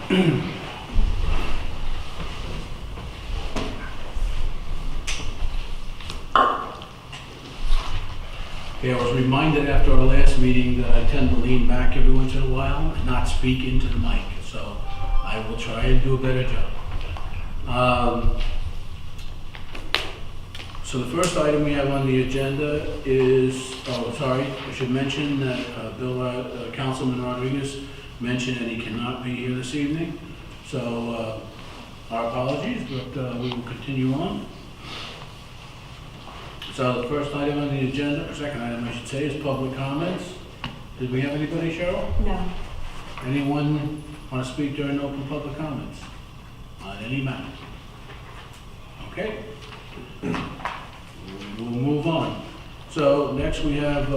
Okay, I was reminded after our last meeting that I tend to lean back every once in a while and not speak into the mic, so I will try and do a better job. So the first item we have on the agenda is, I should mention that Councilman Rodriguez mentioned that he cannot be here this evening. So our apologies, but we will continue on. So the first item on the agenda, or second item I should say, is public comments. Did we have anybody, Cheryl? No. Anyone want to speak during open public comments on any matter? Okay. We'll move on. So next we have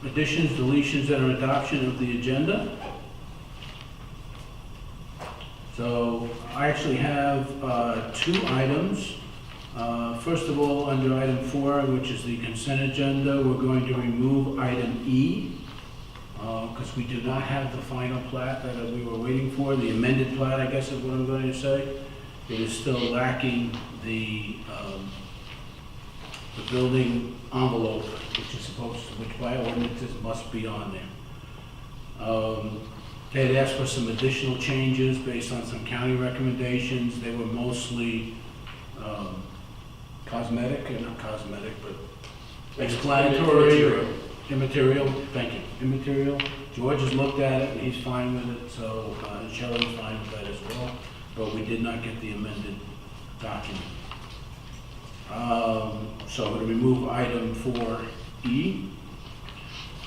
additions, deletions, and adoption of the agenda. So I actually have two items. First of all, under item 4, which is the consent agenda, we're going to remove item E, because we do not have the final plat that we were waiting for, the amended plat, I guess is what I'm going to say. It is still lacking the building envelope, which by ordinances must be on there. They had asked for some additional changes based on some county recommendations. They were mostly not cosmetic, but explanatory or immaterial. Thank you, immaterial. George has looked at it and he's fine with it, so Shelley's fine with that as well. But we did not get the amended document. So I'm going to remove item 4E.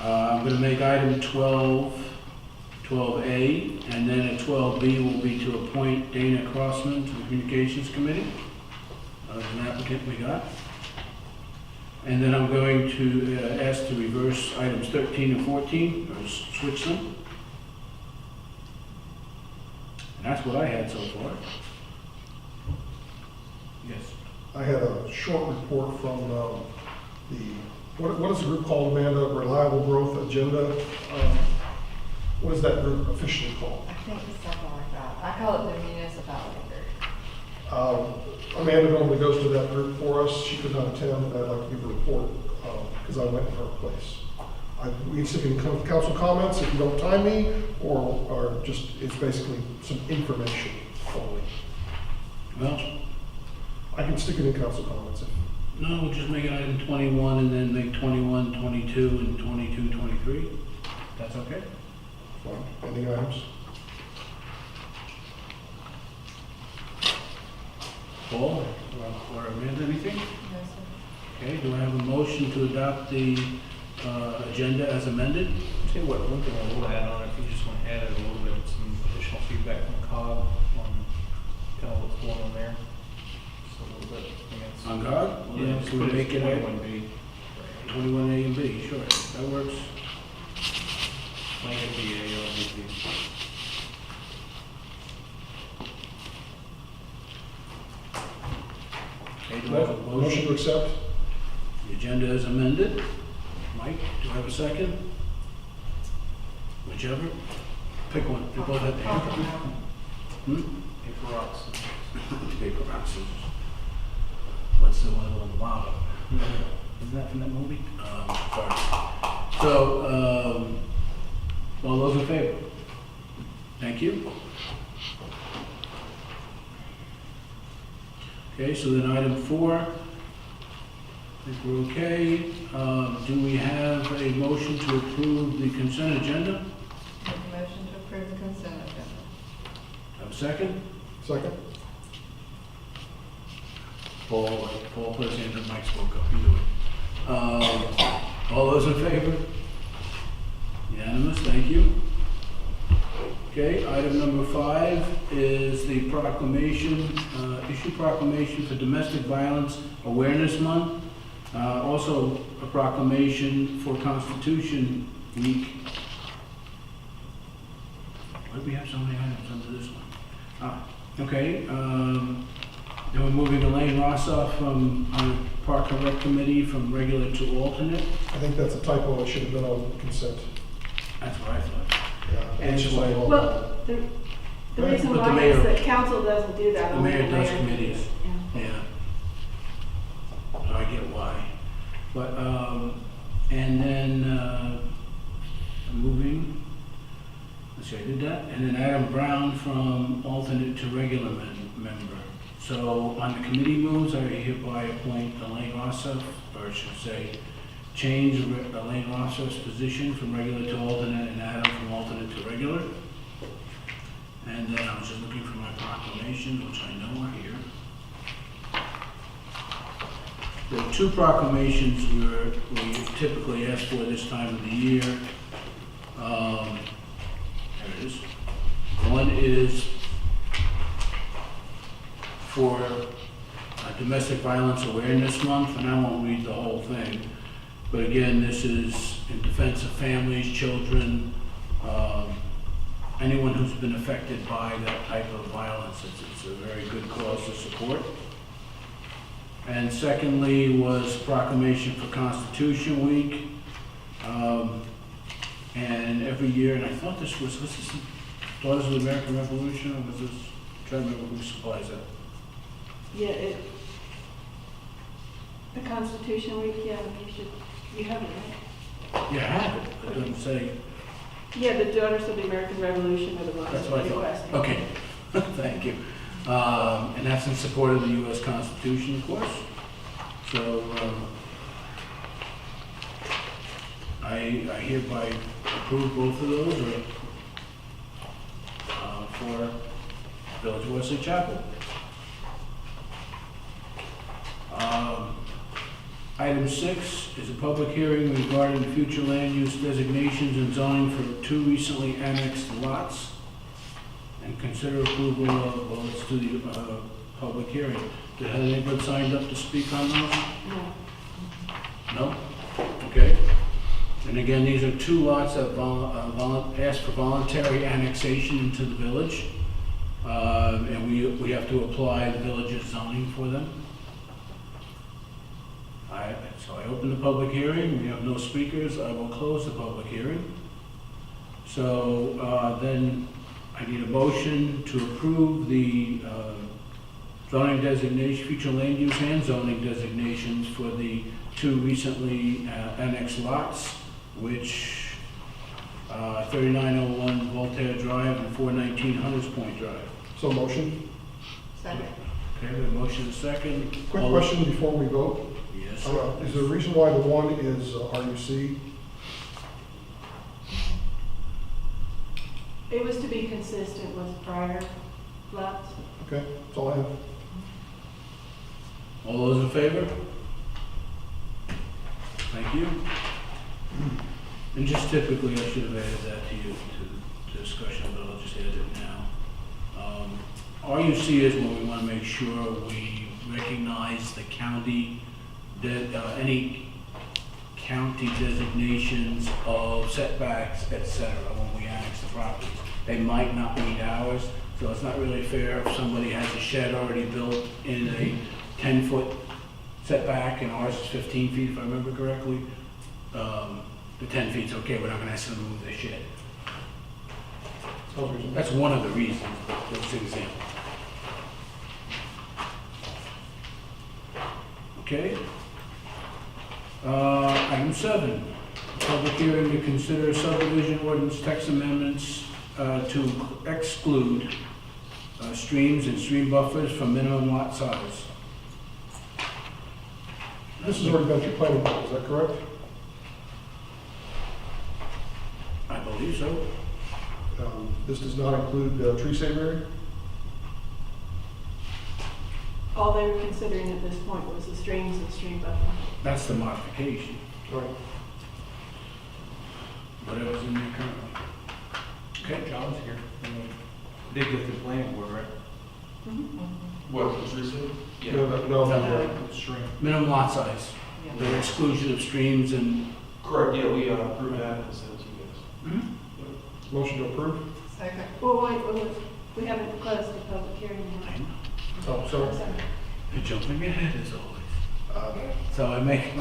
I'm going to make item 12A, and then at 12B will be to appoint Dana Crossman to the Communications Committee. An applicant we got. And then I'm going to ask to reverse items 13 and 14, or switch them. And that's what I had so far. Yes. I had a short report from what is the group called, Amanda? Reliable Growth Agenda. What is that group officially called? I think it's something like that. I call it the municipality group. Amanda normally goes to that group for us. She could not attend, and I'd like to give a report because I went in her place. We can council comments if you don't time me, or just it's basically some information only. Well, I can stick it in council comments. no, we'll just make it item 21 and then make 21, 22, and 22, 23. That's okay? Fine. Pending items. Paul or Amanda, anything? No, sir. Okay, do I have a motion to adopt the agenda as amended? Tell you what, one thing I will add on, if you just want to add a little bit, some additional feedback from COG on kind of what's going on there. Just a little bit. I think it's- On God? Yeah, Yeah, just so we put it make as it 21B. 21A and B, sure, that works. Make it the ALBP. Okay, do I have a Motion to motion? accept. The agenda is amended. Mike, do I have a second? Whichever. Pick one, they both have to. Paper rocks. Paper, rock, scissors. What's the one on the bottom? Isn't that from that movie? Sorry. So, all those in favor? Thank you. Okay, so then item 4, I think we're okay. Do we have a motion to approve the consent agenda? Make a motion to approve the consent agenda. Have a second? Second. Paul put his hand up, Mike spoke up, you do it. All those in favor? Unanimous, thank you. Okay, item number 5 is the proclamation, issue proclamation for Domestic Violence Awareness Month. Also a proclamation for Constitution Week. Why do we have so many items under this one? Okay, then we're moving Elaine Rossoff from Park and Rec Committee from regular to alternate. I think that's a typo. It should have been on consent. That's what I thought. Yeah. And It's just why- like- Well, The reason But the why mayor- is that council doesn't do that. The only mayor does can. committees. Yeah. Yeah. I get why. But, and then, moving, let's see, I did that. And then Adam Brown from alternate to regular member. So on the committee moves, I hereby appoint Elaine Rossef, or I should say, change Elaine Rossef's position from regular to alternate and Adam from alternate to regular. And then I was just looking for my proclamations, which I know are here. There are two proclamations we typically ask for this time of the year. There it is. One is for Domestic Violence Awareness Month, and I won't read the whole thing. But again, this is in defense of families, children, anyone who's been affected by that type of violence. It's a very good cause to support. And secondly was proclamation for Constitution Week. And every year, and I thought this was this Daughters of the American Revolution, or was this, I'm trying to remember who supplies that? Yeah, the Constitution Week, yeah, you have it, right? Yeah, I have it. It doesn't say, Yeah, the Daughters of the American Revolution are the ones that's what I requesting. thought. Okay, thank you. And that's in support of the U.S. Constitution, of course. So, I hereby approve both of those, or, for Village of Wesley Chapel. Item 6 is a public hearing regarding future land use designations and zoning for two recently annexed lots. And consider approval of, well, let's do the public hearing. Has anybody signed up to speak on those? No. No? Okay. And again, these are two lots that ask for voluntary annexation into the village. And we have to apply the village's zoning for them. So I open the public hearing. We have no speakers. I will close the public hearing. So then I need a motion to approve the zoning designation, future land use and zoning designations for the two recently annexed lots, which 3901 Voltaire Drive and 419 Hunters Point Drive. So motion. Second. Okay, we have a motion and a second. Quick All- question before we vote. Yes, sir. Is there a reason why the one is RUC? It was to be consistent with prior lots. Okay, that's all I have. All those in favor? Thank you. And just typically, I should have added that to you, to discussion, but I'll just add it now. RUC is when we want to make sure we recognize the county, any county designations of setbacks, et cetera, when we annex the property. They might not meet ours, so it's not really fair if somebody has a shed already built in a 10-foot setback and ours is 15 feet, if I remember correctly. The 10 feet's okay, we're not gonna ask them to move their shed. Sounds reasonable. That's one of the reasons, but that's an example. Okay. Item 7, public hearing to consider subdivision ordinance text amendments to exclude streams and stream buffers from minimum lot size. This has already been through planning board, is that correct? I believe so. This does not include tree save area? All they were considering at this point was the streams and stream buffer. That's the modification, Right. whatever's in there currently. Okay. John's here. Did go through planning board, right? What, was recent? No, no, No. Shrink. Minimum lot size, the exclusion of streams and. Correct, yeah, we approved that and sent it to you guys. Motion to approve? Second. Well, wait, we haven't closed the public hearing yet. Oh, sorry. You're jumping ahead as always. So I make,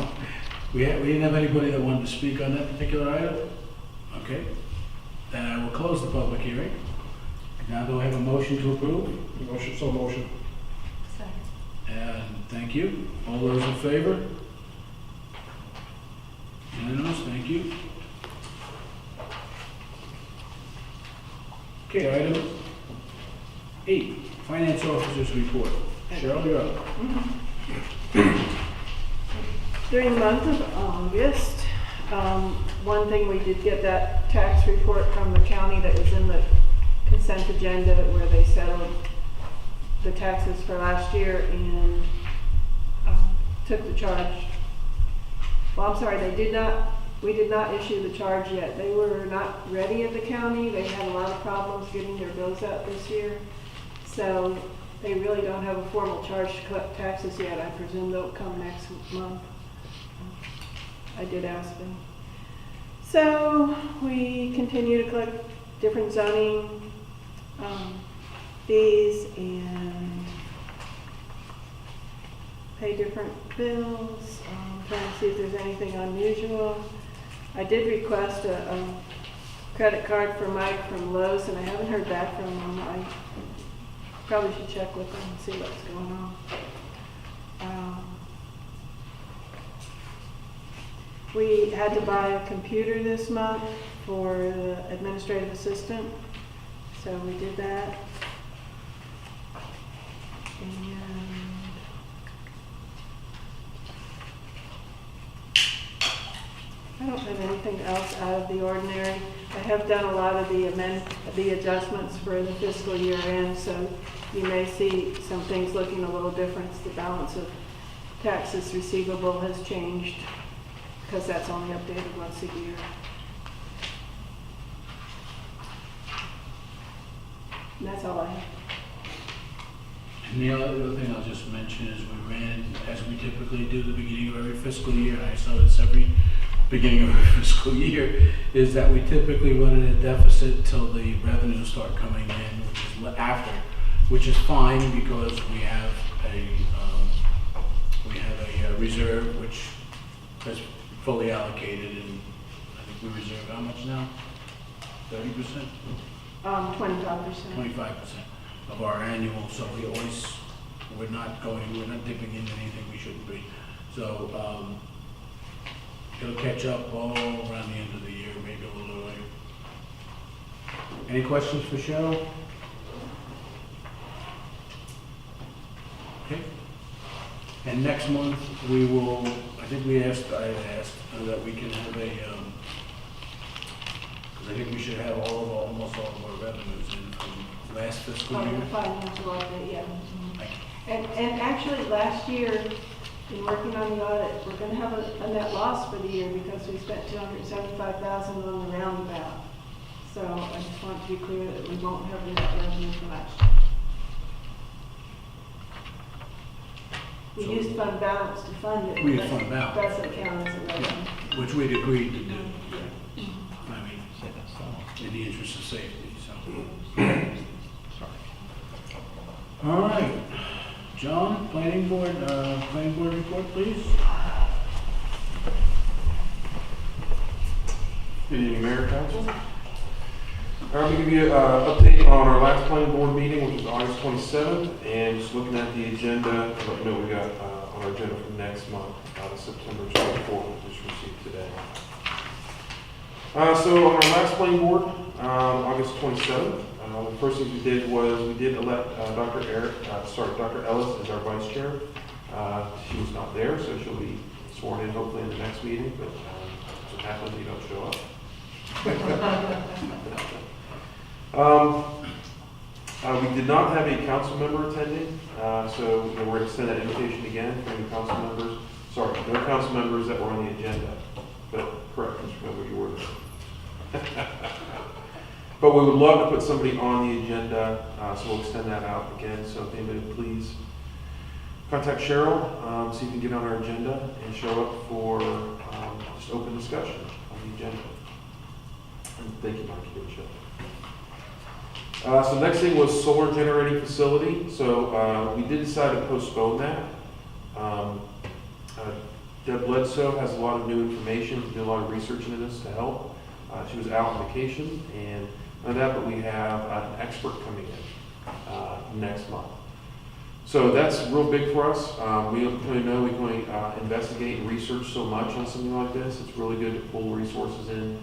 we didn't have anybody that wanted to speak on that particular item? Okay. Then I will close the public hearing. Now do I have a motion to approve? Motion, so motion. Second. And thank you. All those in favor? Unanimous, thank you. Okay, item 8, Finance Officer's Report. Cheryl, you're up. During the month of August, one thing, we did get that tax report from the county that was in the consent agenda where they settled the taxes for last year and took the charge. Well, I'm sorry, we did not issue the charge yet. They were not ready at the county. They had a lot of problems getting their bills out this year. So they really don't have a formal charge to collect taxes yet. I presume they'll come next month. I did ask them. So we continue to collect different zoning fees and pay different bills. Trying to see if there's anything unusual. I did request a credit card for Mike from Lowe's, and I haven't heard back from him. I probably should check with him and see what's going on. We had to buy a computer this month for the administrative assistant, so we did that. And I don't have anything else out of the ordinary. I have done a lot of the adjustments for the fiscal year end, so you may see some things looking a little different. The balance of taxes receivable has changed because that's only updated once a year. And that's all I have. And the other thing I'll just mention is we ran, as we typically do, the beginning of every fiscal year, and I saw this every beginning of every fiscal year, is that we typically run in a deficit till the revenues start coming in, which is after, which is fine because we have a reserve which is fully allocated, and I think we reserve how much now? 30%? 25%. 25% of our annual, so we're not dipping into anything we shouldn't be. So it'll catch up all around the end of the year, maybe a little earlier. Any questions for Cheryl? Okay. And next month, we will, I think I asked that we can have because I think we should have almost all of our revenues in from last fiscal year. The financial audit, yeah. Thank you. And actually, last year, in working on the audit, we're gonna have a net loss for the year because we spent $275,000 on the roundabout. So I just want to be clear that we won't have the net revenue for last year. We So- used fund balance to fund it. We used but fund balance. Doesn't count as a revenue. Which we'd agreed to do. I mean, in the interest of safety, so. All right. John, planning board report, please. Good evening, Mayor, Council. I'm going to give you an update on our last planning board meeting, which was August 27th, and just looking at the agenda, to let you know what we got on our agenda for next month, September 24th, which was received today. So on our last planning board, August 27th, the first thing we did was we did elect Dr. Ellis as our vice chair. She was not there, so she'll be sworn in hopefully in the next meeting, but as it happens, you don't show up. We did not have a council member attending, so we're going to extend that invitation again for any council members. Sorry, no council members that were on the agenda, but correct, Mr. Member, you were there. But we would love to put somebody on the agenda, so we'll extend that out again. So if anybody would please contact Cheryl, see if you can get on our agenda and show up for just open discussion on the agenda. And thank you, Mike, for the show. So next thing was solar generating facility. So we did decide to postpone that. Deb Bledsoe has a lot of new information, did a lot of research into this to help. She was out on vacation, and of that, but we have an expert coming in next month. So that's real big for us. We kind of know we can only investigate and research so much on something like this. It's really good to pull resources in.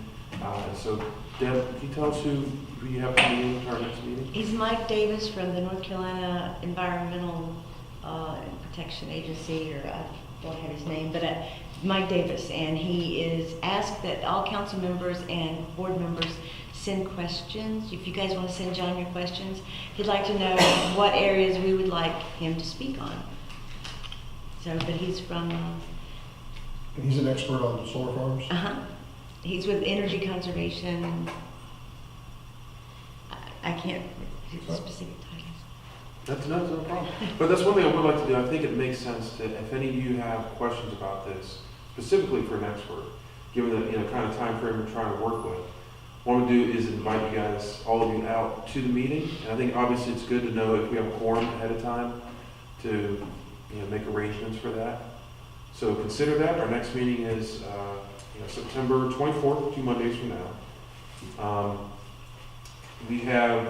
So Deb, can you tell us who you have coming in to our next meeting? He's Mike Davis from the North Carolina Environmental Protection Agency, or I don't have his name, but Mike Davis, and he is asked that all council members and board members send questions. If you guys want to send John your questions, he'd like to know what areas we would like him to speak on. So, but he's from... And he's an expert on solar farms? He's with Energy Conservation, and I can't give the specific titles. That's no problem. But that's one thing I would like to do. I think it makes sense to, if any of you have questions about this, specifically for an expert, given the kind of time frame we're trying to work with, what I'm going to do is invite you guys, all of you, out to the meeting. And I think obviously it's good to know if we have a quorum ahead of time to make arrangements for that. So consider that. Our next meeting is September 24th, 2 Mondays from now. We have,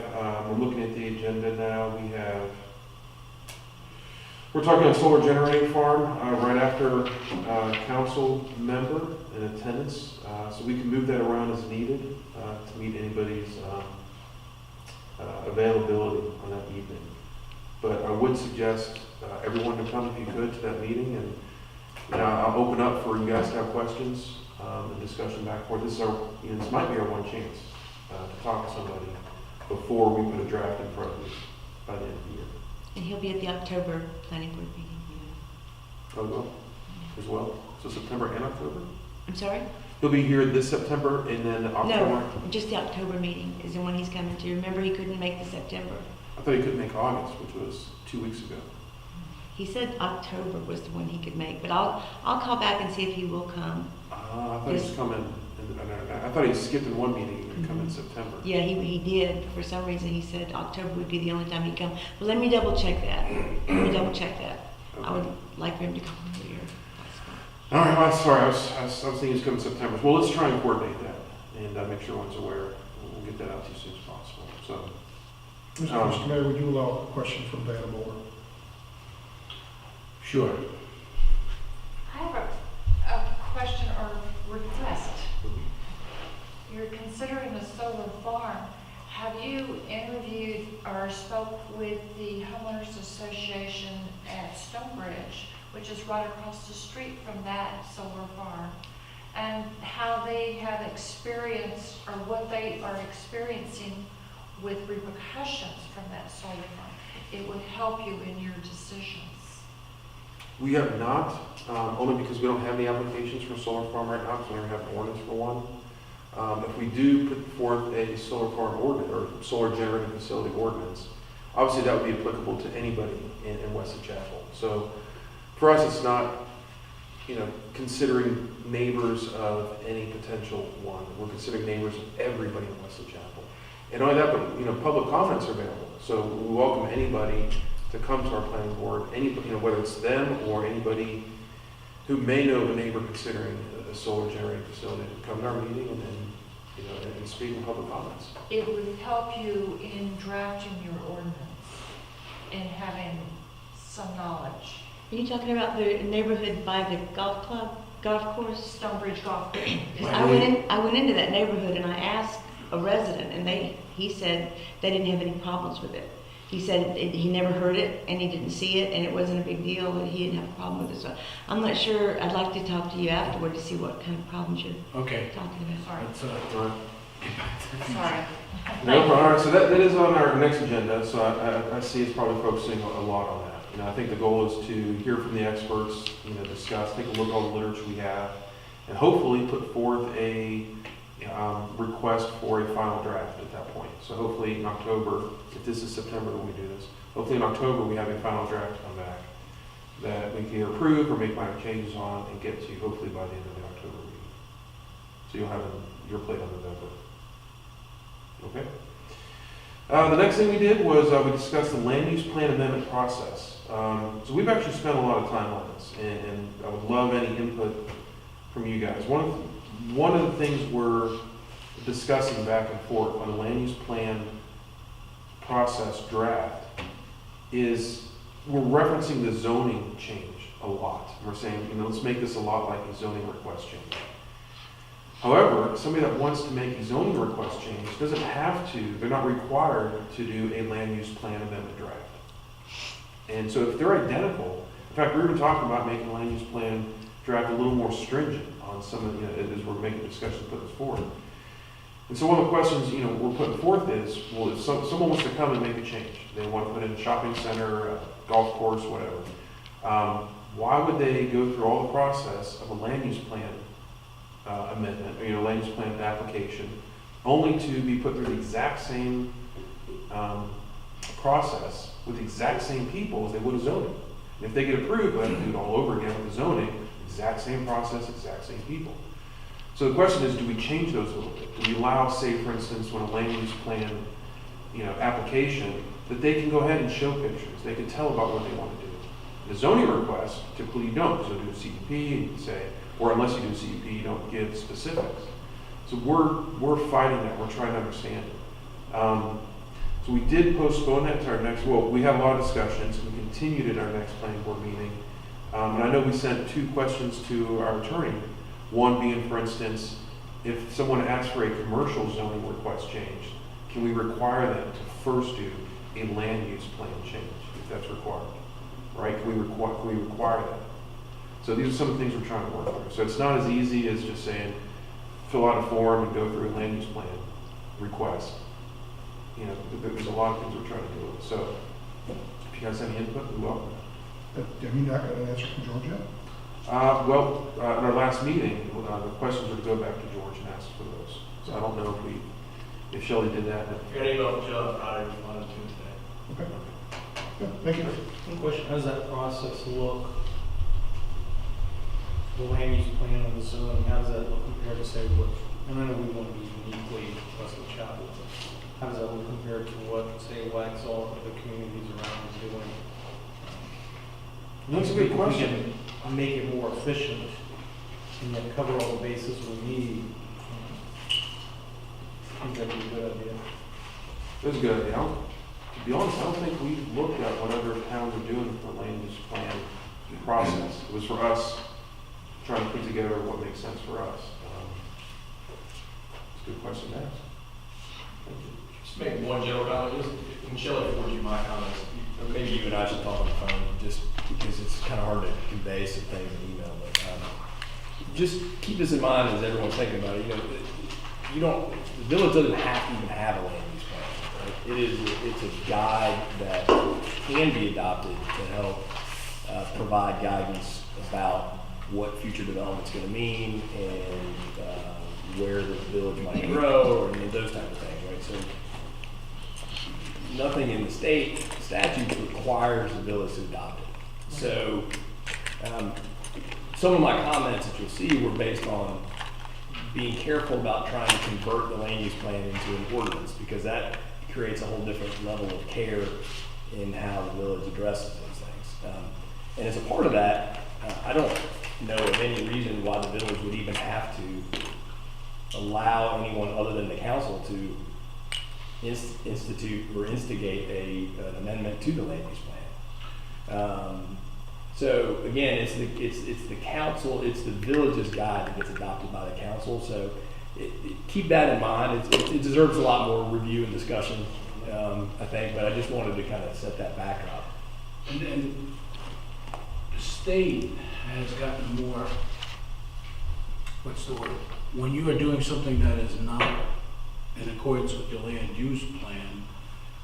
we're looking at the agenda now, we're talking on solar generating farm right after council member in attendance. So we can move that around as needed to meet anybody's availability on that evening. But I would suggest everyone to come if you could to that meeting, and I'll open up for you guys to have questions and discussion back and forth. This might be our one chance to talk to somebody before we put a draft in front of you by the end of the year. And he'll be at the October planning board meeting. Oh, well, as well. So September and October? I'm sorry? He'll be here this September and then October? No, just the October meeting is the one he's coming to. Remember, he couldn't make the September. I thought he couldn't make August, which was 2 weeks ago. He said October was the one he could make, but I'll call back and see if he will come. I thought he was coming. I thought he skipped in one meeting and would come in September. Yeah, he did. For some reason, he said October would be the only time he'd come. Well, let me double check that. Okay. I would like for him to come earlier. All right, well, sorry, I was thinking he was coming in September. Well, let's try and coordinate that and make sure everyone's aware. We'll get that out to you as soon as possible. So, Mr. Mayor, would you allow a question from Diana Moore? Sure. I have a question or request. You're considering a solar farm. Have you interviewed or spoke with the Homeowners Association at Stonebridge, which is right across the street from that solar farm, and how they have experienced or what they are experiencing with repercussions from that solar farm? It would help you in your decisions. we have not, only because we don't have any applications for a solar farm right now, because we don't have an ordinance for one. If we do put forth a solar farm ordinance or solar generating facility ordinance, obviously that would be applicable to anybody in Wesley Chapel. So for us, it's not, considering neighbors of any potential one. We're considering neighbors of everybody in Wesley Chapel. And only that, but public comments are available. So we welcome anybody to come to our planning board, whether it's them or anybody who may know of a neighbor considering a solar generating facility to come to our meeting and speak in public comments. It would help you in drafting your ordinance and having some knowledge. Are you talking about the neighborhood by the golf course? Stonebridge Golf. I went into that neighborhood and I asked a resident, and he said they didn't have any problems with it. He said he never heard it and he didn't see it and it wasn't a big deal and he didn't have a problem with it. So I'm not sure. I'd like to talk to you afterward to see what kind of problems you're Okay. talking about. Sorry. That's, Sorry. No problem. All right, so that is on our next agenda. So I see it's probably focusing a lot on that. I think the goal is to hear from the experts, discuss, take a look at all the literature we have, and hopefully put forth a request for a final draft at that point. So hopefully in October, if this is September when we do this, hopefully in October we have a final draft come back that we can either approve or make minor changes on and get to you hopefully by the end of the October meeting. So you'll have your plate on November. Okay? The next thing we did was we discussed the land use plan amendment process. So we've actually spent a lot of time on this, and I would love any input from you guys. One of the things we're discussing back and forth on the land use plan process draft is we're referencing the zoning change a lot. We're saying, let's make this a lot like a zoning request change. However, somebody that wants to make a zoning request change doesn't have to, they're not required to do a land use plan amendment draft. And so if they're identical, in fact, we were talking about making the land use plan draft a little more stringent on some of, as we're making discussions put this forward. And so one of the questions, we're putting forth is, well, if someone wants to come and make a change, they want to put in a shopping center, a golf course, whatever, why would they go through all the process of a land use plan amendment, land use plan application, only to be put through the exact same process with the exact same people as they would a zoning? And if they get approved, they have to do it all over again with the zoning, exact same process, exact same people. So the question is, do we change those a little bit? Do we allow, say, for instance, when a land use plan, application, that they can go ahead and show pictures, they can tell about what they want to do. The zoning request, typically you don't, because you'll do a CUP and you say, or unless you do a CUP, you don't give specifics. So we're fighting that, we're trying to understand it. So we did postpone that to our next, we had a lot of discussions, we continued at our next planning board meeting. And I know we sent 2 questions to our attorney. One being, for instance, if someone asks for a commercial zoning request change, can we require them to first do a land use plan change, if that's required? Right? Can we require that? So these are some of the things we're trying to work through. So it's not as easy as just saying, fill out a form and go through a land use plan request. There's a lot of things we're trying to do. So if you guys have any input, we welcome it. Have you not got an answer from George yet? In our last meeting, the questions were to go back to George and ask for those. So I don't know if Shelley did that. If you're going to email Joe, I wanted to today. Okay. Yeah, thank you. One question, how does that process look? The land use plan and the zoning, how does that look compared to, say, what, and I know we want to be uniquely Wesley Chapel, but how does that look compared to what, say, Waxhaw or the communities around is doing? That's a good question. We can make it more efficient and yet cover all the bases we need. I think that'd be a good idea. That's a good idea. To be honest, I don't think we looked at what other towns are doing for the land use plan process. It was for us trying to put together what makes sense for us. It's a good question to ask. Thank you. Just make one general comment. And Shelley forwarded you my comments. Maybe you and I should talk on the phone, just because it's kind of hard to convey some things in email. But just keep this in mind as everyone's thinking about it. The village doesn't have to even have a land use plan. Right? It's a guide that can be adopted to help provide guidance about what future development's going to mean and where the village might grow, or those type of things. Right? So nothing in the state statutes requires the village to adopt it. So some of my comments that you'll see were based on being careful about trying to convert the land use plan into an ordinance, because that creates a whole different level of care in how the village addresses those things. And as a part of that, I don't know of any reason why the village would even have to allow anyone other than the council to institute or instigate an amendment to the land use plan. So again, it's the council, it's the village's guide that gets adopted by the council. So keep that in mind. It deserves a lot more review and discussion, I think. But I just wanted to kind of set that backdrop. And the state has gotten more, what's the word? When you are doing something that is not in accordance with your land use plan,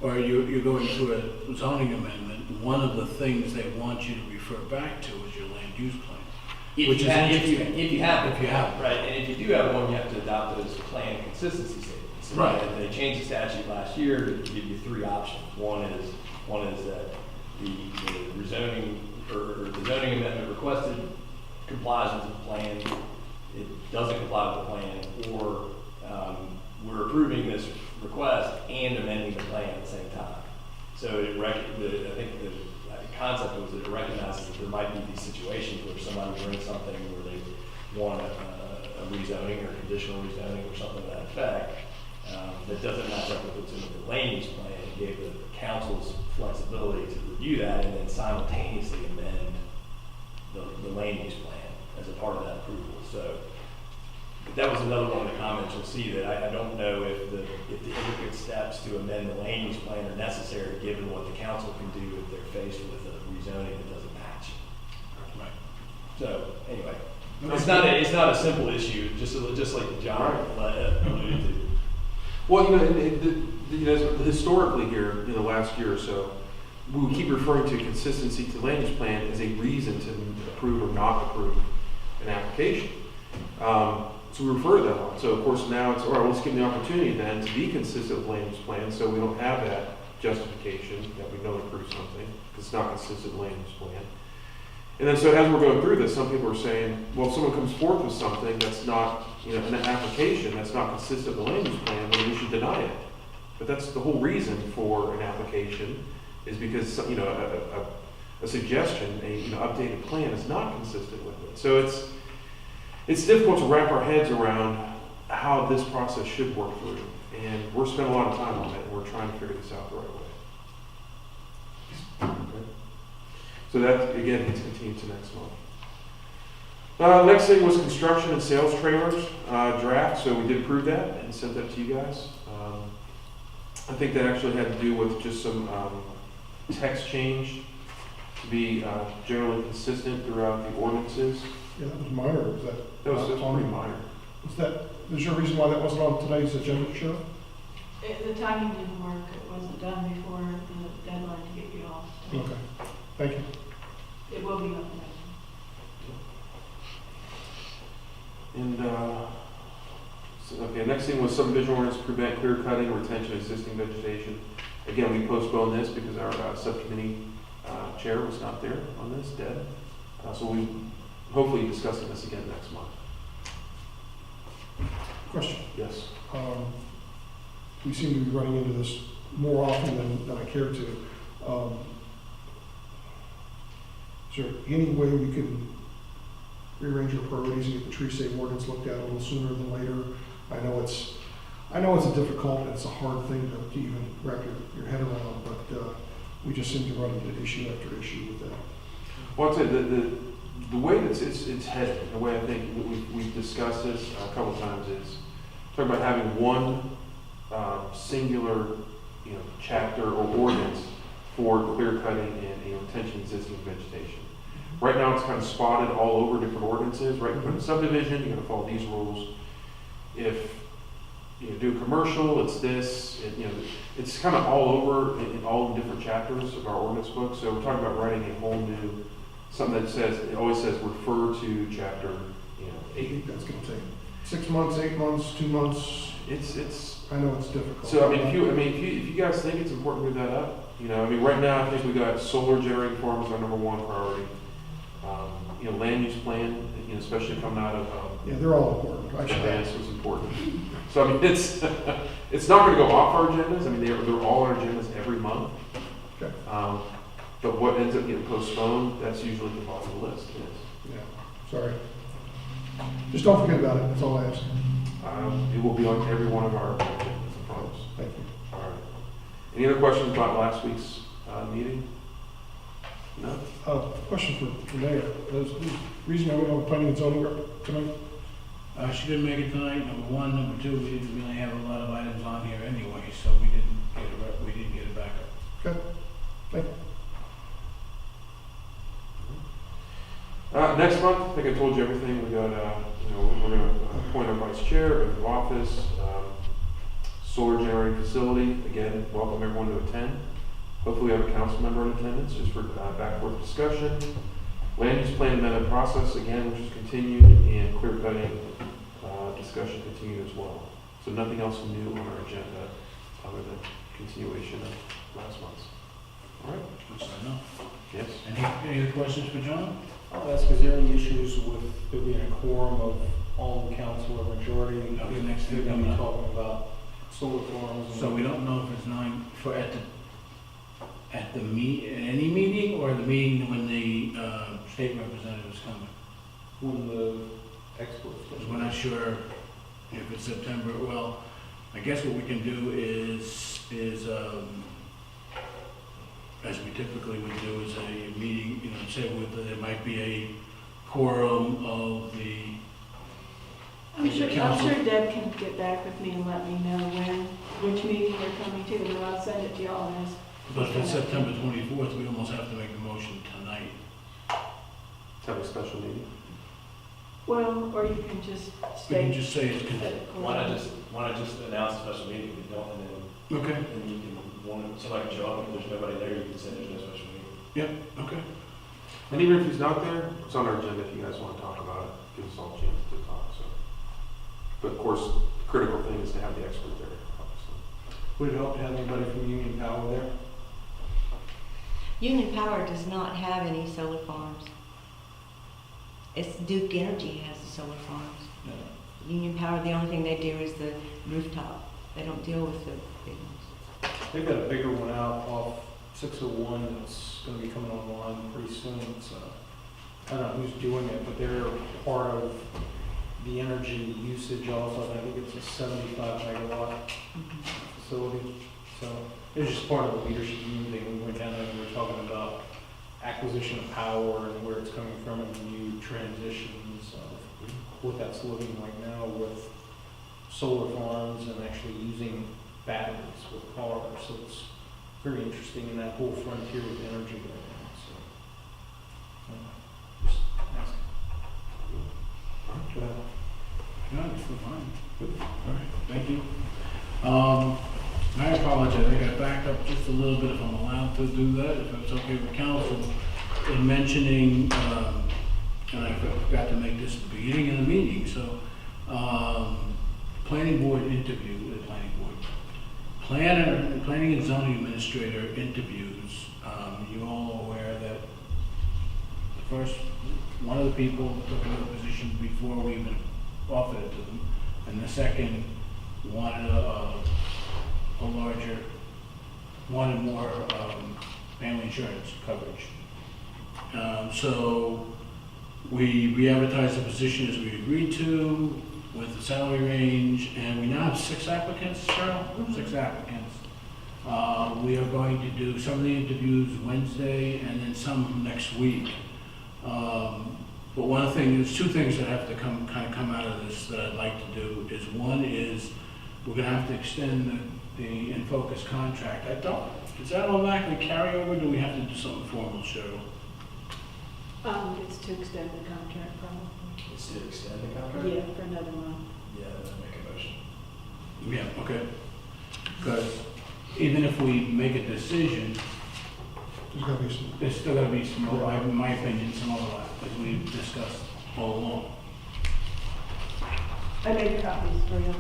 or you're going through a zoning amendment, one of the things they want you to refer back to is your land use plan. If you have one. right, and if you do have one, you have to adopt it as a plan consistency statement. So Right. They changed the statute last year to give you 3 options. One is that the rezoning or the zoning amendment requested complies with the plan. It doesn't comply with the plan, or we're approving this request and amending the plan at the same time. So I think the concept was that it recognizes that there might be these situations where somebody brings something where they want a rezoning or conditional rezoning or something to that effect, that doesn't match up with what's in the land use plan. It gave the council's flexibility to review that and then simultaneously amend the land use plan as a part of that approval. So that was another one of the comments you'll see, that I don't know if the intricate steps to amend the land use plan are necessary given what the council can do if they're faced with a rezoning that doesn't match. Right. So anyway, it's not a simple issue, just like John alluded to. Well, historically here, in the last year or so, we keep referring to consistency to land use plan as a reason to approve or not approve an application. So we refer to that one. So of course now it's, all right, let's give them the opportunity then to be consistent with land use plan, so we don't have that justification that we don't approve something because it's not consistent with land use plan. And then so as we're going through this, some people are saying, well, if someone comes forth with something that's not, an application that's not consistent with the land use plan, then we should deny it. But that's the whole reason for an application, is because, a suggestion, updated plan is not consistent with it. So it's difficult to wrap our heads around how this process should work through. And we're spending a lot of time on it, and we're trying to figure this out the right way. Okay. So that, again, gets continued to next month. Next thing was construction and sales trailers draft. So we did approve that and sent that to you guys. I think that actually had to do with just some text change to be generally consistent throughout the ordinances. Yeah, that was minor, was that? That was pretty minor. Is there a reason why that wasn't on today's agenda, Cheryl? The timing didn't work, it wasn't done before the deadline to get you off. Okay, thank you. It will be on the next And, next thing was subdivision ordinance to prevent clear cutting or retention of existing vegetation. Again, we postponed this because our subcommittee chair was not there on this, Deb. So we hopefully discussing this again next month. Question. Yes. We seem to be running into this more often than I care to. Is there any way we can rearrange our priorities and get the tree save ordinance looked at a little sooner than later? I know it's a difficult, it's a hard thing to even wrap your head around, but we just seem to run into issue after issue with that. Well, I'd say the way that it's headed, the way I think we've discussed this a couple of times is talking about having one singular, chapter or ordinance for clear cutting and retention of existing vegetation. Right now, it's kind of spotted all over different ordinances. Right, you put in subdivision, you're going to follow these rules. If you do commercial, it's this. It's kind of all over in all the different chapters of our ordinance book. So we're talking about writing a whole new, something that says, it always says refer to chapter, 8. That's going to take 6 months, 8 months, 2 months. It's. I know it's difficult. So if you guys think it's important to move that up, right now I think we got solar generating farms our number one priority. Land use plan, especially coming out of yeah, they're all important. advance was important. So it's it's not going to go off our agendas. They're all on our agendas every month. Okay. But what ends up getting postponed, that's usually the bottom of the list. Yes. Yeah. Sorry. Just don't forget about it. That's all I ask. It will be on every one of our agendas, I promise. Thank you. All right. Any other questions about last week's meeting? No? Question for the mayor. There's reason why we don't have planning and zoning tonight? She didn't make it tonight, number one. Number two, we didn't really have a lot of items on here anyway, so we didn't get it back up. Okay. Thank you. Next month, I think I told you everything. We got, we're going to appoint our vice chair, a new office, solar generating facility. Again, welcome everyone to attend. Hopefully we have a council member in attendance just for back and forth discussion. Land use plan amendment process, again, which is continued, and clear cutting discussion continued as well. So nothing else new on our agenda other than continuation of last month's. All right? That's enough. Yes? Any other questions for John? I'll ask, is there any issues with there being a quorum of all the council or majority? Okay, next thing We're going to be coming up. talking about solar farms. So we don't know if it's 9 for at any meeting or the meeting when the state representative is coming. When the experts. Because we're not sure if it's September. Well, I guess what we can do is as we typically would do, is a meeting, you know, say there might be a quorum of the, I'm sure Council. Deb can get back with me and let me know which meeting they're coming to, and then I'll send it to y'all and ask. but if it's September 24th, we almost have to make the motion tonight. Have a special meeting. Well, or you can just We can state. just say it's, Why not just announce a special meeting, we don't, and then, okay, and you can, somebody can show up, and if there's nobody there, you can say there's no special meeting. yep, okay. And even if he's not there, it's on our agenda if you guys want to talk about it, give us all a chance to talk, so. But of course, the critical thing is to have the expert there, obviously. Would it help to have anybody from Union Power there? Union Power does not have any solar farms. It's Duke Energy has the solar farms. Union Power, the only thing they do is the rooftop. They don't deal with the big ones. They've got a bigger one out off 601 that's gonna be coming online pretty soon, so I don't know who's doing it, but they're part of the energy usage also. I think it's a 75 megawatt facility. So it was just part of the leadership meeting. We went down there and we were talking about acquisition of power and where it's coming from and the new transitions of what that's looking like now with solar farms and actually using batteries with cars. So it's very interesting in that whole frontier with energy right now. So just ask. Go ahead. No, it's fine. Good. All right, thank you. I apologize, I got backed up just a little bit if I'm allowed to do that, if it's okay with council, in mentioning, and I forgot to make this at the beginning of the meeting, so, planning board interview, the planning board. Planning and zoning administrator interviews, you all are aware that the first, one of the people took another position before we even offered it to them, and the second wanted wanted more family insurance coverage. So we re-advertised the position as we agreed to with the salary range, and we now have 6 applicants, Cheryl? 6 applicants. We are going to do some of the interviews Wednesday and then some next week. But one of the things, there's 2 things that have to come out of this that I'd like to do. Is one is we're going to have to extend the in-focus contract. Does that automatically carry over? Do we have to do something formal, Cheryl? It's to extend the contract probably. It's to extend the contract? Yeah, for another month. Yeah, let's make a motion. Yeah, okay. Because even if we make a decision, There's gotta be some, there's still gotta be some, in my opinion, some overlap, as we've discussed all along. I made copies for you.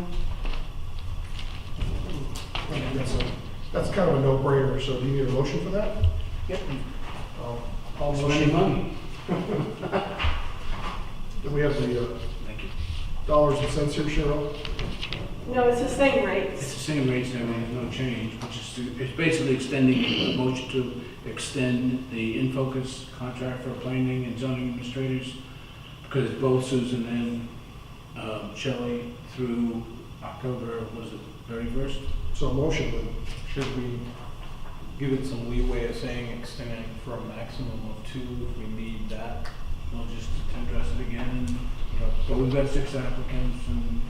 I think that's kind of a no-brainer, so do you need a motion for that? Yep. I'll Spending motion. money. Do we have the Thank you. dollars and cents here, Cheryl? No, it's the same It's rates. the same rates and everything, there's no change, which is it's basically extending, a motion to extend the in-focus contract for planning and zoning administrators, because both Susan and Shelley through October, was it 31st? So motion then. Should we give it some leeway of saying extending for a maximum of 2 if we need that? We'll just address it again, and, but we've got 6 applicants, and,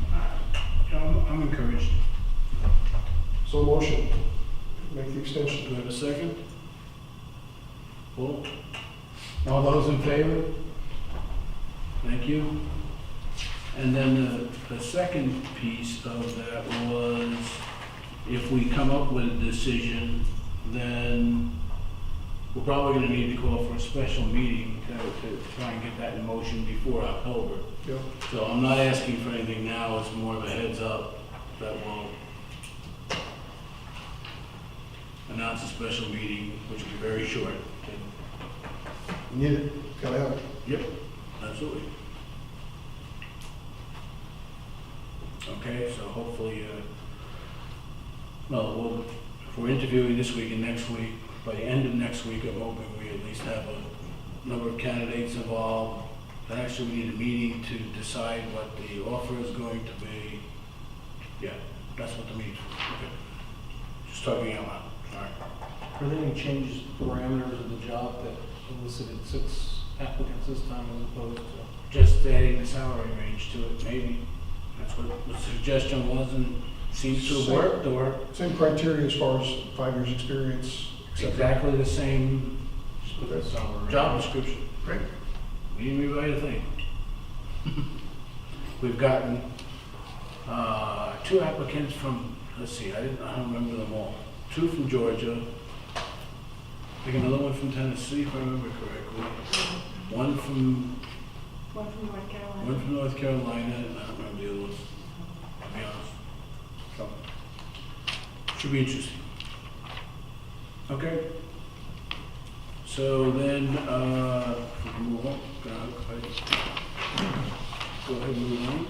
I'm encouraged. So motion, make the extension. Do we have a second? Paul? All those in favor? Thank you. And then the second piece of that was, if we come up with a decision, then we're probably gonna need to call for a special meeting to try and get that in motion before October. Yep. So I'm not asking for anything now, it's more of a heads up that we'll announce a special meeting, which will be very short. Need it, gotta have it. Yep, absolutely. Okay, so hopefully, if we're interviewing this week and next week, by the end of next week, I'm hoping we at least have a number of candidates involved, then actually we need a meeting to decide what the offer is going to be. Yeah, that's what the meeting's for, okay. Just talking out loud, all right. Are there any changes to parameters of the job that elicited 6 applicants this time as opposed to? Just adding the salary range to it, maybe. That's what the suggestion was and seems to have worked, or Same criteria as far as 5 years' experience, et cetera. exactly the same Just put that salary. job description. Great. We didn't rewrite a thing. We've gotten 2 applicants from, let's see, I don't remember them all. 2 from Georgia, I think another one from Tennessee, if I remember correctly. One from North Carolina, and I don't remember the other one, to be honest. So, should be interesting. Okay. So then, if we can move on, go ahead and move on.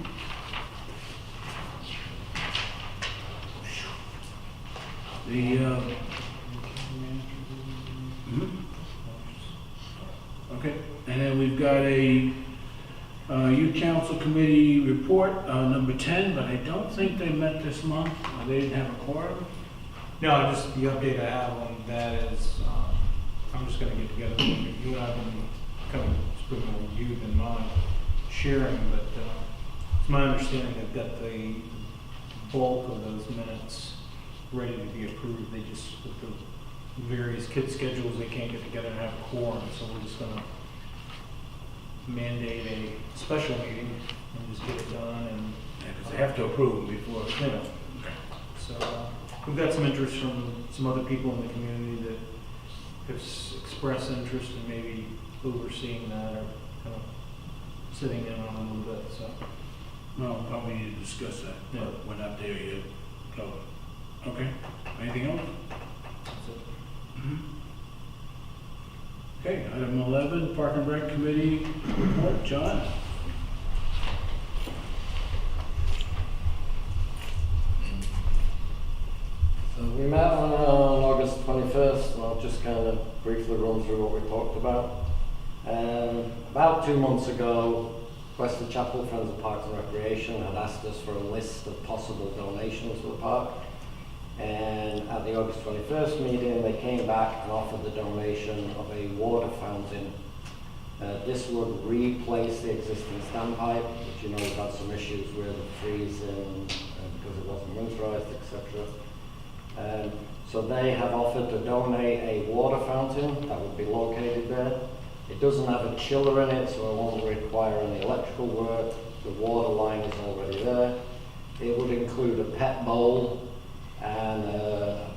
Okay, and then we've got a youth council committee report, number 10, but I don't think they met this month. They didn't have a quorum. No, just the update I have on that is, I'm just gonna get together with you and I have been kind of speaking with you in mind, sharing, but it's my understanding they've got the bulk of those minutes ready to be approved. They just, with the various kid schedules, they can't get together and have a quorum, so we're just gonna mandate a special meeting and just get it done and. Yeah, because they have to approve them before. You know, so we've got some interest from some other people in the community that have expressed interest in maybe overseeing that or kind of sitting in on it a little bit, so. Well, probably need to discuss that, Yeah. but we're not there yet. So, okay, anything else? That's it. Okay, item 11, Park and Rec Committee report, John? So we met on August 21st, and I'll just kind of briefly run through what we talked about. About 2 months ago, Wesley Chapel Friends of Parks and Recreation had asked us for a list of possible donations for the park. And at the August 21st meeting, they came back and offered the donation of a water fountain. This would replace the existing standpipe, which you know we've had some issues with freezing because it wasn't winterized, etc. So they have offered to donate a water fountain that would be located there. It doesn't have a chiller in it, so it won't require any electrical work. The water line is already there. It would include a pet bowl and a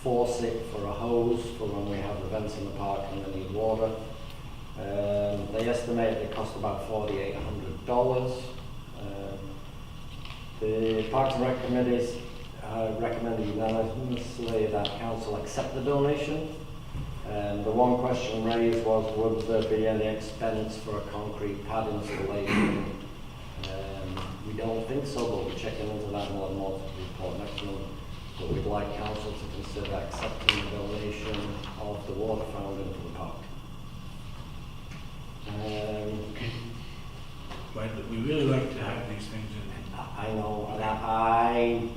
faucet for a hose for when we have events in the park and they need water. They estimate it cost about $4,800. The Parks and Rec committees recommended unanimously that council accept the donation. The one question raised was, would there be any expense for a concrete pad installation? We don't think so, but we're checking into that and we'll have more to report next month. But we'd like council to consider accepting the donation of the water fountain for the park. But we really like to have these things in. I know, and I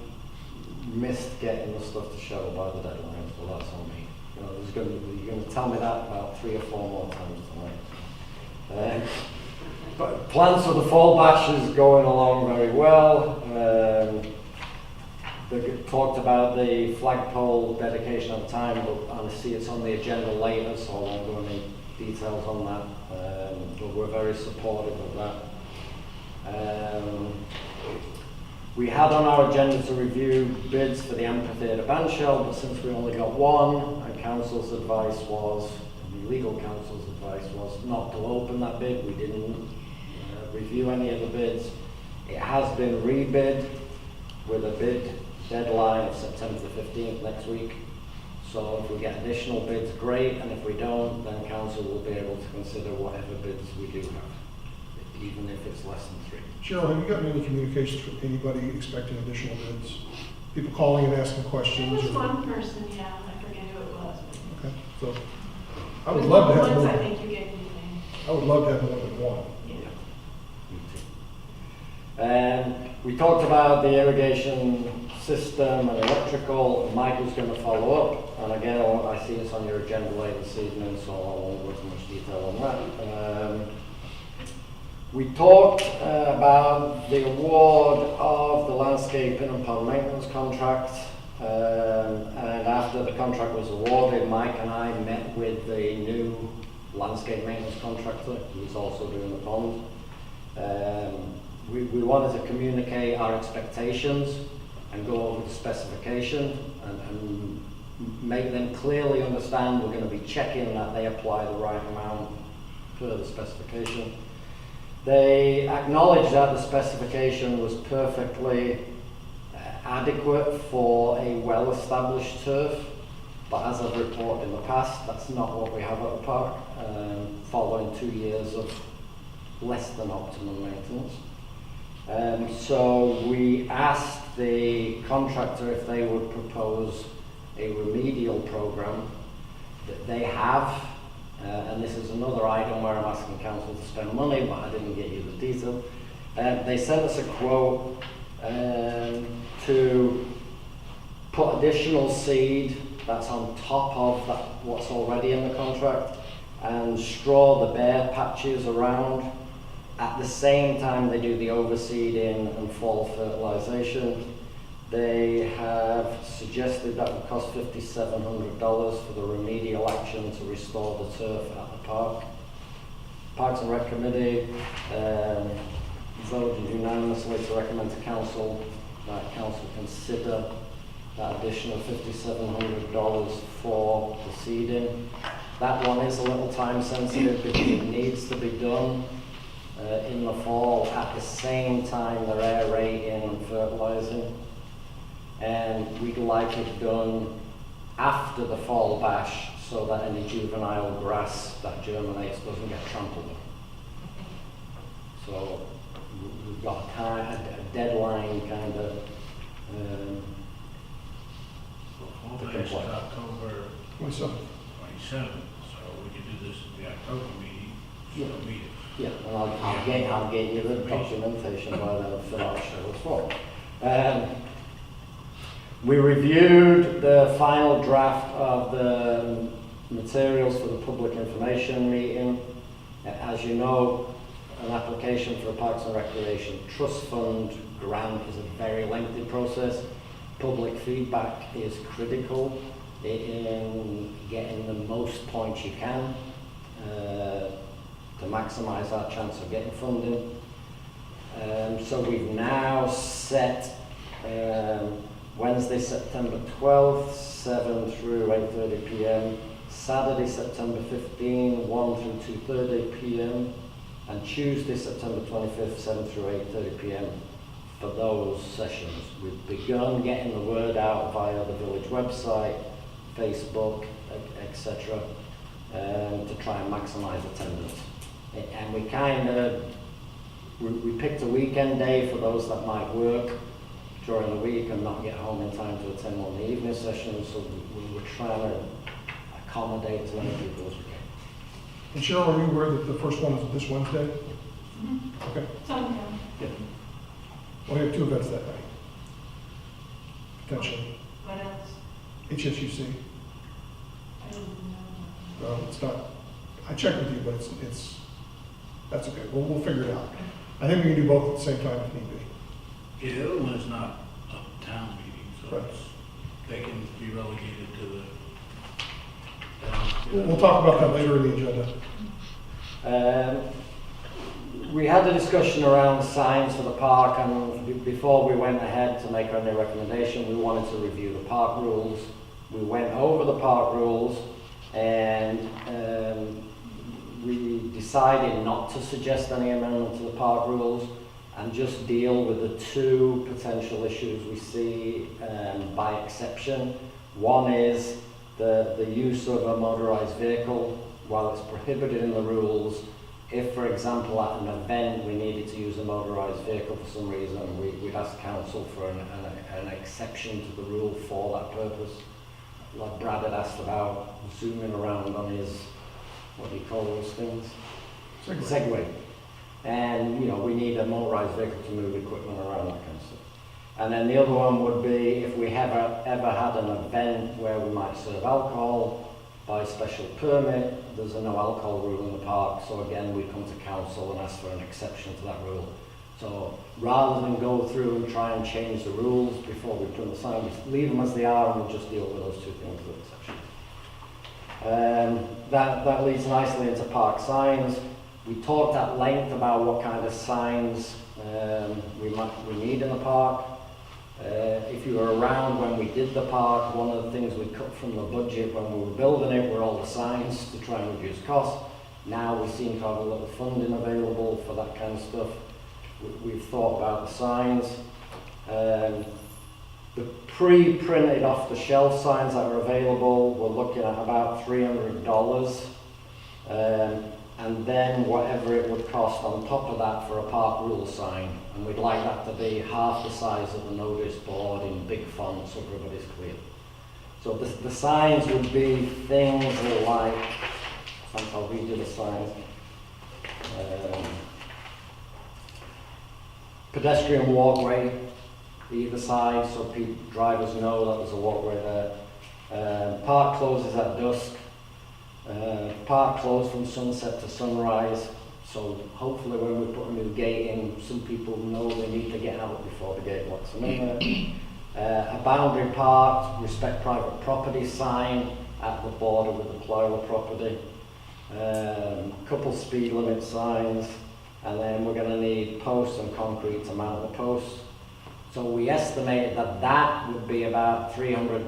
missed getting the stuff to show by the deadline, so that's on me. You know, you're going to tell me that about 3 or 4 more times tonight. But plans for the fall bash is going along very well. They talked about the flagpole dedication of time, but I see it's on the agenda later, so I won't go into details on that. But we're very supportive of that. We had on our agenda to review bids for the amphitheatre band shell, but since we only got one, and council's advice was, the legal counsel's advice was not to open that bid. We didn't review any of the bids. It has been rebid with a bid deadline of September the 15th next week. So if we get additional bids, great, and if we don't, then council will be able to consider whatever bids we do have, even if it's less than 3. Cheryl, have you gotten any communications from anybody expecting additional bids? People calling and asking questions? There was or- one person, yeah, I forget who it was. Okay, so I would love to have Once more. I think you gave me the name. I would love to have more than one. We talked about the irrigation system and electrical, and Michael's going to follow up. And again, I see it's on your agenda later this evening, so I won't go into much detail on that. We talked about the award of the landscaping and pond maintenance contract. And after the contract was awarded, Mike and I met with the new landscape maintenance contractor, who's also doing the pond. We wanted to communicate our expectations and go over the specification and make them clearly understand we're going to be checking that they apply the right amount per the specification. They acknowledged that the specification was perfectly adequate for a well-established turf, but as I've reported in the past, that's not what we have at the park, following 2 years of less than optimum maintenance. So we asked the contractor if they would propose a remedial program that they have, and this is another item where I'm asking council to spend money, but I didn't get you the detail. They sent us a quote to put additional seed that's on top of that, what's already in the contract, and straw the bare patches around. At the same time they do the overseeding and fall fertilization. They have suggested that would cost $5,700 for the remedial action to restore the turf at the park. Parks and Rec Committee voted unanimously to recommend to council that council consider that additional $5,700 for the seeding. That one is a little time sensitive because it needs to be done in the fall at the same time they're aerating and fertilizing. And we'd like it done after the fall bash so that any juvenile grass that germinates doesn't get trampled. So we've got a deadline kind of Fall bash is October 27. 27th, so we can do this at the October meeting. Yeah. Meeting. Yeah, and I'll get you the documentation by then, fill out Cheryl's form. We reviewed the final draft of the materials for the public information meeting. As you know, an application for a Parks and Recreation Trust Fund grant is a very lengthy process. Public feedback is critical in getting the most points you can to maximise our chance of getting funding. So we've now set Wednesday, September 12th, 7 through 8:30 p.m. Saturday, September 15, 1 through 2:30 p.m. and Tuesday, September 25th, 7 through 8:30 p.m. for those sessions. We've begun getting the word out via the village website, Facebook, etc. To try and maximise attendance. And we kind of, we picked a weekend day for those that might work during the week and not get home in time to attend one of the evening sessions, so we were trying to accommodate as many people as we can. And Cheryl, are you aware that the first one is this Wednesday? Mm-hmm. Okay. Sometime. Well, we have 2 events that night. Potentially. What else? HSUC. I don't know. No, it's not. I checked with you, but that's okay. We'll figure it out. I think we can do both at the same time if need be. Yeah, the other one is not a town meeting, so Right. they can be relegated to the. We'll talk about that later in the agenda. We had a discussion around signs for the park, and before we went ahead to make any recommendation, we wanted to review the park rules. We went over the park rules, and we decided not to suggest any amendment to the park rules and just deal with the 2 potential issues we see by exception. One is the use of a motorised vehicle. While it's prohibited in the rules, if, for example, at an event we needed to use a motorised vehicle for some reason, we'd ask council for an exception to the rule for that purpose. Like Brad had asked about zooming around on his, what do you call those things? Segway. Segway. And, we need a motorized vehicle to move equipment around, that kind of stuff. And then the other one would be if we ever had an event where we might serve alcohol by special permit, there's a no alcohol rule in the park, so again, we come to council and ask for an exception to that rule. So rather than go through and try and change the rules before we put the sign, we leave them as they are and we'll just deal with those two things with exception. That leads nicely into park signs. We talked at length about what kind of signs we need in the park. If you were around when we did the park, one of the things we cut from the budget when we were building it were all the signs to try and reduce costs. Now we seem to have a little funding available for that kind of stuff. We've thought about the signs. The pre-printed off-the-shelf signs that are available, we're looking at about $300. And then whatever it would cost on top of that for a park rule sign. And we'd like that to be half the size of the notice board in big font so everybody's clear. So the signs would be things like, I'll read you the signs. Pedestrian walkway either side so drivers know that there's a walkway there. Park closes at dusk. Park closed from sunset to sunrise, so hopefully when we put a new gate in, some people know they need to get out before the gate locks them in there. A boundary park, respect private property sign at the border with the Plyler property. Couple speed limit signs, and then we're going to need posts and concrete to mount the posts. So we estimated that would be about $300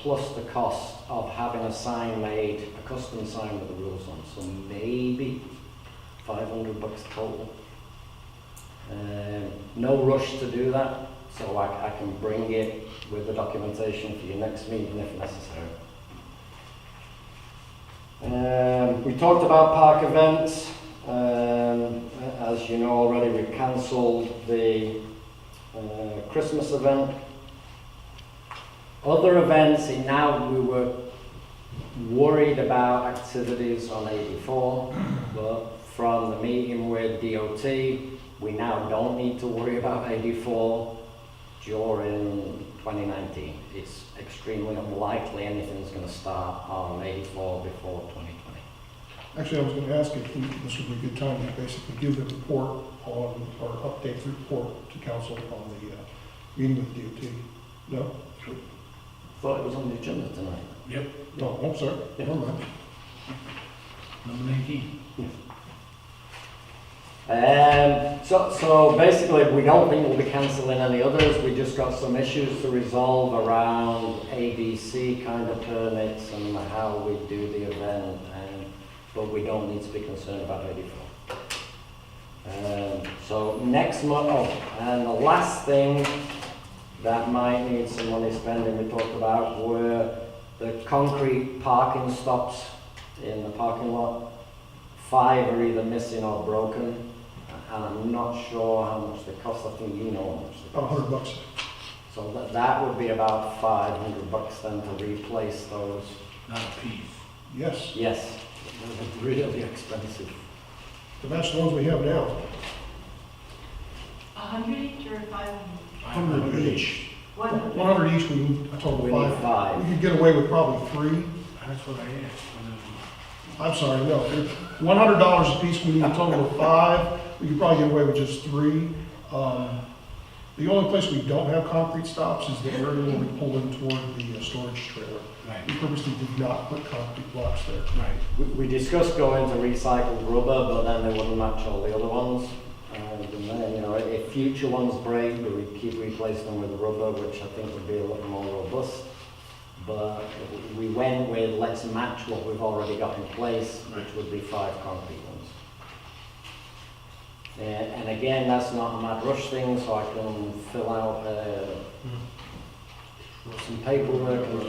plus the cost of having a sign made, a custom sign with the rules on. So maybe $500 total. No rush to do that, so I can bring it with the documentation for your next meeting if necessary. We talked about park events. As you know already, we cancelled the Christmas event. Other events, now we were worried about activities on 84, but from the meeting with DOT, we now don't need to worry about 84 during 2019. It's extremely unlikely anything's going to start on 84 before 2020. Actually, I was going to ask if this would be a good time to basically give the report on, or update the report to council on the meeting with DOT. No? Thought it was on the agenda tonight. Yep, No, I'm sorry. Yeah. Never mind. number 19. So basically, we don't think we'll be cancelling any others. We just got some issues to resolve around ABC kind of permits and how we do the event, but we don't need to be concerned about 84. So next month, and the last thing that might need some money spending we talked about were the concrete parking stops in the parking lot. 5 are either missing or broken, and I'm not sure how much they cost. I think you know how much they cost. About $100. So that would be about $500 then to replace those. Not a piece. Yes, Yes, they're really expensive. to match the ones we have now. 100 each or 500? 100 each. 100. 100 each, we need a total We of need 5. 5. We could get away with probably 3. That's what I asked. I'm sorry, no. $100 a piece, we need a total of 5. We could probably get away with just 3. The only place we don't have concrete stops is the area where we pull in toward the storage trailer. Right, We purposely did not put concrete blocks there. right. We discussed going to recycled rubber, but then they wouldn't match all the other ones. And then, if future ones break, we keep replacing them with rubber, which I think would be a little more robust. But we went with let's match what we've already got in place, which would be 5 concrete ones. And again, that's not a mad rush thing, so I can fill out some paperwork and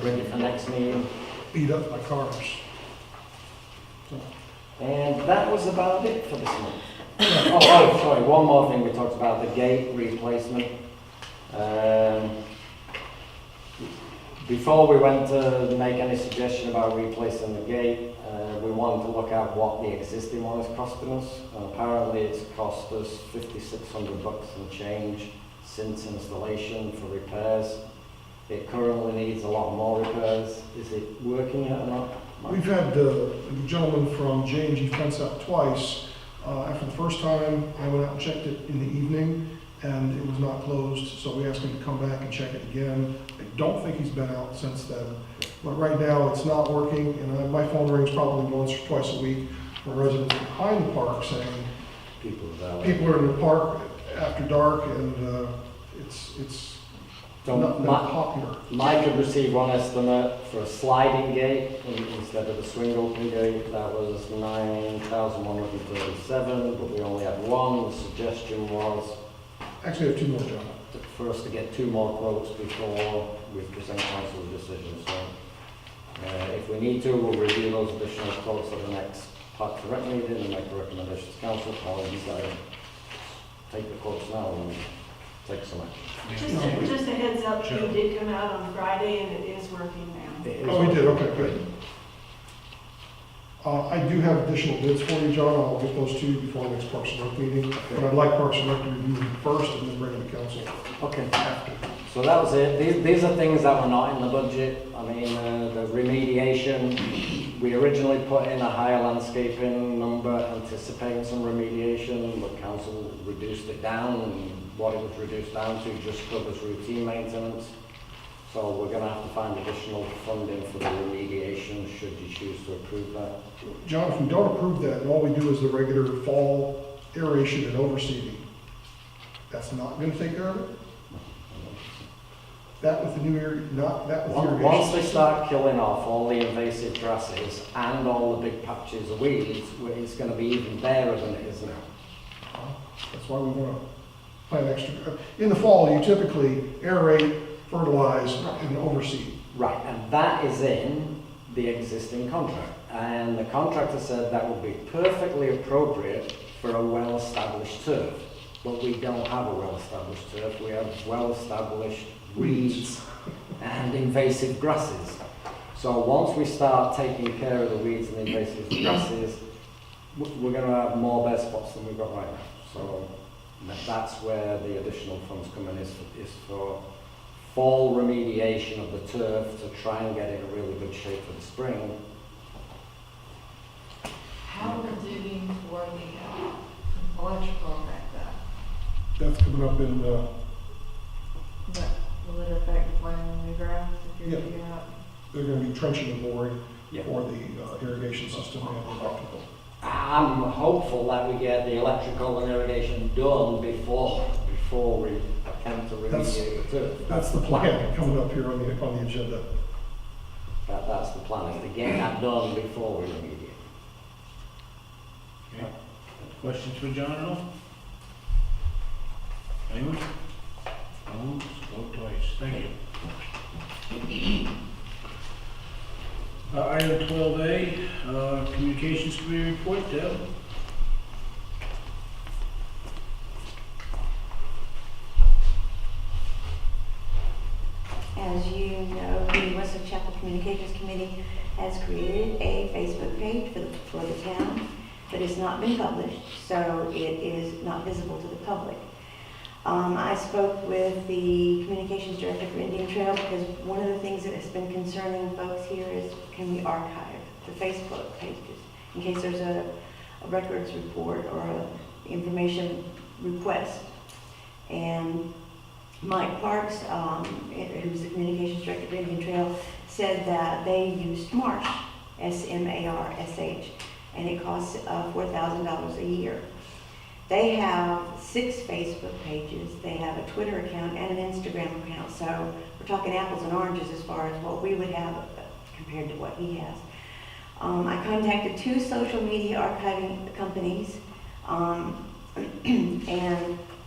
bring it for next meeting. Beat up by cars. So, And that was about it for this month. Sorry, one more thing we talked about, the gate replacement. Before we went to make any suggestion about replacing the gate, we wanted to look at what the existing one is costing us. And apparently it's cost us $5,600 and change since installation for repairs. It currently needs a lot more repairs. Is it working yet or not? Mike? We've had the gentleman from J&G Fence out twice. After the first time, I went out and checked it in the evening, and it was not closed, so we asked him to come back and check it again. I don't think he's been out since then, but right now it's not working, and my phone rings probably once or twice a week from residents behind the park saying People are people are in the park after dark, and it's So not that my- popular. Mike had received one estimate for a sliding gate instead of a swing open gate. That was $9,137, but we only had one. The suggestion was Actually, I have two more, John. for us to get 2 more quotes before we present council's decision. So if we need to, we'll review those additional quotes at the next Parks and Rec meeting and make a recommendation to council. Or you guys take the quotes now and take some action. Just a heads up, he did come out on Friday and it is working now. It is Oh, we did, okay, good. I do have additional bids for you, John. I'll get those to you before the next Parks and Rec meeting. But I'd like Parks and Rec to review them first and then bring them to council Okay. after. So that was it. These are things that were not in the budget. I mean, the remediation, we originally put in a higher landscaping number anticipating some remediation, but council reduced it down, and what it was reduced down to just covers routine maintenance. So we're gonna have to find additional funding for the remediation should you choose to approve that. John, if we don't approve that, and all we do is the regular fall aeration and overseeding, that's not gonna take care of it? That with the new area, not that with irrigation? Once they start killing off all the invasive grasses and all the big patches of weeds, it's gonna be even barer than it is now. That's why we wanna plant extra. In the fall, you typically aerate, fertilize, and overseed. Right, and that is in the existing contract. And the contractor said that would be perfectly appropriate for a well-established turf. But we don't have a well-established turf, we have well-established weeds and invasive grasses. So once we start taking care of the weeds and invasive grasses, we're gonna have more bare spots than we've got right now. So that's where the additional funds come in, is for fall remediation of the turf to try and get it in really good shape for the spring. How are we digging for the electrical back there? That's coming up in, But will it affect the planting of new grass if you're Yeah. digging up? they're gonna be trenching and boring Yeah. for the irrigation system and the electrical. I'm hopeful that we get the electrical and irrigation done before we attempt to remediate the turf. That's the plan coming up here on the agenda. That's the plan, is to get that done before we remediate. Okay. Questions for John at all? Anyone? No, vote twice. Thank you. Item 12A, Communications Committee report, Deb? As you know, the Wesley Chapel Communications Committee has created a Facebook page for the town, but it's not been published, so it is not visible to the public. I spoke with the communications director for Indian Trail because one of the things that has been concerning folks here is, can we archive the Facebook pages in case there's a records report or a information request? And Mike Parks, who's the communications director for Indian Trail, said that they use Smarsh, S-M-A-R-S-H, and it costs $4,000 a year. They have 6 Facebook pages, they have a Twitter account and an Instagram account, so we're talking apples and oranges as far as what we would have compared to what he has. I contacted 2 social media archiving companies, and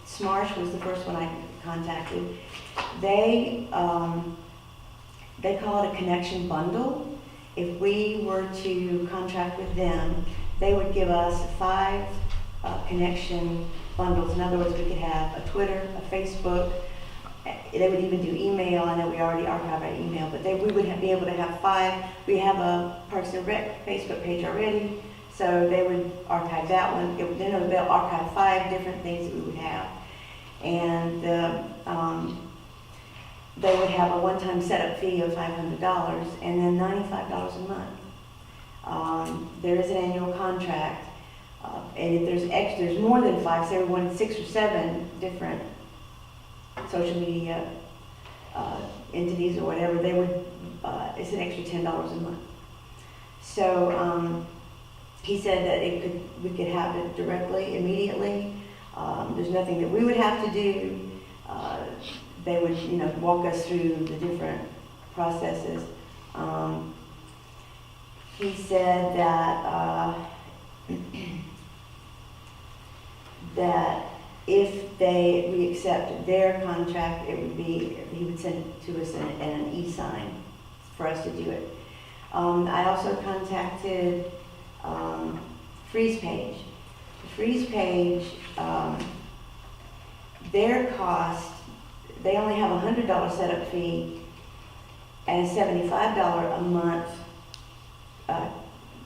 Smarsh was the first one I contacted. They call it a connection bundle. If we were to contract with them, they would give us 5 connection bundles. In other words, we could have a Twitter, a Facebook, They would even do email. I know we already archive our email, but we would be able to have 5. We have a Parks and Rec Facebook page already, so they would archive that one. Then they'll archive 5 different things that we would have. And they would have a one-time setup fee of $500 and then $95 a month. There is an annual contract, and if there's more than 5, say we wanted 6 or 7 different social media entities or whatever, they would, it's an extra $10 a month. So he said that we could have it directly, immediately. There's nothing that we would have to do. They would, walk us through the different processes. He said that that if we accept their contract, he would send it to us in an e-sign for us to do it. I also contacted Freeze Page. The Freeze Page, their cost, they only have a $100 setup fee and a $75 a month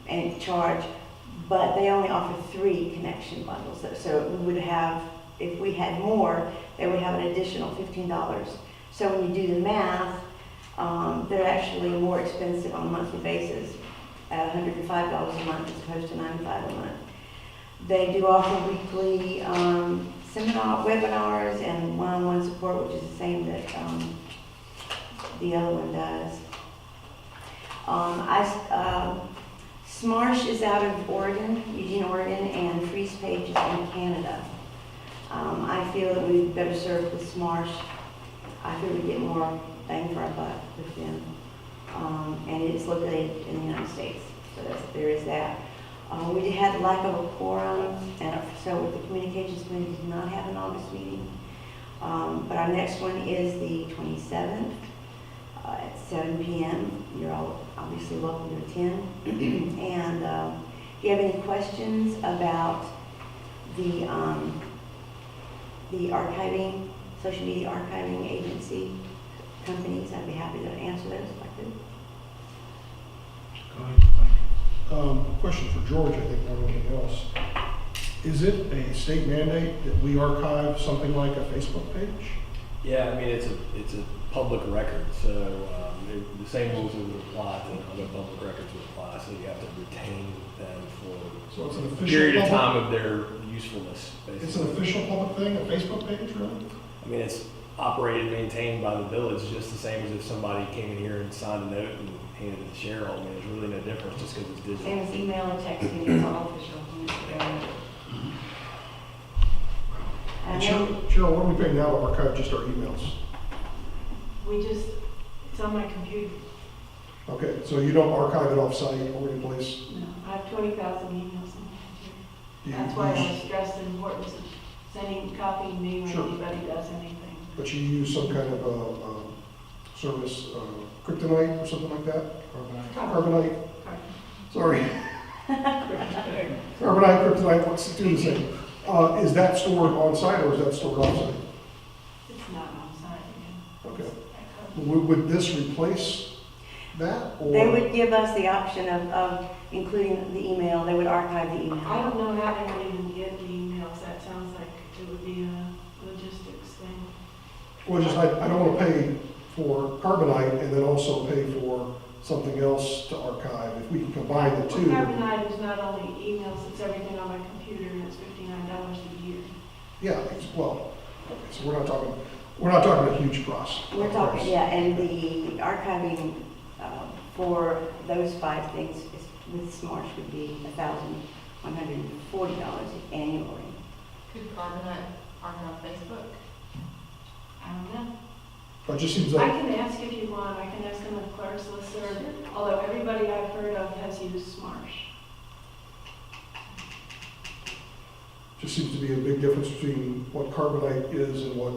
and charge, but they only offer 3 connection bundles. So we would have, if we had more, they would have an additional $15. So when you do the math, they're actually more expensive on a monthly basis at $105 a month as opposed to $95 a month. They do offer weekly webinars and one-on-one support, which is the same that the other one does. Smarsh is out of Oregon, Eugene, Oregon, and Freeze Page is in Canada. I feel that we'd better serve with Smarsh. I feel we get more bang for our buck with them. And it is located in the United States, so there is that. We had lack of a quorum, and so the Communications Committee did not have an August meeting. But our next one is the 27th at 7 p.m. You're all obviously welcome to attend. And if you have any questions about the archiving, social media archiving agency companies, I'd be happy to answer those if I could. Go ahead, Mike. Question for George, I think, more than anything else. Is it a state mandate that we archive something like a Facebook page? Yeah, I mean, it's a public record, so the same rules would apply to other public records would apply, so you have to retain them for So it's an a official period of public- time of their usefulness, basically. It's an official public thing, a Facebook page, really? I mean, it's operated and maintained by the village, just the same as if somebody came in here and signed a note and handed it to Cheryl. I mean, there's really no difference just because it's digital. Same as email and texting, it's all official. I And know Cheryl, what do we pay now to archive just our emails? It's on my computer. Okay, so you don't archive it off-site or any place? No, I have 20,000 emails on my computer. Do you That's why I use- stress the importance of copying me when Sure. anybody does anything. But you use some kind of service, kryptonite or something like that? Carbonite, sorry. Carbonite, kryptonite, what's the same? Is that stored on-site or is that stored off-site? It's not on site again. Okay. Would this replace that? Or? they would give us the option of including the email. They would archive the I email. don't know how they would even get the emails. That sounds like it would be a logistics thing. Well, just, I don't want to pay for Carbonite and then also pay for something else to archive. If we can combine the two. Carbonite is not only emails, it's everything on my computer, and it's $59 a year. Yeah, well, okay, so we're not talking a huge price. We're talking, yeah, and the archiving for those 5 things with Smarsh would be $1,140 annually. Could Carbonite archive Facebook? I don't know. But it just seems I like, can ask if you want. I can ask on the clerk's list, although everybody I've heard of has used Smarsh. just seems to be a big difference between what Carbonite is and what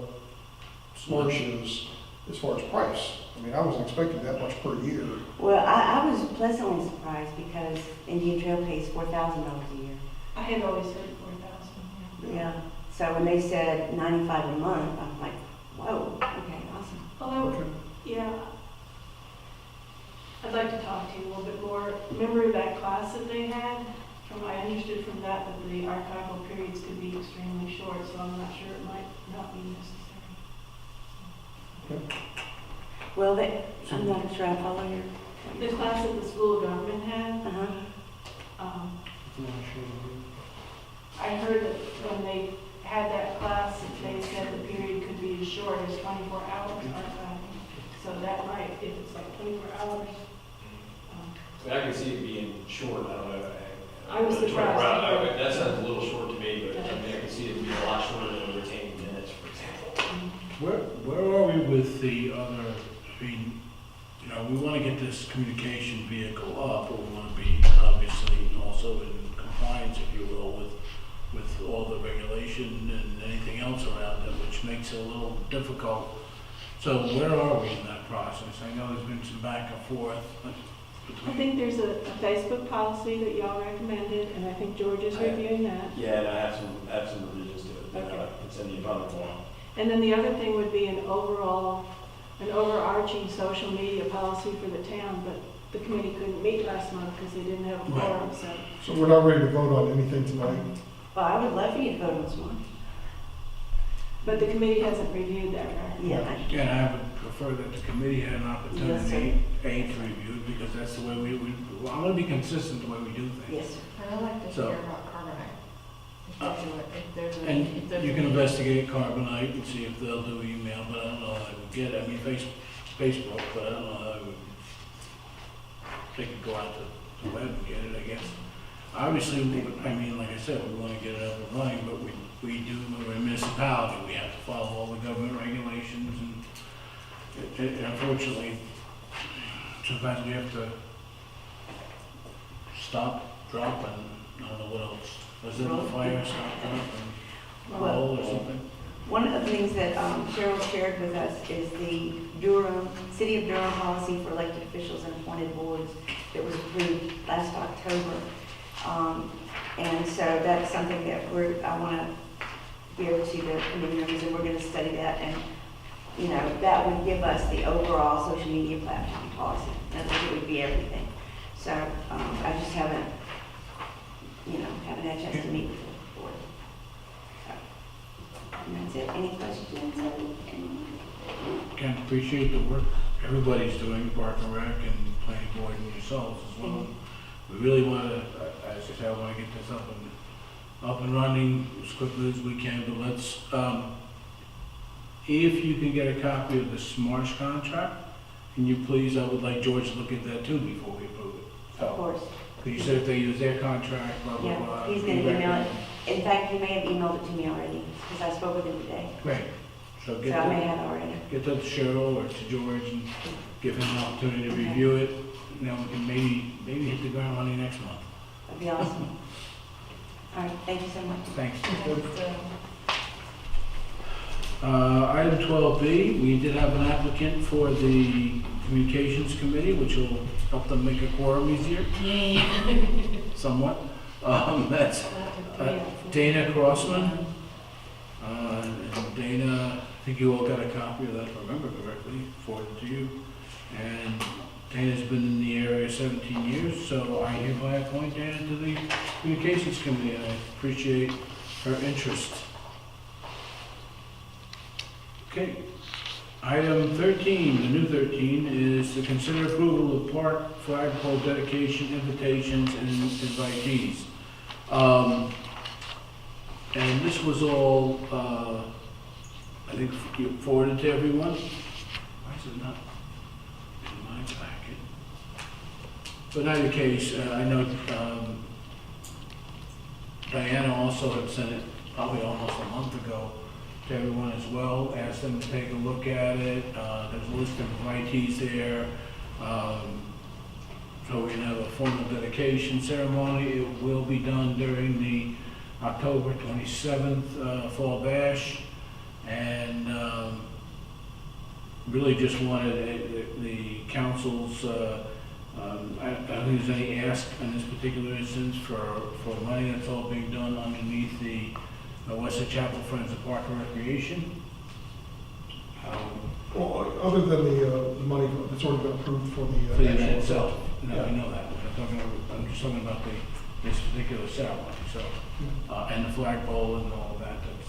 Smarsh is as far as price. I mean, I wasn't expecting that much per year. Well, I was pleasantly surprised because Indian Trail pays $4,000 a year. I had always heard 4,000. Yeah. So when they said $95 a month, I'm like, whoa, okay. Although, yeah, I'd like to talk to you a little bit more. Remember that class that they had? From I understood from that the archival periods could be extremely short, so I'm not sure it might not be necessary. Well, I'm not sure I follow your. The class that the school of government had, I heard that when they had that class, they said the period could be as short as 24 hours archiving. So that might, if it's like 24 hours. I mean, I can see it being short, I don't know. I was surprised. That sounds a little short to me, but I mean, I can see it being a lot shorter than retaining minutes, for example. Where are we with the other, I mean, you know, we want to get this communication vehicle up, but we want to be obviously also in compliance, if you will, with all the regulation and anything else around it, which makes it a little difficult. So where are we in that process? I know there's been some back and forth I think there's a Facebook policy that y'all recommended, and I think George is reviewing that. Yeah, and I have some revisions to it, that I can send you probably tomorrow. And then the other thing would be an overarching social media policy for the town, but the committee couldn't meet last month because they didn't have a quorum, so. So we're not ready to vote on anything tonight? Well, I would love for you to vote on this one. But the committee hasn't reviewed that, right? Yeah. And I would prefer that the committee had an opportunity, to review it, because that's the way well, I'm gonna be consistent the way we do things. Yes, sir. And I'd like to So- hear about carbonite. If there's a. And if there's you a- can investigate Carbonite and see if they'll do email, but I don't know how I would get it. I mean, Facebook, but I don't know how I would, they could go out to the web and get it, I guess. Obviously, I mean, like I said, we want to get it up and running, but we do, we're a municipality, we have to follow all the government regulations, and unfortunately, sometimes we have to stop, drop, and I don't know what else. Was it the fire, stop, drop, and roll or something? One of the things that Cheryl shared with us is the City of Durham policy for elected officials and appointed boards that was approved last October. And so that's something that I want to give to the committee members, and we're going to study that. And, you know, that would give us the overall social media platform policy. I think it would be everything. So I just haven't had a chance to meet with the board. So, and that's it. Any questions? Anyone? Can't appreciate the work everybody's doing, Park and Rec and Planning Board and yourselves as well. We really want to, as I say, I want to get this up and running as quickly as we can, but let's, if you can get a copy of the Smarsh contract, can you please, I would like George to look at that too before we approve it. Of course. Because you said if they use their contract, blah, blah, blah. Yeah, he's going to email it. In fact, he may have emailed it to me already, because I spoke with him today. Great. So So get I may that, have it already. get that to Cheryl or to George and give him an opportunity to review it. Now we can maybe hit the ground running next month. That'd be awesome. All right, thank you so much. Thanks. That's, Item 12B, we did have an applicant for the Communications Committee, which will help them make a quorum easier, somewhat. That's Dana Crossman. And Dana, I think you all got a copy of that, if I remember correctly, forwarded to you. And Dana's been in the area 17 years, so I hereby appoint Dana to the Communications Committee, and I appreciate her interest. Okay, item 13, the new 13, is to consider approval of park flagpole dedication invitations and invitees. And this was all, I think, forwarded to everyone. Why is it not in my packet? But in either case, I know Diana also had sent it probably almost a month ago to everyone as well, asked them to take a look at it. There's a list of invitees there. So we're gonna have a formal dedication ceremony. It will be done during the October 27th Fall Bash. And really just wanted the council's, I don't think there's any ask in this particular instance for money. That's all being done underneath the Wesley Chapel Friends of Park and Recreation. Well, Well, other than the money that's already been approved for the. For the event actual itself, no, Yeah. we know that, I'm just talking about this particular ceremony, so, and the flagpole and all of that, that's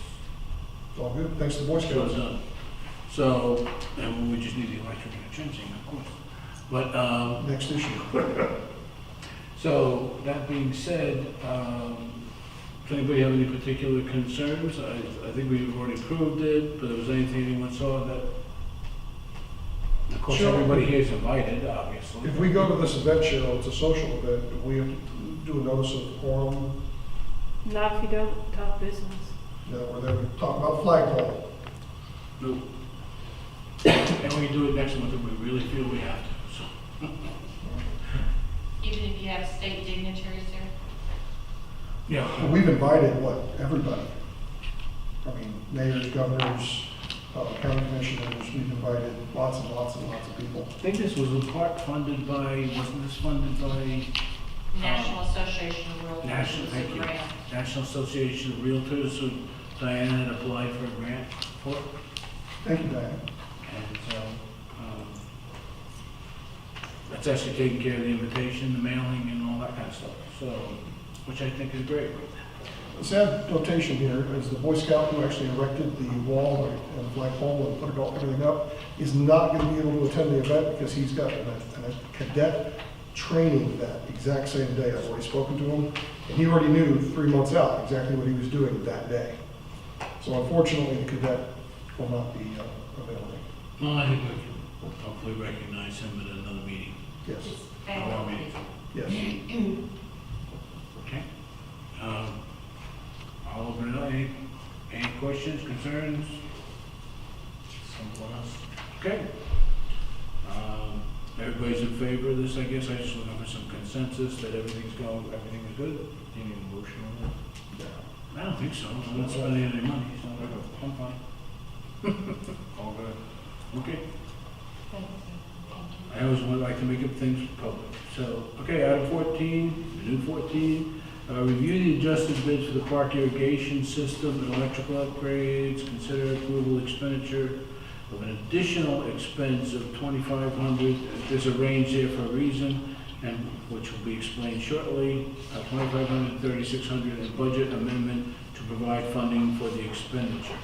It's all good, thanks to the Boy so Scouts. done. So, and we just need the electric and the trenching, of course. But, Next issue. so, that being said, does anybody have any particular concerns? I think we've already approved it, but was there anything anyone saw that? Of course, Sure. everybody here is invited, obviously. If we go to this event, Cheryl, it's a social event, do we have to do a notice of quorum? Not if you don't talk business. No, we're there to talk about flagpole. Nope. And we can do it next month if we really feel we have to, so. Even if you have state dignitaries there? Yeah. Well, we've invited, what, everybody? I mean, mayors, governors, county commissioners, we've invited lots and lots and lots of people. I think this was in part funded by, wasn't this funded by? National Association of Realtors. National, was a thank you. grant. National Association of Realtors, who Diana had applied for a grant for. Thank you, Diane. And so, that's actually taking care of the invitation, the mailing, and all that kind of stuff, so, which I think is great. The sad notation here is the Boy Scout who actually erected the wall and flagpole and put it all, everything up, is not going to be able to attend the event because he's got a cadet training that exact same day. I've already spoken to him, and he already knew 3 months out exactly what he was doing that day. So unfortunately, the cadet will not be available. Well, I think we can hopefully recognize him at another meeting. Yes, Family. yes. Okay. I'll open it up. Any questions, concerns? Someone else? Okay. Everybody's in favor of this, I guess. I just looking for some consensus that everything is good. Do you need a motion on that? I don't think so. I'm not spending any money, so I'm fine. All good. Okay. Thank you. I always would like to make up things public. So, okay, item 14, new 14. Review the adjusted bids for the park irrigation system and electrical upgrades. Consider approval expenditure of an additional expense of $2,500. There's a range there for a reason, and which will be explained shortly. $2,500, $3,600, and budget amendment to provide funding for the expenditure.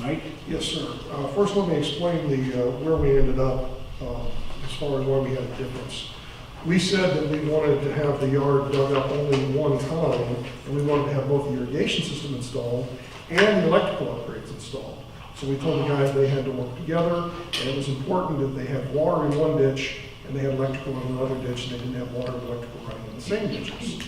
Mike? Yes, sir. First, let me explain where we ended up as far as why we had a difference. We said that we wanted to have the yard dug up only one time, and we wanted to have both the irrigation system installed and the electrical upgrades installed. So we told the guys they had to work together, and it was important that they had water in one ditch and they had electrical in another ditch, and they didn't have water and electrical running in the same ditches.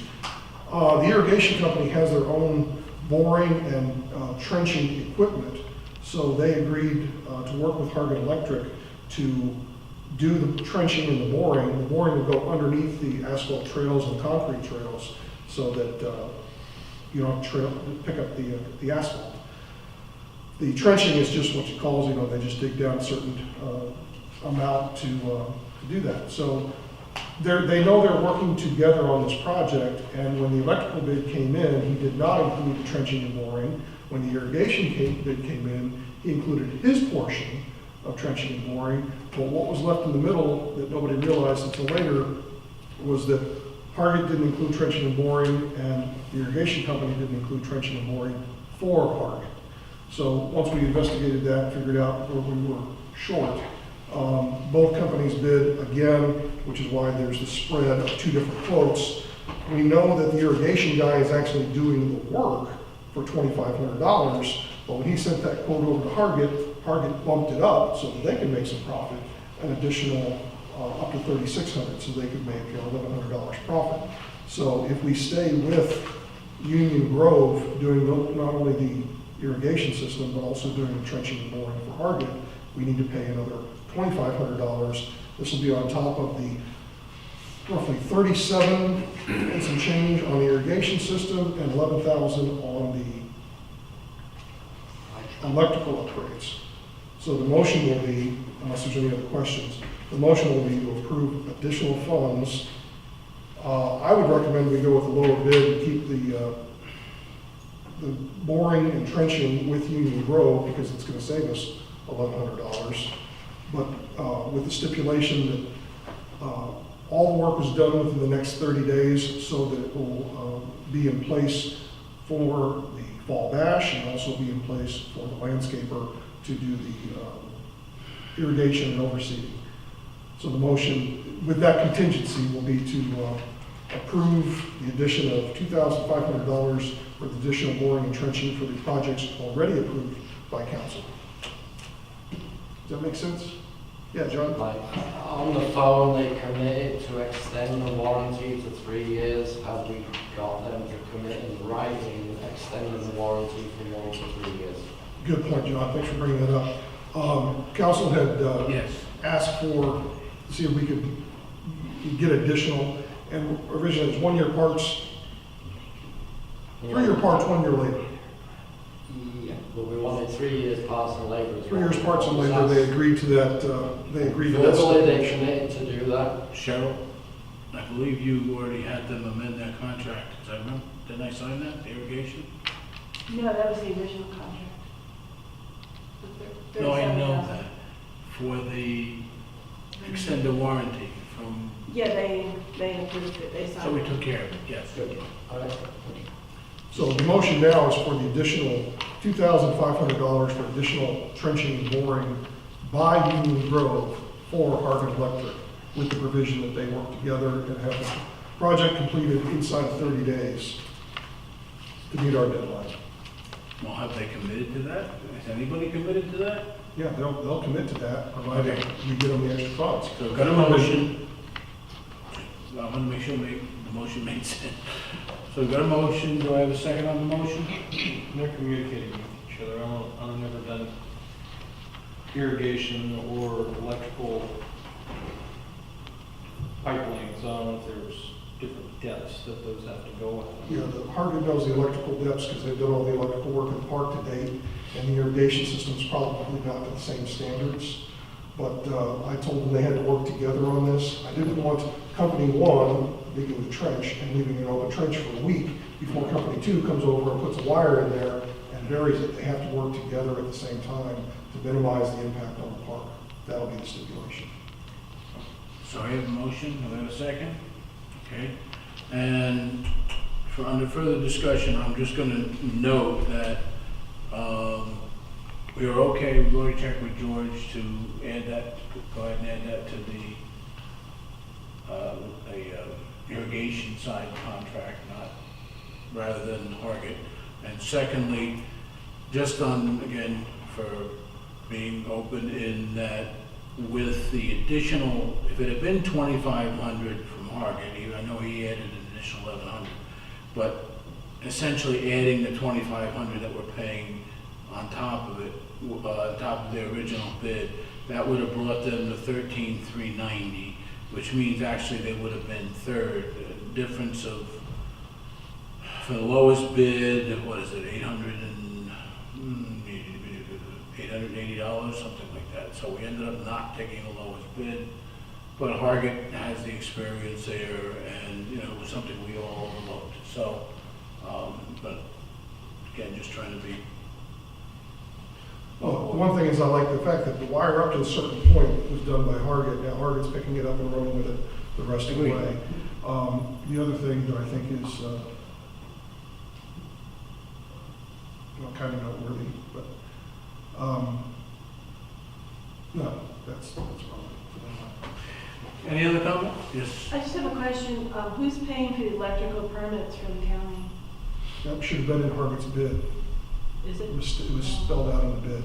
The irrigation company has their own boring and trenching equipment, so they agreed to work with Hargan Electric to do the trenching and the boring. The boring would go underneath the asphalt trails and concrete trails so that you don't have to pick up the asphalt. The trenching is just what you call, they just dig down a certain amount to do that. So they know they're working together on this project, and when the electrical bid came in, he did not include the trenching and boring. When the irrigation bid came in, he included his portion of trenching and boring. But what was left in the middle that nobody realized until later was that Hargit didn't include trenching and boring, and the irrigation company didn't include trenching and boring for Hargit. So once we investigated that and figured out where we were short, both companies bid again, which is why there's the spread of two different quotes. We know that the irrigation guy is actually doing the work for $2,500, but when he sent that quote over to Hargit bumped it up so that they could make some profit, an additional up to $3,600, so they could make $1,100 profit. So if we stay with Union Grove doing not only the irrigation system, but also doing the trenching and boring for Hargit, we need to pay another $2,500. This will be on top of the roughly 37 and some change on the irrigation system and 11,000 on the electrical upgrades. So the motion will be, unless there's any other questions, the motion will be to approve additional funds. I would recommend we go with the lower bid and keep the boring and trenching with Union Grove because it's going to save us $1,100. but with the stipulation that all the work was done within the next 30 days so that it will be in place for the fall bash and also be in place for the landscaper to do the irrigation and overseeding. So the motion with that contingency will be to approve the addition of $2,500 for the additional boring and trenching for the projects already approved by council. Does that make sense? Yeah, John? Like, on the phone, they committed to extend the warranty to 3 years. Have we got them to commit in writing, extending the warranty from 1 to 3 years? Good point, John. Thanks for bringing that up. Council had Yes. asked to see if we could get additional, and originally it was 1 year parts, 3 year parts, 1 year labor. Yeah, but we wanted 3 years parts and labor. 3 years parts and labor, they agreed to that, Verbally, they committed to do that. Cheryl, I believe you already had them amend that contract. Is that right? Didn't I sign that, the irrigation? No, that was the original contract. The No, I know 37,000. that. For the extended warranty from, Yeah, they approved it, they signed it. so we took care of it, yes. Good. All right. So the motion now is for the additional $2,500 for additional trenching and boring by Union Grove for Harvard Electric, with the provision that they work together and have the project completed inside of 30 days to meet our deadline. Well, have they committed to that? Has anybody committed to that? Yeah, they'll commit to that, provided Okay. we get them the extra funds. So got a motion. I want to make sure the motion made sense. So got a motion, do I have a second on the motion? They're communicating with each other. I've never done irrigation or electrical pipeline, so I don't know if there's different depths that those have to go at. Yeah, the Harvard knows the electrical depths because they've done all the electrical work in the park to date, and the irrigation system's probably not to the same standards. But I told them they had to work together on this. I didn't want company one digging the trench and leaving an open trench for a week before company two comes over and puts a wire in there and buries it. They have to work together at the same time to minimize the impact on the park. That'll be the stipulation. So I have a motion, do I have a second? Okay. And for under further discussion, I'm just going to note that we are okay, we're going to check with George to add that, go ahead and add that to the irrigation side contract, not, rather than Hargit. And secondly, just on, again, for being open in that with the additional, if it had been 2,500 from Hargit, I know he added an additional 1,100, but essentially adding the 2,500 that we're paying on top of it, on top of the original bid, that would have brought them to 13,390, which means actually they would have been third. The difference of, for the lowest bid, what is it, $880, something like that. So we ended up not taking the lowest bid, but Hargit has the experience there, and it was something we all overlooked. So, but again, just trying to be. Well, one thing is I like the fact that the wire up to a certain point was done by Hargit. Now Hargit's picking it up and running with it the rest of the way. The other thing that I think is kind of noteworthy, but no, that's probably. Any other comment? Yes. I just have a question. Who's paying for the electrical permits for the county? That should have been in Hargit's bid. Is it? It was spelled out in the bid.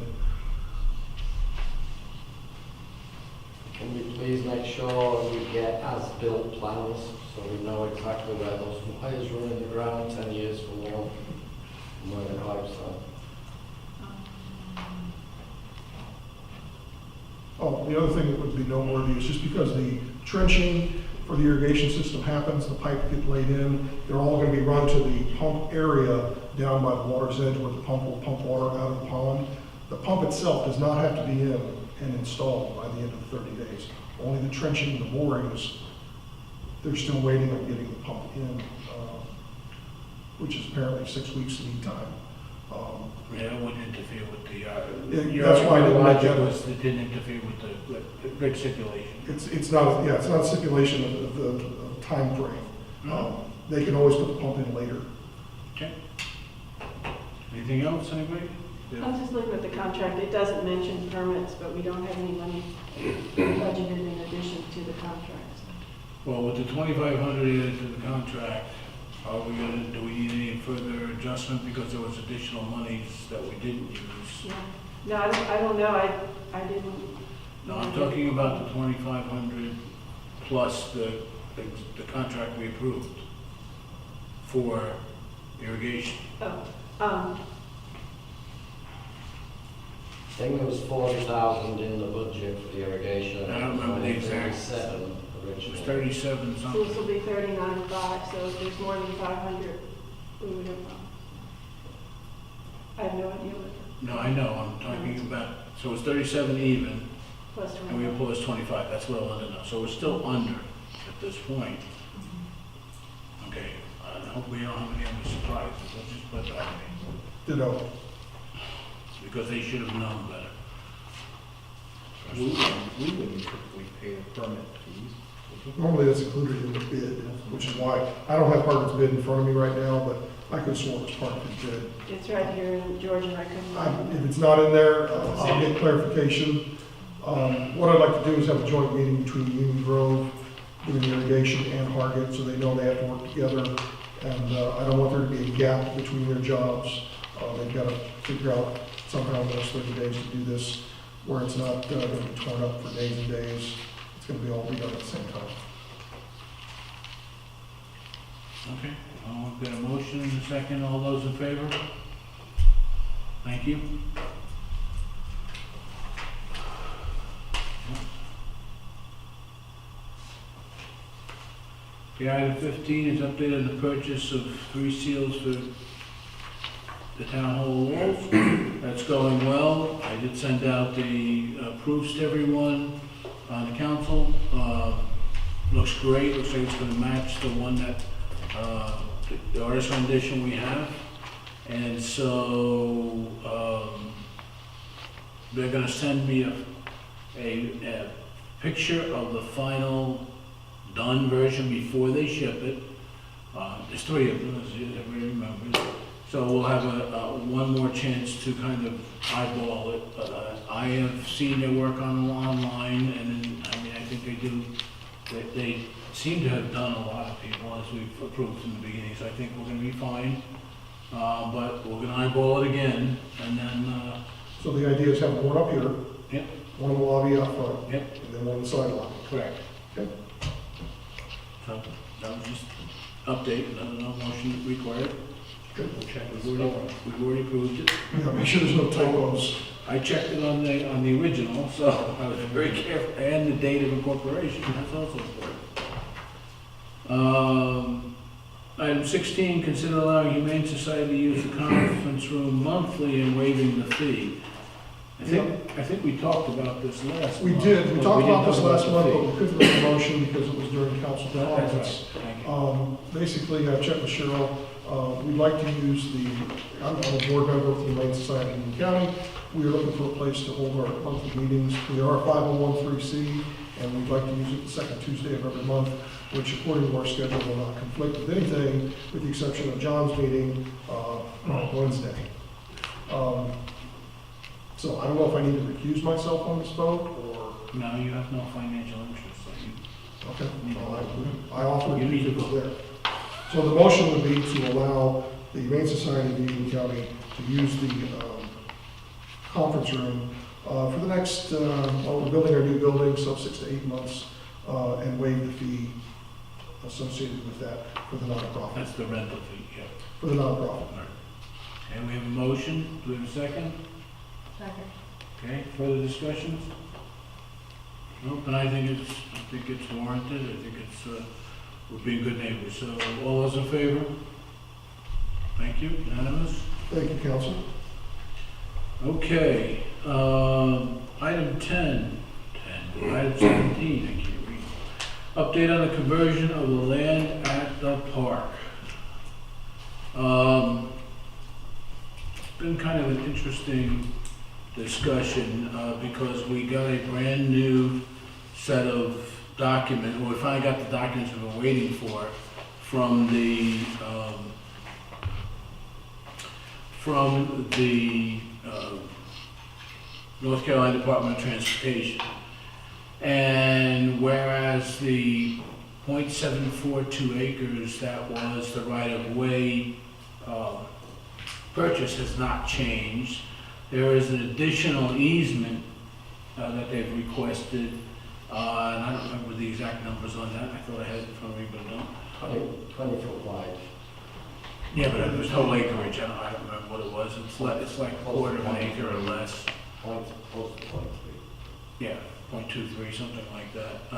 Can we please make sure we get as-built plans so we know exactly where those wires run in the ground 10 years from now and where the pipes are? Oh, the other thing that would be noteworthy is just because the trenching for the irrigation system happens, the pipe get laid in, they're all going to be run to the pump area down by the water's edge where the pump will pump water out of the pond. The pump itself does not have to be in and installed by the end of the 30 days. Only the trenching and the borings, they're still waiting on getting the pump in, which is apparently 6 weeks lead time. Yeah, it wouldn't interfere with the, That's why I didn't your make logic that. was it didn't interfere with the grid stipulation. It's not, yeah, it's not a stipulation of the time frame. They can always put the pump in later. Okay. Anything else, anybody? I'm just looking at the contract, it doesn't mention permits, but we don't have any money budgeted in addition to the contract. Well, with the 2,500 added to the contract, are we gonna, do we need any further adjustment because there was additional monies that we didn't use? Yeah. No, I don't know, I didn't. No, I'm talking about the 2,500 plus the contract we approved for irrigation. Oh, I think there was 40,000 in the budget for the irrigation. I don't remember the exact. 37 It was originally. 37 so this something. will be 39.5, so if there's more than 500, we would have, I have no idea what, No, I know, I'm talking about, so it's 37 even, plus and we 20. opposed 25, that's what I wanted to know. So we're still under at this point. Okay, I hope we don't have any other surprises, let's just put that in, Ditto. because they should have known better. We wouldn't typically pay the permit fees. Normally that's included in the bid, which is why, I don't have Hardin's bid in front of me right now, but I could have sworn it's part of his bid. It's right here in Georgia, and I couldn't find If it. it's not in there, I'll get clarification. What I'd like to do is have a joint meeting between Union Grove, doing irrigation, and Hargit, so they know they have to work together. And I don't want there to be a gap between their jobs. They've got to figure out somehow in the next 30 days to do this, where it's not going to be torn up for days and days. It's going to be all be done at the same time. Okay, I'll get a motion in a second, all those in favor? Thank you. Okay, item 15 is update on the purchase of 3 seals for the town hall walls. That's going well. I did send out the proofs to everyone on the council. Looks great, looks like it's gonna match the one that, the artist rendition we have. And so, they're gonna send me a picture of the final done version before they ship it. There's 3 of them, as everybody remembers. So we'll have one more chance to kind of eyeball it. I have seen their work online, and I mean, I think they seem to have done a lot of people, as we've approved in the beginning, so I think we're gonna be fine. But we're gonna eyeball it again, and then, So the idea is having one up here, yep, one in the lobby out front, yep, and then one in the side lobby. correct. Okay. So that was just update, no motion required. Good. We've already approved it. Yeah, make sure there's no typos. I checked it on the original, so I was very careful, and the date of incorporation, that's also important. Item 16, consider allowing Humane Society to use the conference room monthly and waiving the fee. I think we talked about this last month. We did, we but talked didn't about this talk last the month, fee. but we couldn't make a motion because it was during council That's comments. right, thank you. Basically, I checked with Cheryl, we'd like to use I'm a board member of the Humane Society in Union County. We are looking for a place to hold our monthly meetings. We are a 501(c), and we'd like to use it the second Tuesday of every month, which according to our schedule will not conflict with anything, with the exception of John's meeting on Wednesday. So I don't know if I need to recuse myself on this vote, or, No, you have no financial interest, so you, okay, well, I offer You need to it vote. there. So the motion would be to allow the Humane Society of Union County to use the conference room for the next, we're building our new building, so 6 to 8 months, and waive the fee associated with that for the nonprofit, that's the rental fee, yeah. for the nonprofit. And we have a motion, do we have a second? Second. Okay, further discussions? Nope, and I think it's warranted, I think it's, we're being good neighbors, so all those in favor? Thank you, unanimous? Thank you, council. Okay, item 10, item 17, I can't read. Update on the conversion of the land at the park. been kind of an interesting discussion, because we got a brand new set of documents, well, we finally got the documents we were waiting for from the, North Carolina Department of Transportation. And whereas the .742 acres that was the right-of-way purchase has not changed, there is an additional easement that they've requested, and I don't remember the exact numbers on that. I thought I had it in front of me, but I don't. 20 foot wide. Yeah, but it was whole acreage. I don't remember what it was. It's like a quarter of an acre or less. Close to 0.3. Yeah, 0.23, something like that.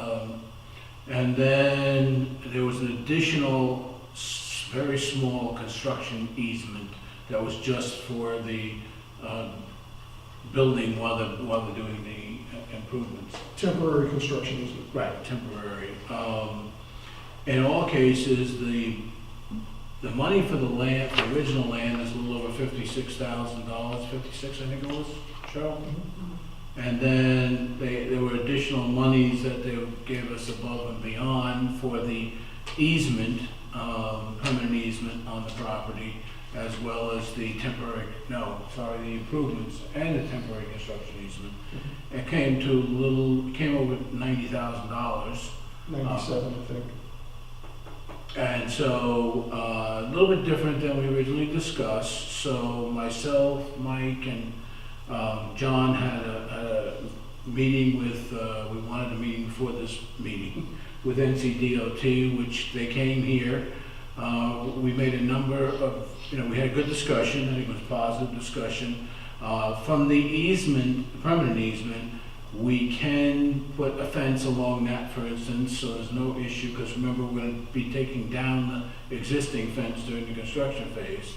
And then there was an additional very small construction easement that was just for the building while they're doing the improvements. Temporary construction, isn't it? Right, temporary. In all cases, the money for the land, the original land, is a little over $56,000, 56 I think it was, Cheryl? And then there were additional monies that they gave us above and beyond for the easement, permanent easement on the property, as well as the the improvements and the temporary construction easement. It came over $90,000. 97, I think. And so, a little bit different than we originally discussed. So myself, Mike, and John had a meeting with, we wanted a meeting before this meeting with NCDOT, which they came here. We made a number of, we had a good discussion. I think it was a positive discussion. From the easement, the permanent easement, we can put a fence along that, for instance, so there's no issue, because remember, we're going to be taking down the existing fence during the construction phase.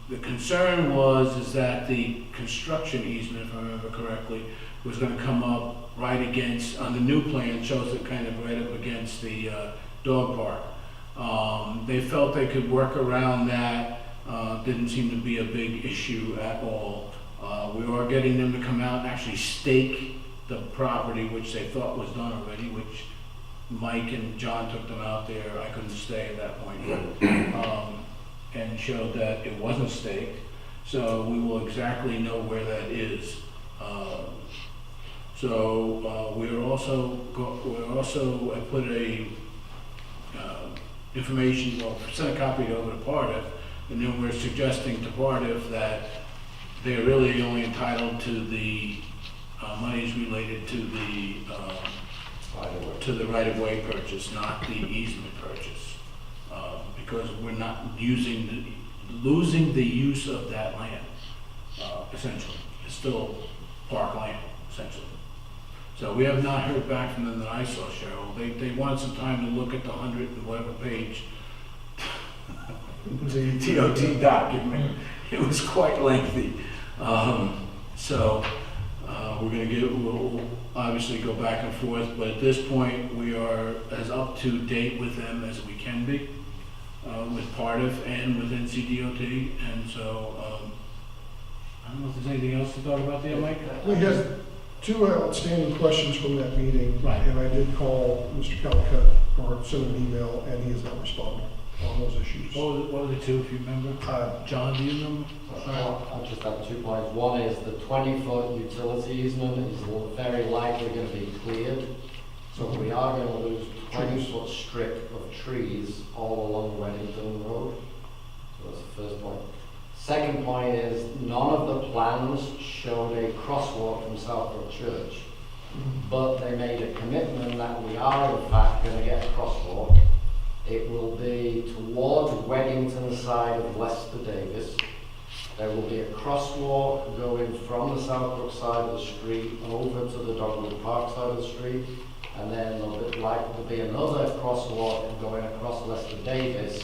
The concern is that the construction easement, if I remember correctly, was going to come up right against, on the new plan, shows it kind of right up against the dog park. They felt they could work around that. Didn't seem to be a big issue at all. We are getting them to come out and actually stake the property, which they thought was done already, which Mike and John took them out there. I couldn't stay at that point. And showed that it wasn't staked. So we will exactly know where that is. We're also put a information, sent a copy over to Pardiff, and then we're suggesting to Pardiff that they're really only entitled to the monies related to the right-of-way purchase, not the easement purchase, because we're not losing the use of that land, essentially. It's still park land, essentially. So we have not heard back from them that I saw, Cheryl. They wanted some time to look at the 100 and whatever page TOT document. It was quite lengthy. We'll obviously go back and forth, but at this point, we are as up to date with them as we can be, with Pardiff and with NCDOT, and so, I don't know if there's anything else to talk about there, Mike? We had two outstanding questions from that meeting, Right. and I did call Mr. Calicut or send an email, and he has not responded on those issues. What were the two, if you remember? John, do you remember? I just have 2 points. One is the 20-foot utility easement is very likely going to be cleared. So we are going to lose 20-foot strip of trees all along Weddington Road. So that's the first point. Second point is none of the plans showed a crosswalk from Southbrook Church, but they made a commitment that we are in fact going to get a crosswalk. It will be towards Weddington side of Lester Davis. There will be a crosswalk going from the Southbrook side of the street over to the Dogwood Park side of the street, and then there'll be another crosswalk going across Lester Davis,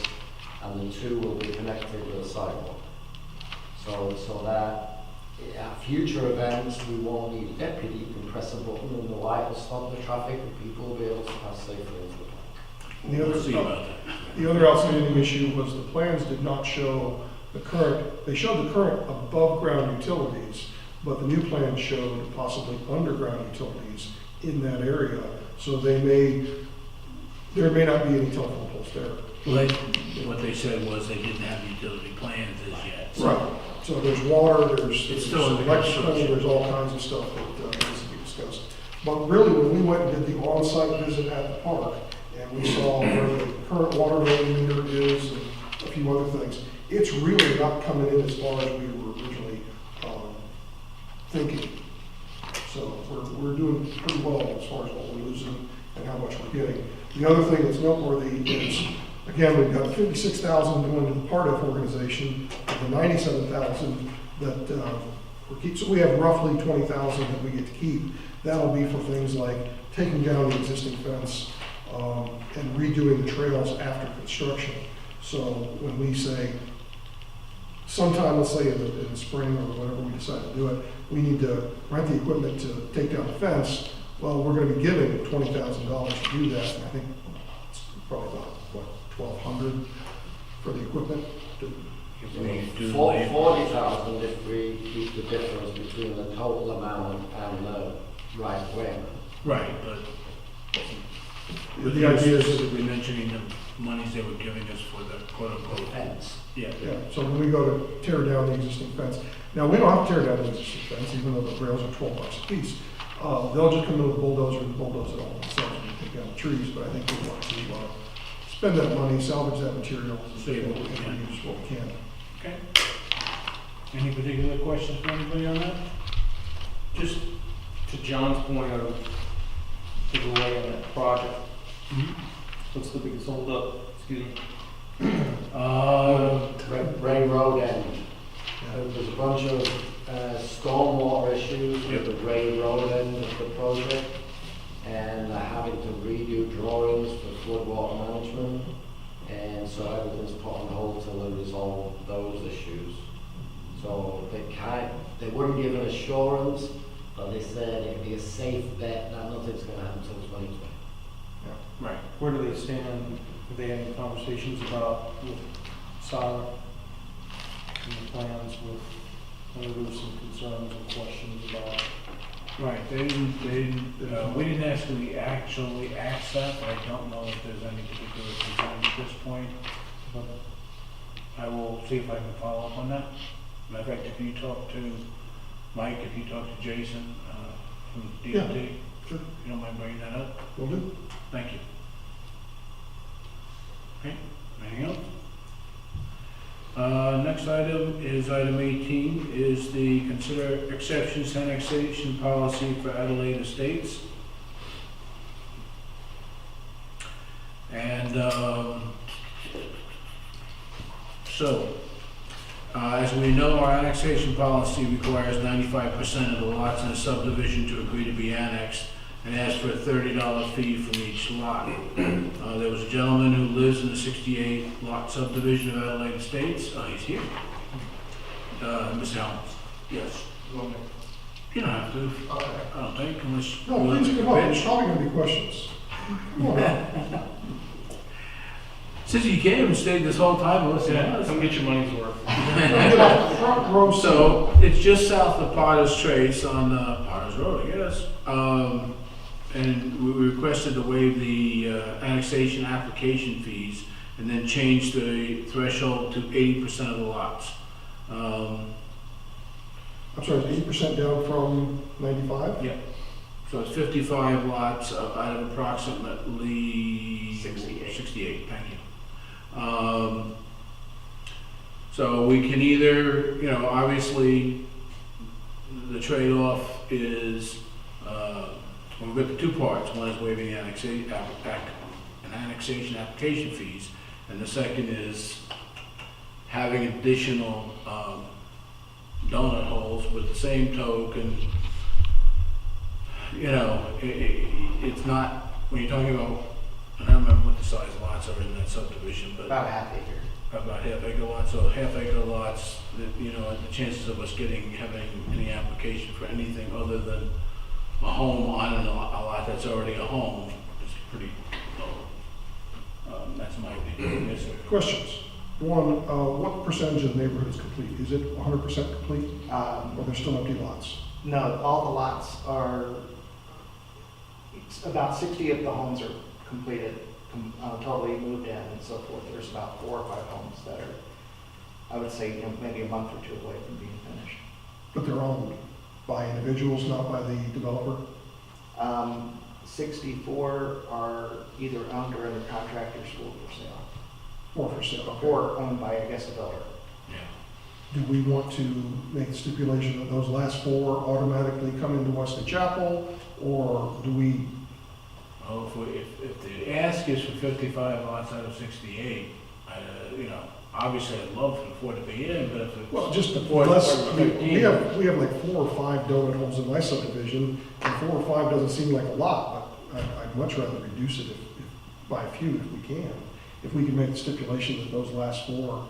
and the two will be connected with a sidewalk. So that at future events we won't need a deputy, you can press a button and the light will stop the traffic and people will be able to pass safely into the park. And the We'll see other, about that. the other outstanding issue was the plans did not show the current, they showed the current above-ground utilities, but the new plan showed possibly underground utilities in that area. So there may not be any telephone poles there. Well, what they said was they didn't have utility plans as yet. so- Right, so there's water, there's still under electrical, construction. there's all kinds of stuff that needs to be discussed. But really, when we went and did the on-site visit at the park, and we saw where the current water main meter is and a few other things, it's really not coming in as far as we were originally thinking. So we're doing pretty well as far as what we're losing and how much we're getting. The other thing that's noteworthy is, again, we've got 56,000 going to the Part F organization, of the 97,000 that we're keep. So we have roughly 20,000 that we get to keep. That'll be for things like taking down the existing fence and redoing the trails after construction. So when we say, sometime, let's say in the spring or whenever we decide to do it, we need to rent the equipment to take down the fence. Well, we're going to be giving $20,000 to do that, and I think it's probably about, what, $1,200 for the equipment? If we do For labor. 40,000 if we keep the difference between the total amount and the right of way. Right, but The idea is, specifically mentioning the monies they were giving us for the quote-unquote Fence. Yeah. yeah, so when we go to tear down the existing fence, now, we don't have to tear down the existing fence, even though the rails are $12 a piece. They'll just come in with a bulldozer and bulldoze it all themselves and take down the trees, but I think we want to spend that money, salvage that material, Save what we can. and use what we can. Okay. Any particular questions from anybody on that? Just to John's point of the delay on that project, what's the biggest holdup? Excuse me. Ring Road end. There's a bunch of stormwater issues with the Ring Road end of the project, and having to redo drawings for floodwater management, and so everything's put on hold till they resolve those issues. So they wouldn't give an assurance, but they said it'd be a safe bet that nothing's going to happen until 2020. Right. Where do they stand? Have they had any conversations about with Silent and the plans with, I know there were some concerns and questions about. Right, we didn't actually ask that, but I don't know if there's any particular concern at this point. But I will see if I can follow up on that. Matter of fact, if you talk to Mike, if you talk to Jason from DOT, Yeah, if sure. you don't mind bringing that up, Will do. thank you. Okay, anything else? Next item is item 18, is the consider exceptions to annexation policy for Adelaide Estates. And as we know, our annexation policy requires 95% of the lots in a subdivision to agree to be annexed and asks for a $30 fee from each lot. There was a gentleman who lives in the 68 lot subdivision of Adelaide Estates. He's here. Mr. Helms. Yes. You don't have to, Okay. I don't think, unless. No, you please want to come up, there's pitch. probably going to be questions. Come on up. Since you came and stayed this whole time, listen to us. Come get your money's worth. Get off the front row seat. So it's just south of Potter's Trace on Potter's Road, I guess. And we requested to waive the annexation application fees and then change the threshold to 80% of the lots. I'm sorry, 80% down from 95? Yeah. So it's 55 lots out of approximately 68, thank you. So we can either, obviously, the trade-off is, we've got the two parts. One is waiving the annexation application fees, and the second is having additional donut holes with the same token. It's not, when you're talking about, I don't remember what the size lots are in that subdivision, but About half acre. about half acre lots, so half acre lots, the chances of us having any application for anything other than a home on a lot that's already a home is pretty low. Yes, sir. Questions? One, what percentage of the neighborhood is complete? Is it 100% complete, or there's still empty lots? No, all the lots are, it's about 60 of the homes are completed, totally moved in and so forth. There's about 4 or 5 homes that are, I would say, maybe a month or two away from being finished. But they're owned by individuals, not by the developer? 64 are either owned or under contract or sold for sale, Or for sale? Okay. or owned by, I guess, a builder. Do we want to make the stipulation that those last 4 automatically come into Wesley Chapel, or do we? Well, if the ask is for 55 lots out of 68, you know, obviously I'd love for 4 to be in, but if it's. Well, just the Four- less, or I mean, 15. we have like 4 or 5 donut holes in my subdivision, and 4 or 5 doesn't seem like a lot, but I'd much rather reduce it if by a few if we can. If we can make the stipulation that those last 4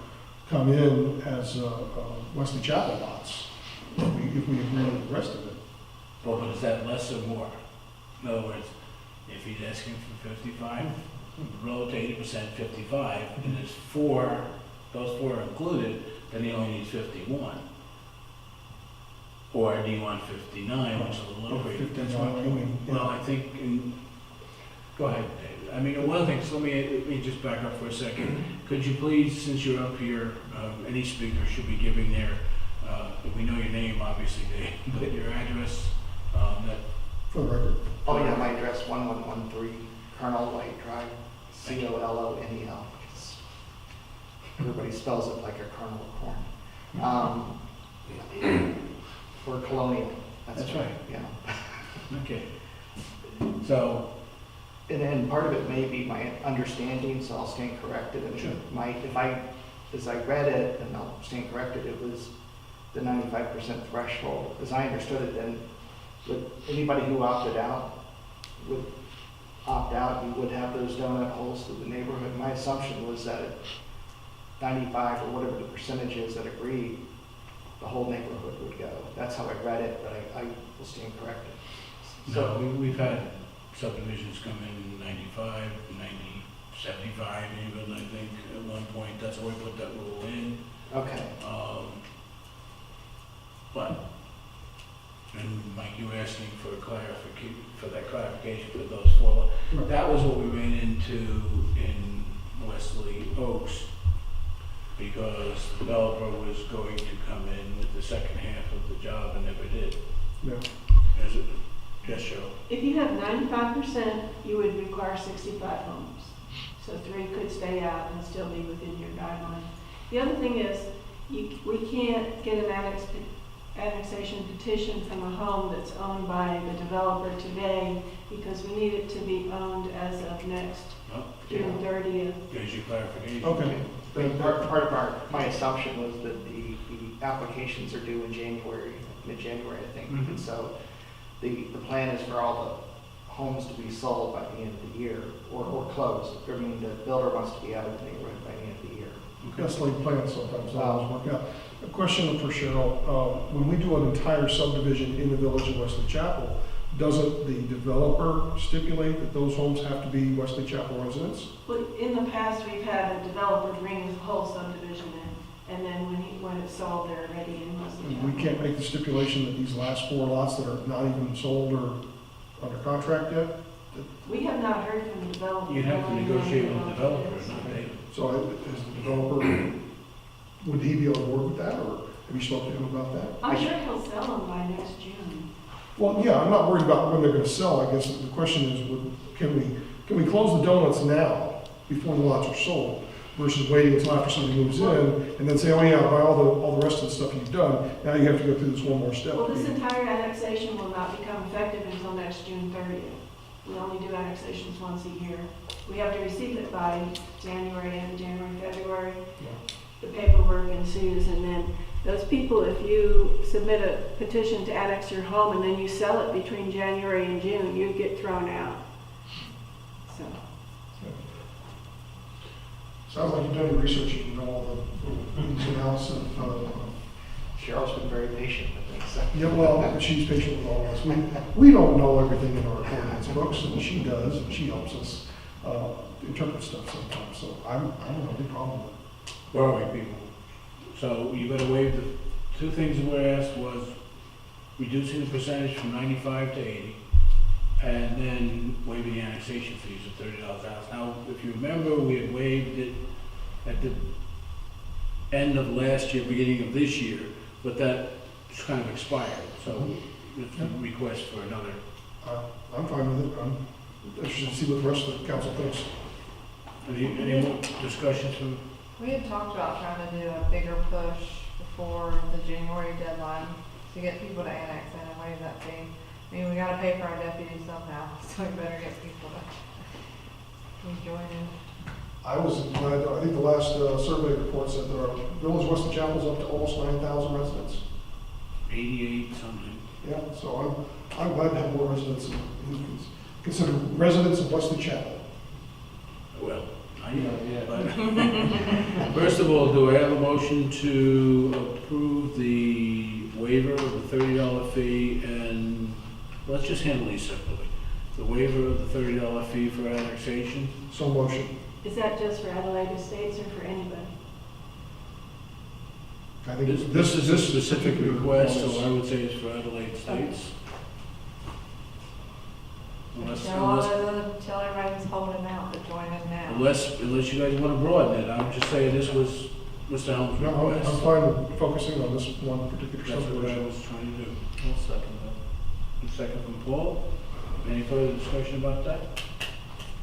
come in as Wesley Chapel lots, if we agree with the rest of it. Well, but is that less or more? In other words, if he's asking for 55, roll to 80%, 55, and there's 4, those 4 are included, then he only needs 51. Or do you want 59, which is a little bit, that's why, 59, well, I think, go ahead, David. I mean, one of the things, let me just back up for a second. Could you please, since you're up here, any speaker should be giving their, we know your name, obviously, Dave, but your address, that, For the record. Oh yeah, my address, 1113 Colonel White Drive, Collonel. Everybody spells it like a kernel of corn. Or colonial. That's right. Yeah. okay. So, And then part of it may be my understanding, so I'll stand corrected. And Sure. as I read it, and I'll stand corrected, it was the 95% threshold. As I understood it, then with anybody who opted out would opt out, you would have those donut holes through the neighborhood. My assumption was that at 95 or whatever the percentage is that agreed, the whole neighborhood would go. That's how I read it, but I will stand corrected. so we've had subdivisions come in 95, 90, 75 even, I think, at one point. That's why we put that rule in. Okay. But, and Mike, you were asking for that clarification for those 4. That was what we ran into in Wesley Oaks, because the developer was going to come in with the second half of the job and never did. Yeah. Is it? Yes, Cheryl. If you have 95%, you would require 65 homes. So 3 could stay out and still be within your guideline. The other thing is, we can't get an annexation petition from a home that's owned by the developer today, because we need it to be owned as of next Oh, June 30th. there's your clarification. Okay. Part of my assumption was that the applications are due in January, mid-January, I think. Mhm. And so the plan is for all the homes to be sold by the end of the year, or closed. I mean, the builder wants to be out of the neighborhood by the end of the year. That's like plans sometimes, that always work out. A question for Cheryl, when we do an entire subdivision in the village of Wesley Chapel, doesn't the developer stipulate that those homes have to be Wesley Chapel residents? Well, in the past, we've had a developer bring his whole subdivision in, and then when it's sold, they're already in Wesley Chapel. We can't make the stipulation that these last 4 lots that are not even sold or under contract yet? We have not heard from the developer. You'd have to negotiate with the developer, not they. So is the developer, would he be on board with that, or have you spoken to him about that? I'm sure he'll sell them by next June. Well, yeah, I'm not worried about when they're gonna sell. I guess the question is, can we close the donuts now before the lots are sold versus waiting until after somebody moves in and then say, oh yeah, by all the rest of the stuff you've done, now you have to go through this one more step. Well, this entire annexation will not become effective until next June 30th. We only do annexations once a year. We have to receive it by January, end of January, February. The paperwork ensues, and then those people, if you submit a petition to annex your home and then you sell it between January and June, you get thrown out. So, Sounds like you've done your research, you know all the ins and outs of, Cheryl's been very patient with me, so. yeah, well, she's patient with all of us. We don't know everything in our ordinance books, and she does, and she helps us. interpret stuff sometimes, so I don't have any problem with it. Where are we, people? So you gotta waive the, two things that were asked was reducing the percentage from 95 to 80, and then waiving the annexation fees of $30 a house. Now, if you remember, we had waived it at the end of last year, beginning of this year, but that kind of expired, so it's a request for another. I'm fine with it. I'm interested to see what the rest of the council thinks. Any more discussions from? We had talked about trying to do a bigger push before the January deadline to get people to annex in and waive that fee. I mean, we gotta pay for our deputies somehow, so we better get people to join in. I was glad, I think the last survey report said that our village of Wesley Chapel's up to almost 9,000 residents. 88 something. Yeah, so I'm glad to have more residents, and consider residents of Wesley Chapel. Well, I know, yeah, but first of all, do I have a motion to approve the waiver of the $30 fee, and let's just handle these separately. The waiver of the $30 fee for annexation. So motion. Is that just for Adelaide Estates or for anybody? I think This is a specific request, so I so would say it's for Adelaide Estates. Tell everybody who's holding out to join in now. Unless you guys want to broaden it, I'm just saying this was Mr. Helm's No, I'm request. fine with focusing on this one particular That's what I subdivision. was trying to do. I'll second that. A second from Paul. Any further discussion about that?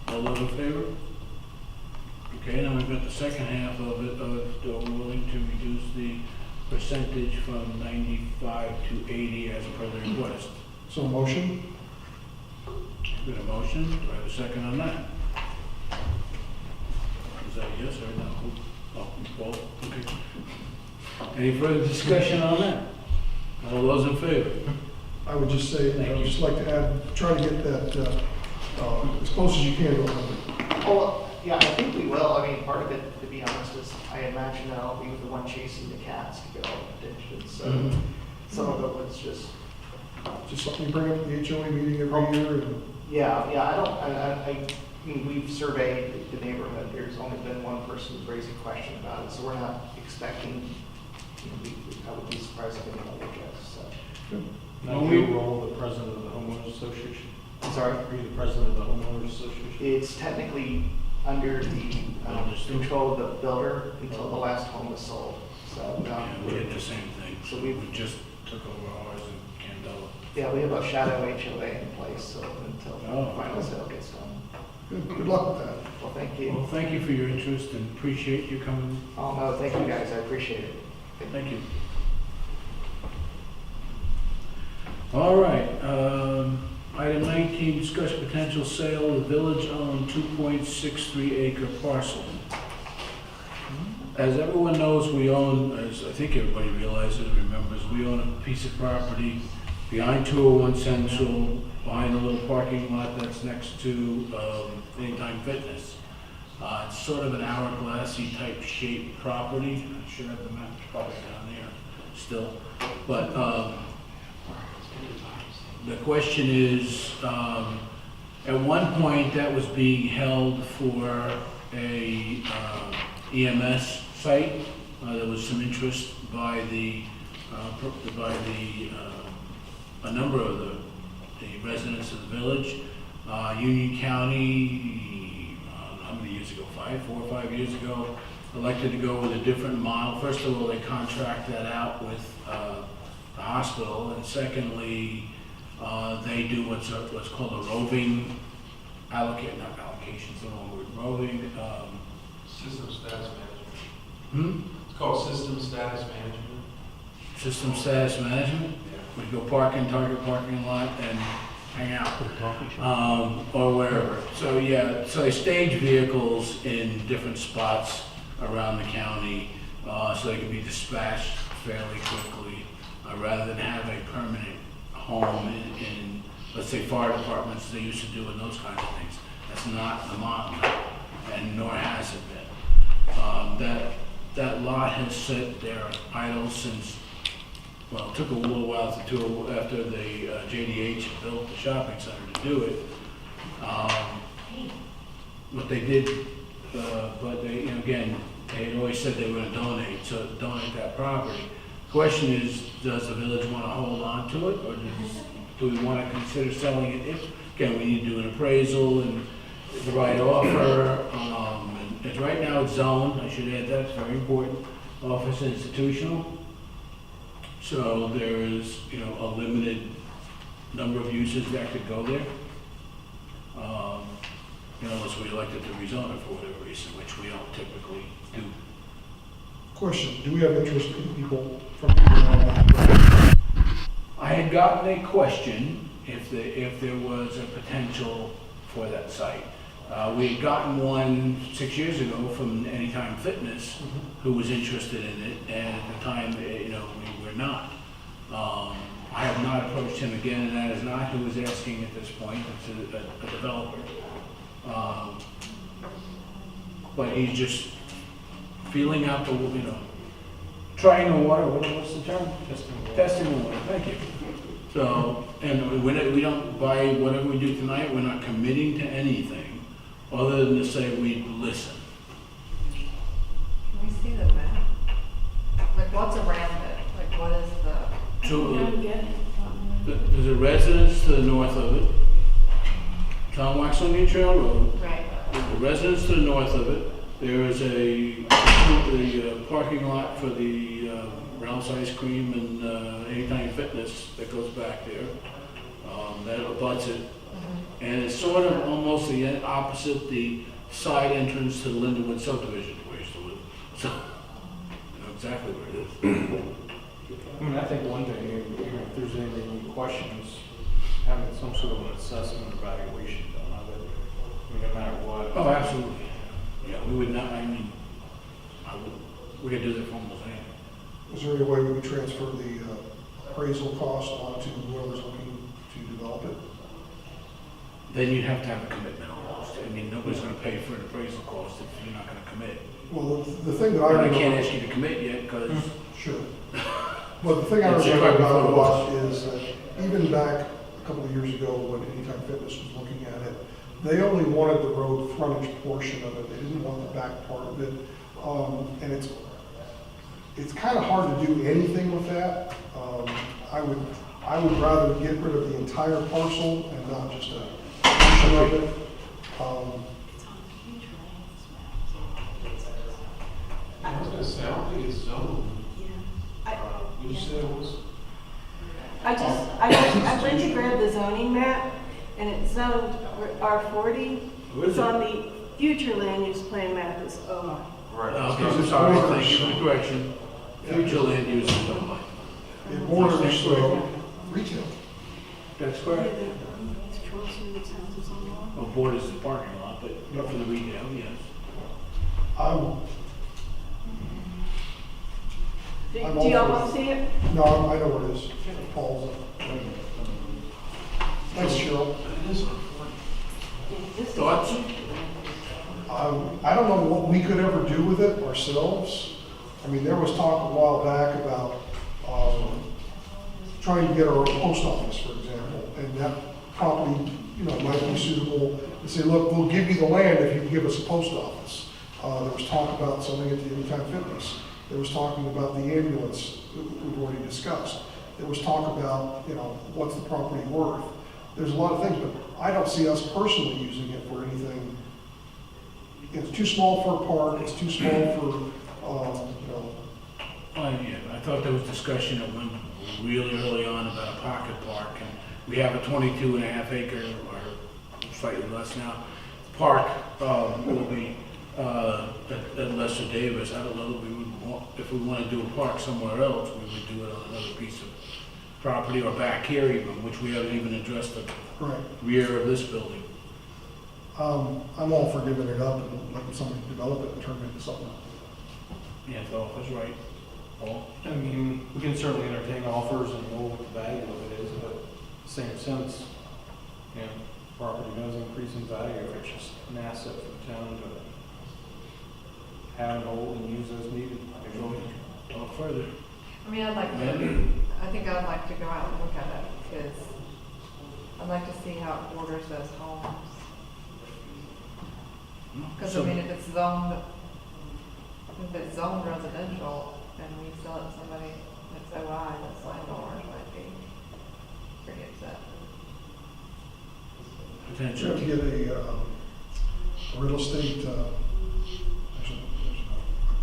All those in favor? Okay, now we've got the second half of it, we're willing to reduce the percentage from 95 to 80 as per the request. So motion. Got a motion, do I have a second on that? Is that a yes or no? Oh, Paul, okay. Any further discussion on that? All those in favor? I would just say, Thank I would you. just like to add, try to get that as close as you can to 100. Oh, well, yeah, I think we will. I mean, part of it, to be honest, is I imagine that I'll be the one chasing the cats to get all the attention. So Mhm. some of it was just, Just something you bring up at the HOA meeting every year, and yeah, I mean, we've surveyed the neighborhood. There's only been one person who's raised a question about it, so we're not expecting, I would be surprised if anybody objects, so. Now, Well, your role, the president of the homeowners association? I'm sorry? Are you the president of the homeowners association? It's technically under the control of the builder until the last home was sold. So, Yeah, we did the same thing. So We we- just took over ours in Candela. yeah, we have a shadow HOA in place, so until Oh. the final sale gets done. good luck with that. Well, thank you. Well, thank you for your interest and appreciate you coming. Oh, no, thank you guys, I appreciate it. Thank you. All right, item 19, discuss potential sale of the village-owned 2.63 acre parcel. As everyone knows, we own, as I think everybody realizes, remembers, we own a piece of property behind 201 Central, behind a little parking lot that's next to Anytime Fitness. It's sort of an hourglassy type shaped property. I should have the map probably down there still. But the question is, at one point that was being held for a EMS site. There was some interest by a number of the residents of the village. Union County, how many years ago, 4 or 5 years ago, elected to go with a different model. First of all, they contract that out with the hospital, and secondly, they do what's called a roving allocation's the wrong word, roving, System status management. It's called system status management. system status management. We go park in Target parking lot and hang out. Or wherever. So yeah, so they stage vehicles in different spots around the county, so they can be dispatched fairly quickly, rather than have a permanent home in, let's say, fire departments, as they used to do, and those kinds of things. That's not the model now, and nor has it been. That lot has sat there idle since, well, it took a little while after the JDH built the shopping center to do it. what they did, but they, you know, again, they had always said they were gonna donate, so donate that property. Question is, does the village wanna hold on to it, or do we wanna consider selling it? If, again, we need to do an appraisal and the right offer, and right now it's zoned, I should add that, it's very important, office institutional. So there is, you know, a limited number of uses that could go there. You know, unless we elected to rezone it for whatever reason, which we don't typically do. Question, do we have interest in people from people around that? I had gotten a question if there was a potential for that site. We had gotten one 6 years ago from Anytime Fitness, who was interested in it, and at the time, you know, we were not. I have not approached him again, and that is not who is asking at this point, it's a developer. But he's just feeling out the, you know, trying the water, what's the term? Testing the water, thank you. So, and we don't, by whatever we do tonight, we're not committing to anything other than to say we listen. Can we see the map? Like, what's around it? Like, what is the? So, I'm getting there's a residence to the north of it, Tom Waxonian Trail Road. Right. There's a residence to the north of it. There is the parking lot for the Ralph's Ice Cream and Anytime Fitness that goes back there. That abuts it. And it's sort of almost the opposite, the side entrance to the Lindenwood subdivision where I used to live. So, you know exactly where it is. I mean, I think one thing, even if there's any questions, having some sort of an assessment evaluation done of it, I mean, no matter what. Oh, absolutely. Yeah, we would not, I mean, we could do that for almost anything. Is there any way we could transfer the appraisal cost onto whoever's looking to develop it? Then you'd have to have a commitment almost. I mean, nobody's gonna pay for an appraisal cost if you're not gonna commit. Well, the thing that I And I remember. can't ask you to commit yet, because Sure. Well, the thing I It's remember right about it before was, is that even back a couple of years ago, when Anytime Fitness was looking at it, they only wanted the road frontage portion of it, they didn't want the back part of it. And it's kind of hard to do anything with that. I would rather get rid of the entire parcel and not just a portion of it. I was gonna say, I don't think it's zoned. You said it was? I went to grab the zoning map, and it's zoned R40. It's on the future land use plan map is O. Right. okay, I'm sorry, thank you for the correction. Future land use is online. It borders retail. That's correct. Well, borders the parking lot, but not for the retail, yes. Do I'm all y'all for want to see it? No, I know where it is. Paul's. Thanks, Cheryl. Thoughts? I don't know what we could ever do with it ourselves. I mean, there was talk a while back about trying to get our own post office, for example, and that property, you know, might be suitable to say, look, we'll give you the land if you can give us a post office. There was talk about selling it to Anytime Fitness. There was talking about the ambulance we've already discussed. There was talk about, you know, what's the property worth. There's a lot of things, but I don't see us personally using it for anything. It's too small for a park, it's too small for, you know. Yeah, I thought there was discussion that went really early on about a pocket park, and we have a 22.5 acre, or slightly less now, park, will be, at Lester Davis. I don't know that we would want, if we want to do a park somewhere else, we would do it on another piece of property, or back here even, which we haven't even addressed the Right. rear of this building. I'm all for giving it up and letting somebody develop it and turn it into something. Yeah, so that's right. Paul? I mean, we can certainly entertain offers and know what the value of it is, but in the same sense, you know, property does increase in value, it's just an asset for the town to have and hold and use as needed. Talk further. I mean, I think I'd like to go out and look at it, because I'd like to see how it borders those homes. Because I So- mean, if it's zoned residential and we sell it to somebody that's OI, that's landowners might be pretty upset. You have to Potentially. get a real estate, there's an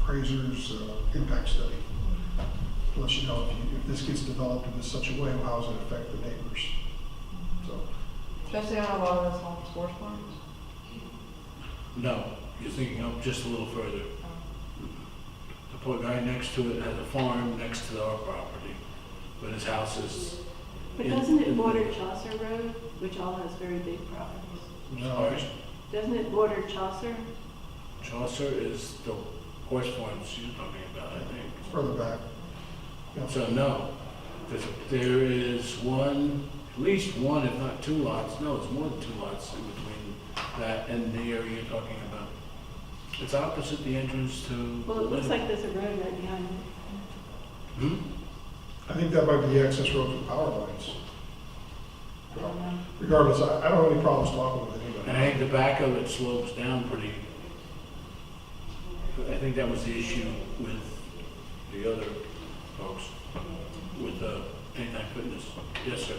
appraiser's impact study. Let you know if this gets developed in such a way, how does it affect the neighbors? So, Especially on a lot of those home sports farms. No, you're thinking up just a little further. The poor guy next to it has a farm next to our property, but his house is. But doesn't it border Chaucer Road, which all has very big properties? no, Doesn't it border Chaucer? Chaucer is the horse farms you're talking about, I think. further back. Yeah. So no, there is one, at least one, if not two lots, no, it's more than two lots in between that and the area you're talking about. It's opposite the entrance to. Well, it looks like there's a road right behind it. Hmm? I think that might be the access road for power lines. I don't know. Regardless, I don't have any problems talking with And I anybody. think the back of it slopes down pretty. I think that was the issue with the other folks, with Anytime Fitness. Yes, sir.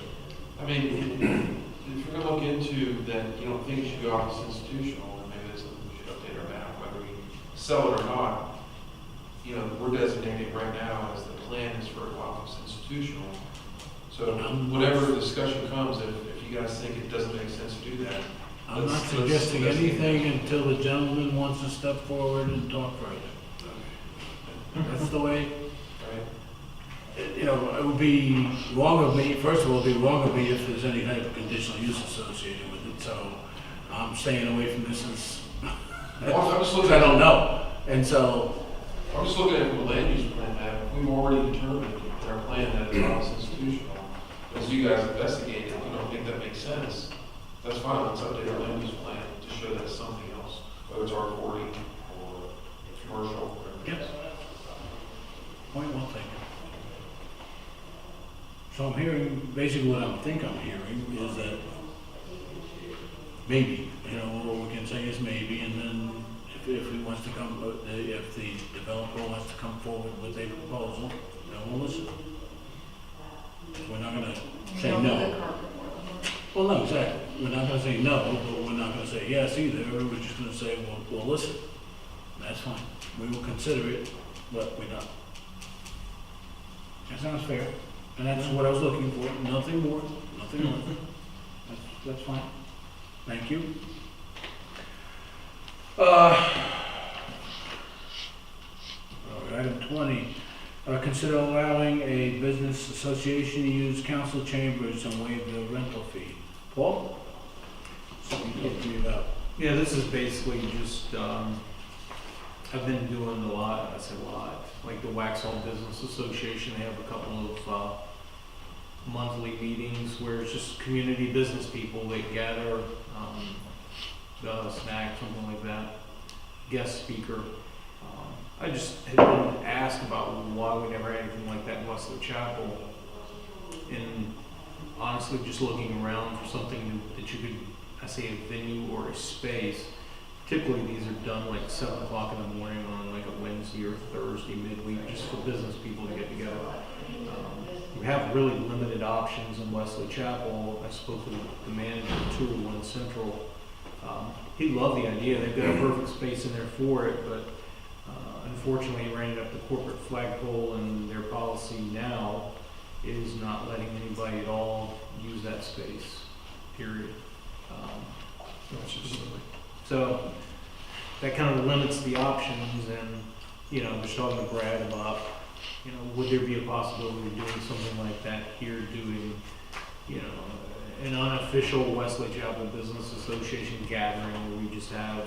I mean, if you're gonna look into that, you don't think it should go off as institutional, then maybe that's something we should update our map, whether we sell it or not. You know, we're designating right now as the plan is for it to go off as institutional. So whatever discussion comes, if you guys think it doesn't make sense to do that. I'm not let's suggesting investigate. anything until the gentleman wants to step forward and talk further. That's the way, Right? you know, it would be wrong of me, first of all, it'd be wrong of me if there's any type of conditional use associated with it, so I'm staying away from this as, Well, I'm just looking I at, don't know. And so, I'm just looking at the land use plan map. We've already determined in our plan that it's not institutional. As you guys investigate it, if you don't think that makes sense, that's fine. Let's update our land use plan to show that it's something else, whether it's R40 or commercial. whatever it is. point well taken. So I'm hearing, basically what I'm hearing is that maybe, you know, what we can say is maybe, and then if he wants to come, if the developer wants to come forward with a proposal, then we'll listen. We're not gonna say Don't do the no. carpet work. Well, no, exactly. We're not gonna say no, but we're not gonna say yes either. We're just gonna say, well, we'll listen. That's fine. We will consider it, but we're not. That sounds fair. And that's what I was looking for. Nothing more, nothing less. That's fine. Thank you. Item 20, consider allowing a business association to use council chambers and waive the rental fee. Paul? So you talk to me about. Yeah, this is basically just, I've been doing a lot, I say a lot, like the Waxhaw Business Association, they have a couple of monthly meetings where it's just community business people, they gather, snack, something like that, guest speaker. I just had been asked about why we never had anything like that in Wesley Chapel. And honestly, just looking around for something that you could, I say a venue or a space. Typically these are done like 7 o'clock in the morning on like a Wednesday or Thursday midweek, just for business people to get together. We have really limited options in Wesley Chapel. I spoke with the manager of 201 Central. He loved the idea. They've got a perfect space in there for it, but unfortunately, it ran up the corporate flagpole, and their policy now is not letting anybody at all use that space, period. That's just silly. So that kind of limits the options, and, you know, just talking to Brad about, you know, would there be a possibility of doing something like that here, doing, you know, an unofficial Wesley Chapel Business Association gathering where we just have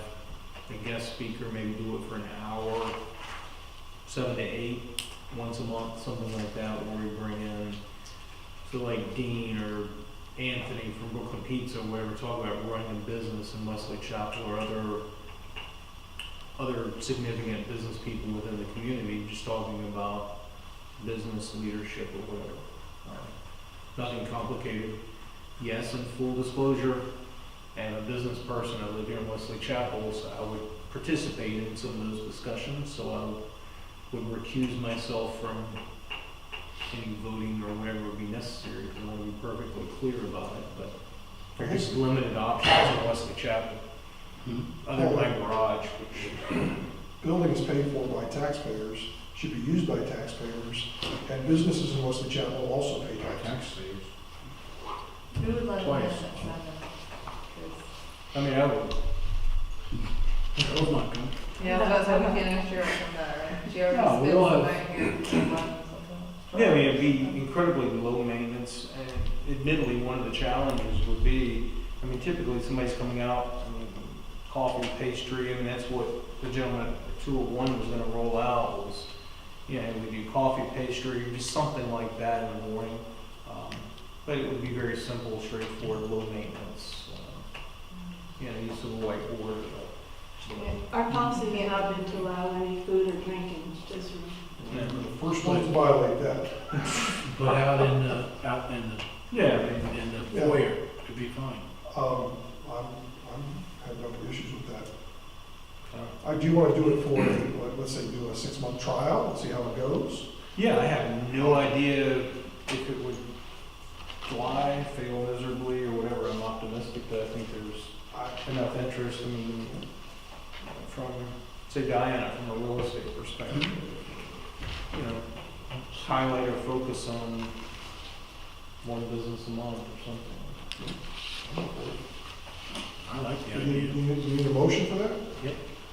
a guest speaker, maybe do it for an hour, 7 to 8, once a month, something like that, where we bring in, so like Dean or Anthony from Brooklyn Pizza, whatever, talk about running a business in Wesley Chapel or other significant business people within the community, just talking about business leadership or whatever. Nothing complicated. Yes, in full disclosure, and a business person, I live here in Wesley Chapel, so I would participate in some of those discussions, so I would recuse myself from any voting or whatever would be necessary, if I want to be perfectly clear about it, but for just limited options in Wesley Chapel, other than my garage, which, Building is paid for by taxpayers, should be used by taxpayers, and businesses in Wesley Chapel also pay taxes. Taxpayers. Who would let them in Twice. at 7? 'Cause- I mean, I would, That was not good. Yeah, that's why we can't ask you from that, right? She No, already we spent all some have- night here at 11 or something. yeah, I mean, it'd be incredibly low maintenance, and admittedly, one of the challenges would be, I mean, typically somebody's coming out, I mean, coffee, pastry, I mean, that's what the gentleman at 201 was gonna roll out was, you know, we do coffee, pastry, just something like that in the morning. But it would be very simple, straightforward, low maintenance, you know, use of a whiteboard. Our policy has not been to allow any food or drinking in this room. And The first one to violate that. But out in the, yeah, in the Yeah. foyer, it'd be fine. I'm have no issues with that. so. I do want to do it for, let's say, do a 6-month trial, and see how it goes. Yeah, I have no idea if it would fly, fail miserably, or whatever. I'm optimistic that I think there's enough interest. I mean, from, say, Diana, from a real estate perspective, you know, highlight or focus on one business a month or something. I like the Do you idea, you need a motion for that?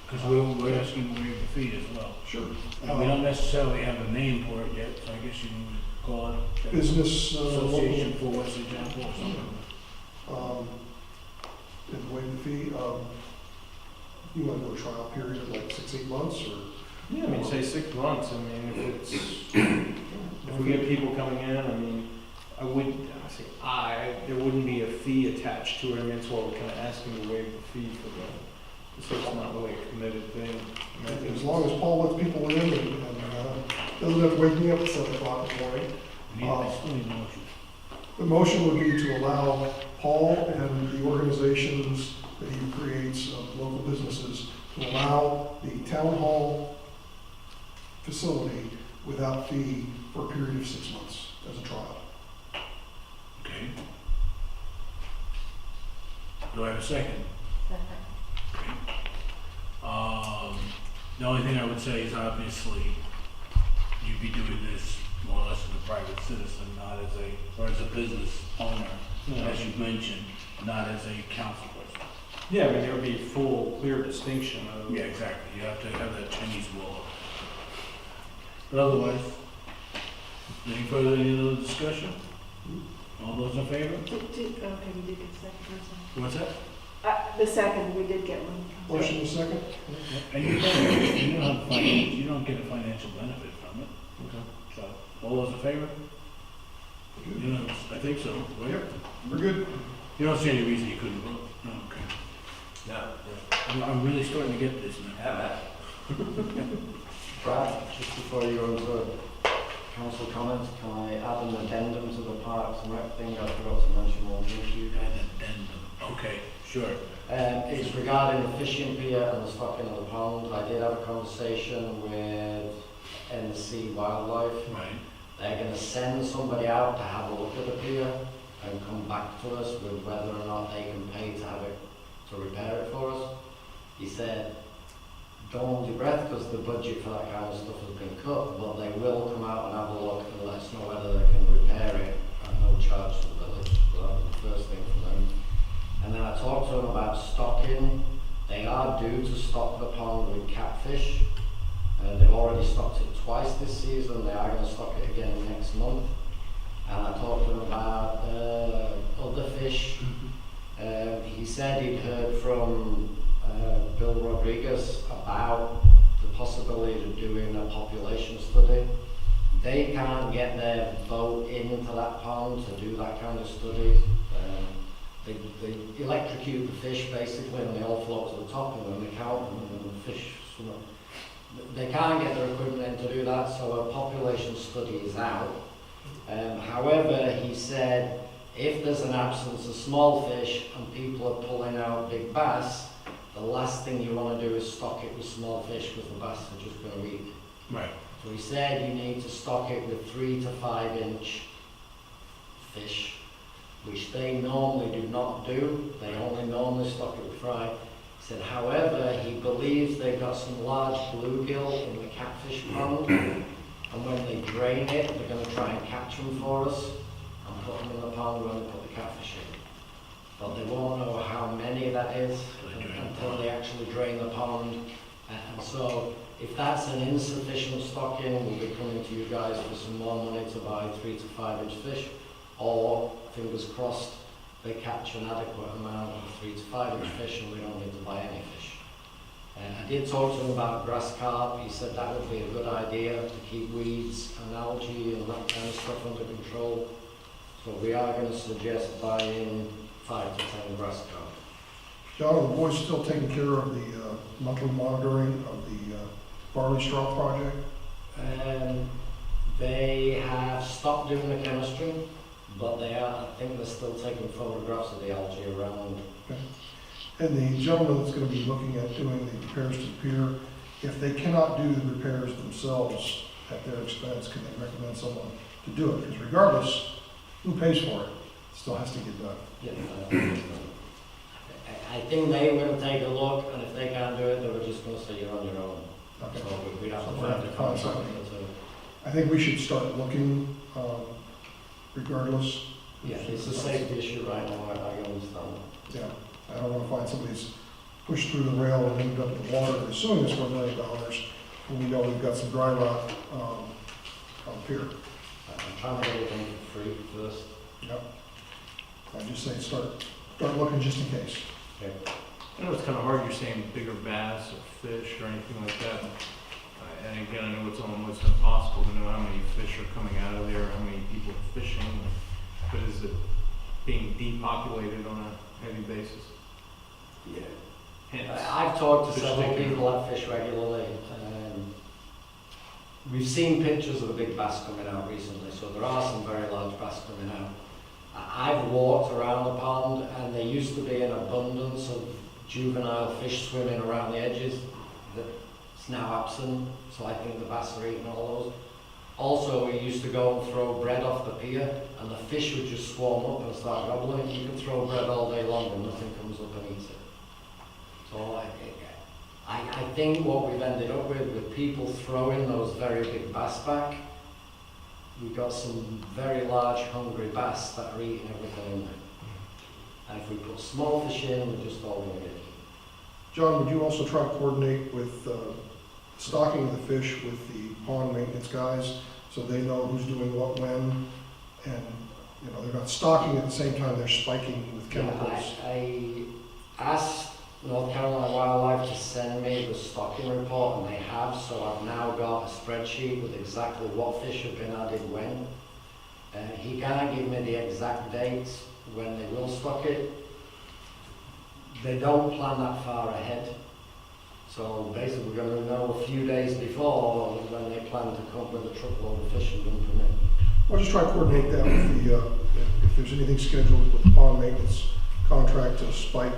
because we're asking to waive the fee as well. Sure. And we don't necessarily have a name for it yet, so I guess you would call it the Business, Association local, for Wesley Chapel or something. and waive the fee. You want to do a trial period of like 6-8 months, or? Yeah, I mean, say 6 months. I mean, if it's, if we get people coming in, I mean, there wouldn't be a fee attached to it. I mean, that's why we're kind of asking to waive the fee for the, so it's not really a committed thing. I mean, I think As long as Paul lets people in and doesn't have to wake me up at 7 o'clock in the morning. I still need a motion. The motion would be to allow Paul and the organizations that he creates of local businesses to allow the town hall facility without fee for a period of 6 months as a trial. Okay. Do I have a second? The only thing I would say is obviously you'd be doing this more or less as a private citizen, not as or as a business owner, as you've mentioned, not as a council person. Yeah, I mean, there would be full, clear distinction of. Yeah, exactly. You have to have that Chinese wall. But otherwise, any other discussion? All those in favor? Okay, we did get a second, I'm sorry. What's that? The second, we did get one. Motion is second? And you don't get a financial benefit from it. Okay. So, all those in favor? You know, I think so, right? Yep. We're good. You don't see any reason you couldn't vote? No, okay. No. I'm really starting to get this now. Yeah, Brad, just before you go into council comments, can I add an addendum to the Parks and Rec thing? I forgot to mention one thing to you. An addendum. Okay, sure. It's regarding the fishing pier and the stocking of the pond. I did have a conversation with NC Wildlife. Right. They're going to send somebody out to have a look at the pier and come back to us with whether or not they can pay to have it, to repair it for us. He said, don't hold your breath because the budget for that kind of stuff has been cut, but they will come out and have a look and let us know whether they can repair it at no charge to the village. So that was the first thing for them. And then I talked to them about stocking. They are due to stock the pond with catfish. They've already stocked it twice this season. They are going to stock it again next month. And I talked to them about other fish. He said he'd heard from Bill Rodriguez about the possibility of doing a population study. They can't get their boat into that pond to do that kind of study. They electrocute the fish basically and they all float to the top and then they count them and the fish swim. They can't get their equipment in to do that, so a population study is out. However, he said if there's an absence of small fish and people are pulling out big bass, the last thing you want to do is stock it with small fish because the bass are just going to eat it. Right. So he said you need to stock it with 3 to 5 inch fish, which they normally do not do. They only normally stock it with fry. He said, however, he believes they've got some large bluegill in the catfish pond, and when they drain it, they're going to try and catch them for us and put them in the pond when they put the catfish in. But they won't know how many that is until they actually drain the pond. And so if that's an insufficient stocking, we'll be coming to you guys for some more money to buy 3 to 5 inch fish, or fingers crossed, they catch an adequate amount of 3 to 5 inch fish and we don't need to buy any fish. I did talk to him about grass carp. He said that would be a good idea to keep weeds and algae and that kind of stuff under control. So we are going to suggest buying 5 to 10 grass carp. John, are the boys still taking care of the monthly monitoring of the barley straw project? They have stopped doing the chemistry, but I think they're still taking photographs of the algae around. Okay. And the gentleman that's going to be looking at doing the repairs to the pier, if they cannot do the repairs themselves at their expense, can they recommend someone to do it? Because regardless, who pays for it, it still has to get done. Yeah, I think they will take a look, and if they can't do it, they were just going to say you're on your own. Okay. So we'd have to So find a find contractor something. to. I think we should start looking regardless. Yeah, it's a safety issue right now, I understand. Yeah, I don't want to find somebody who's pushed through the rail and ended up in the water and suing us for $1 million when we know we've got some dry rot on the pier. I'm trying to get everything for free first. Yep. I just say start looking just in case. Okay. I know it's kind of hard, you're saying bigger bass or fish or anything like that. And again, I know it's almost impossible to know how many fish are coming out of there, how many people are fishing, but is it being depopulated on a heavy basis? Yeah. Hence, I've talked to fish several sticking. people that fish regularly. We've seen pictures of the big bass coming out recently, so there are some very large bass coming out. I've walked around the pond, and there used to be an abundance of juvenile fish swimming around the edges that's now absent, so I think the bass are eating all those. Also, we used to go and throw bread off the pier, and the fish would just swarm up and start gobbling. You can throw bread all day long and nothing comes up and eats it. So I think what we've ended up with people throwing those very big bass back, we've got some very large hungry bass that are eating everything in there. And if we put small fish in, we're just all going to get eaten. John, would you also try to coordinate with stocking the fish with the pond maintenance guys so they know who's doing what when, and they're not stocking at the same time they're spiking with chemicals? Yeah, I asked North Carolina Wildlife to send me the stocking report, and they have, so I've now got a spreadsheet with exactly what fish have been added when. He can't give me the exact dates when they will stock it. They don't plan that far ahead. So basically we're going to know a few days before when they plan to come with a truckload of fish and dump them in. I'll just try to coordinate that with the, if there's anything scheduled with the pond maintenance contract to spike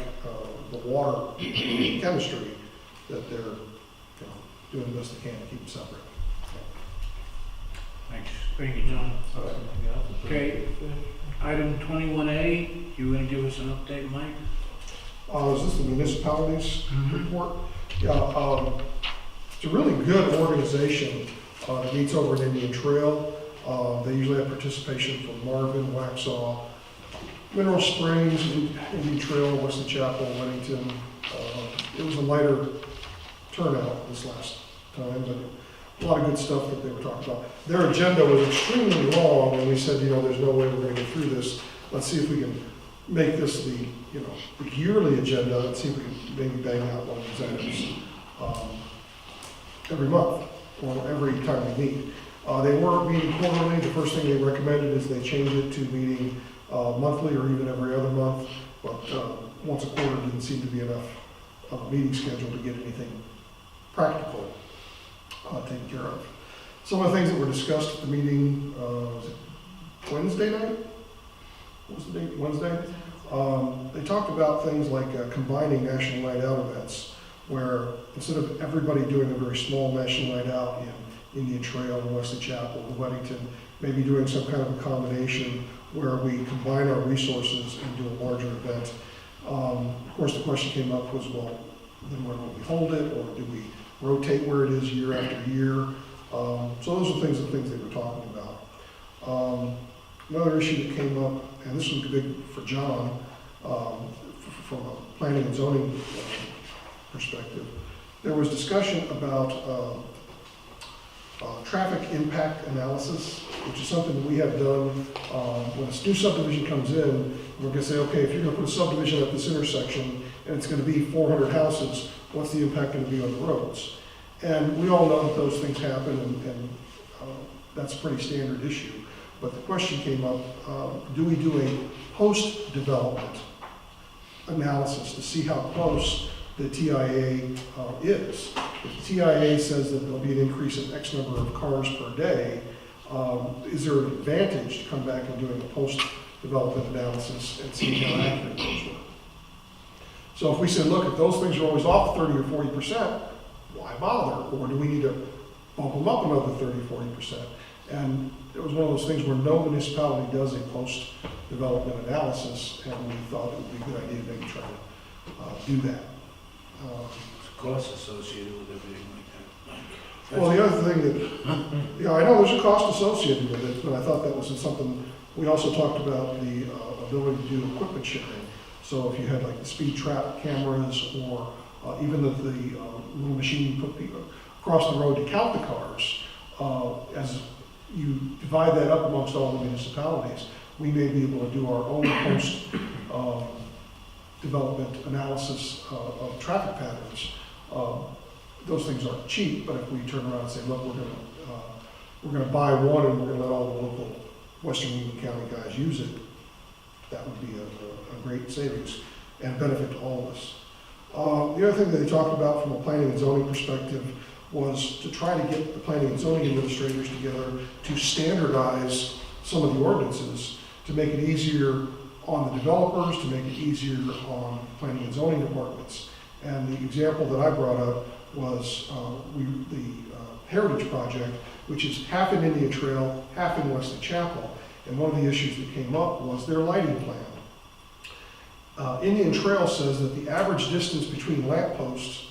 the water chemistry, that they're doing the best they can to keep them separate. Thanks. Thank you, John. Okay, item 21A, you going to give us an update, Mike? Is this the municipalities report? Yeah, it's a really good organization that meets over at Indian Trail. They usually have participation from Marvin, Waxhaw, Mineral Springs, Indian Trail, Wesley Chapel, Weddington. It was a lighter turnout this last time, but a lot of good stuff that they were talking about. Their agenda was extremely long, and we said, there's no way we're going to get through this. Let's see if we can make this the yearly agenda and see if we can maybe bang out one of these items every month or every time we meet. They weren't meeting quarterly. The first thing they recommended is they change it to meeting monthly or even every other month, but once a quarter didn't seem to be enough of a meeting schedule to get anything practical taken care of. Some of the things that were discussed at the meeting, was it Wednesday night? what was the date, Wednesday? They talked about things like combining National Night Out events, where instead of everybody doing a very small National Night Out in Indian Trail, and Wesley Chapel, and Weddington, maybe doing some kind of a combination where we combine our resources and do a larger event. Of course, the question came up was, well, then where will we hold it, or do we rotate where it is year after year? So those are things they were talking about. Another issue that came up, and this was big for John, from a planning and zoning perspective, there was discussion about traffic impact analysis, which is something that we have done when a new subdivision comes in. We're going to say, okay, if you're going to put a subdivision at this intersection and it's going to be 400 houses, what's the impact going to be on the roads? And we all know that those things happen, and that's a pretty standard issue. But the question came up, do we do a post-development analysis to see how close the TIA is? If the TIA says that there'll be an increase of X number of cars per day, is there an advantage to come back and doing a post-development analysis and seeing how accurate those were? So if we say, look, if those things are always off 30 or 40%, why bother? Or do we need to bump them up another 30 or 40%? And it was one of those things where no municipality does a post-development analysis, and we thought it would be a good idea to maybe try to do that. Costs associated with everything like that. Well, the other thing that, yeah, I know there's a cost associated with it, but I thought that was something, we also talked about the ability to do equipment shipping. So if you had like the speed trap cameras, or even the little machine you put people across the road to count the cars, as you divide that up amongst all the municipalities, we may be able to do our own post development analysis of traffic patterns. Those things aren't cheap, but if we turn around and say, look, we're going to buy one and we're going to let all the local Western Union County guys use it, that would be a great savings and benefit to all of us. The other thing that they talked about from a planning and zoning perspective was to try to get the planning and zoning administrators together to standardize some of the ordinances to make it easier on the developers, to make it easier on planning and zoning departments. And the example that I brought up was the Heritage Project, which is half in Indian Trail, half in Wesley Chapel. And one of the issues that came up was their lighting plan. Indian Trail says that the average distance between lampposts,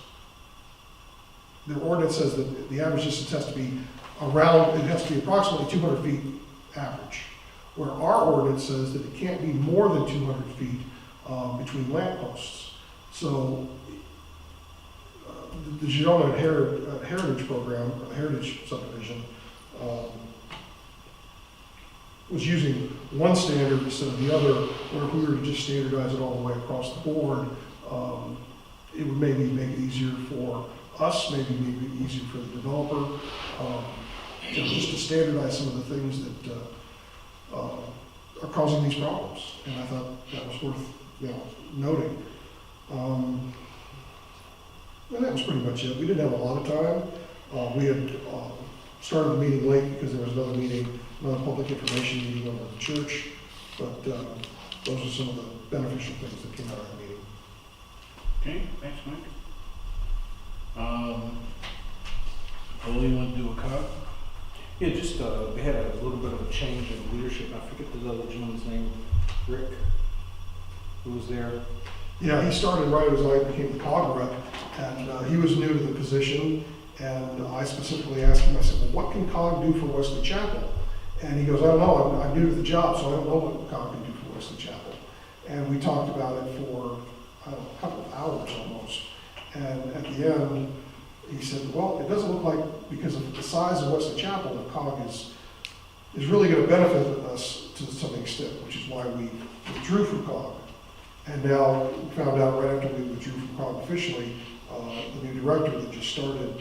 their ordinance says that the average distance has to be around, it has to be approximately 200 feet average, where our ordinance says that it can't be more than 200 feet between lampposts. So the Girona Heritage Program, or the Heritage Subdivision, was using one standard instead of the other, where if we were to just standardize it all the way across the board, it would maybe make it easier for us, maybe easier for the developer, just to standardize some of the things that are causing these problems. And I thought that was worth noting. And that was pretty much it. We didn't have a lot of time. We had started the meeting late because there was another meeting, another public information meeting over the church. But those are some of the beneficial things that came out of the meeting. Okay, thanks, Mike. Ole, you want to do a card? Yeah, just, they had a little bit of a change in leadership. I forget the other gentleman's name, Rick, who was there. Yeah, he started right as I became the COG rep, and he was new to the position, and I specifically asked him, I said, well, what can COG do for Wesley Chapel? And he goes, I don't know, I'm new to the job, so I don't know what COG can do for Wesley Chapel. And we talked about it for, I don't know, a couple of hours almost. And at the end, he said, well, it doesn't look like, because of the size of Wesley Chapel, that COG is really going to benefit us to some extent, which is why we withdrew from COG. And now we found out right after we withdrew from COG officially, the new director that just started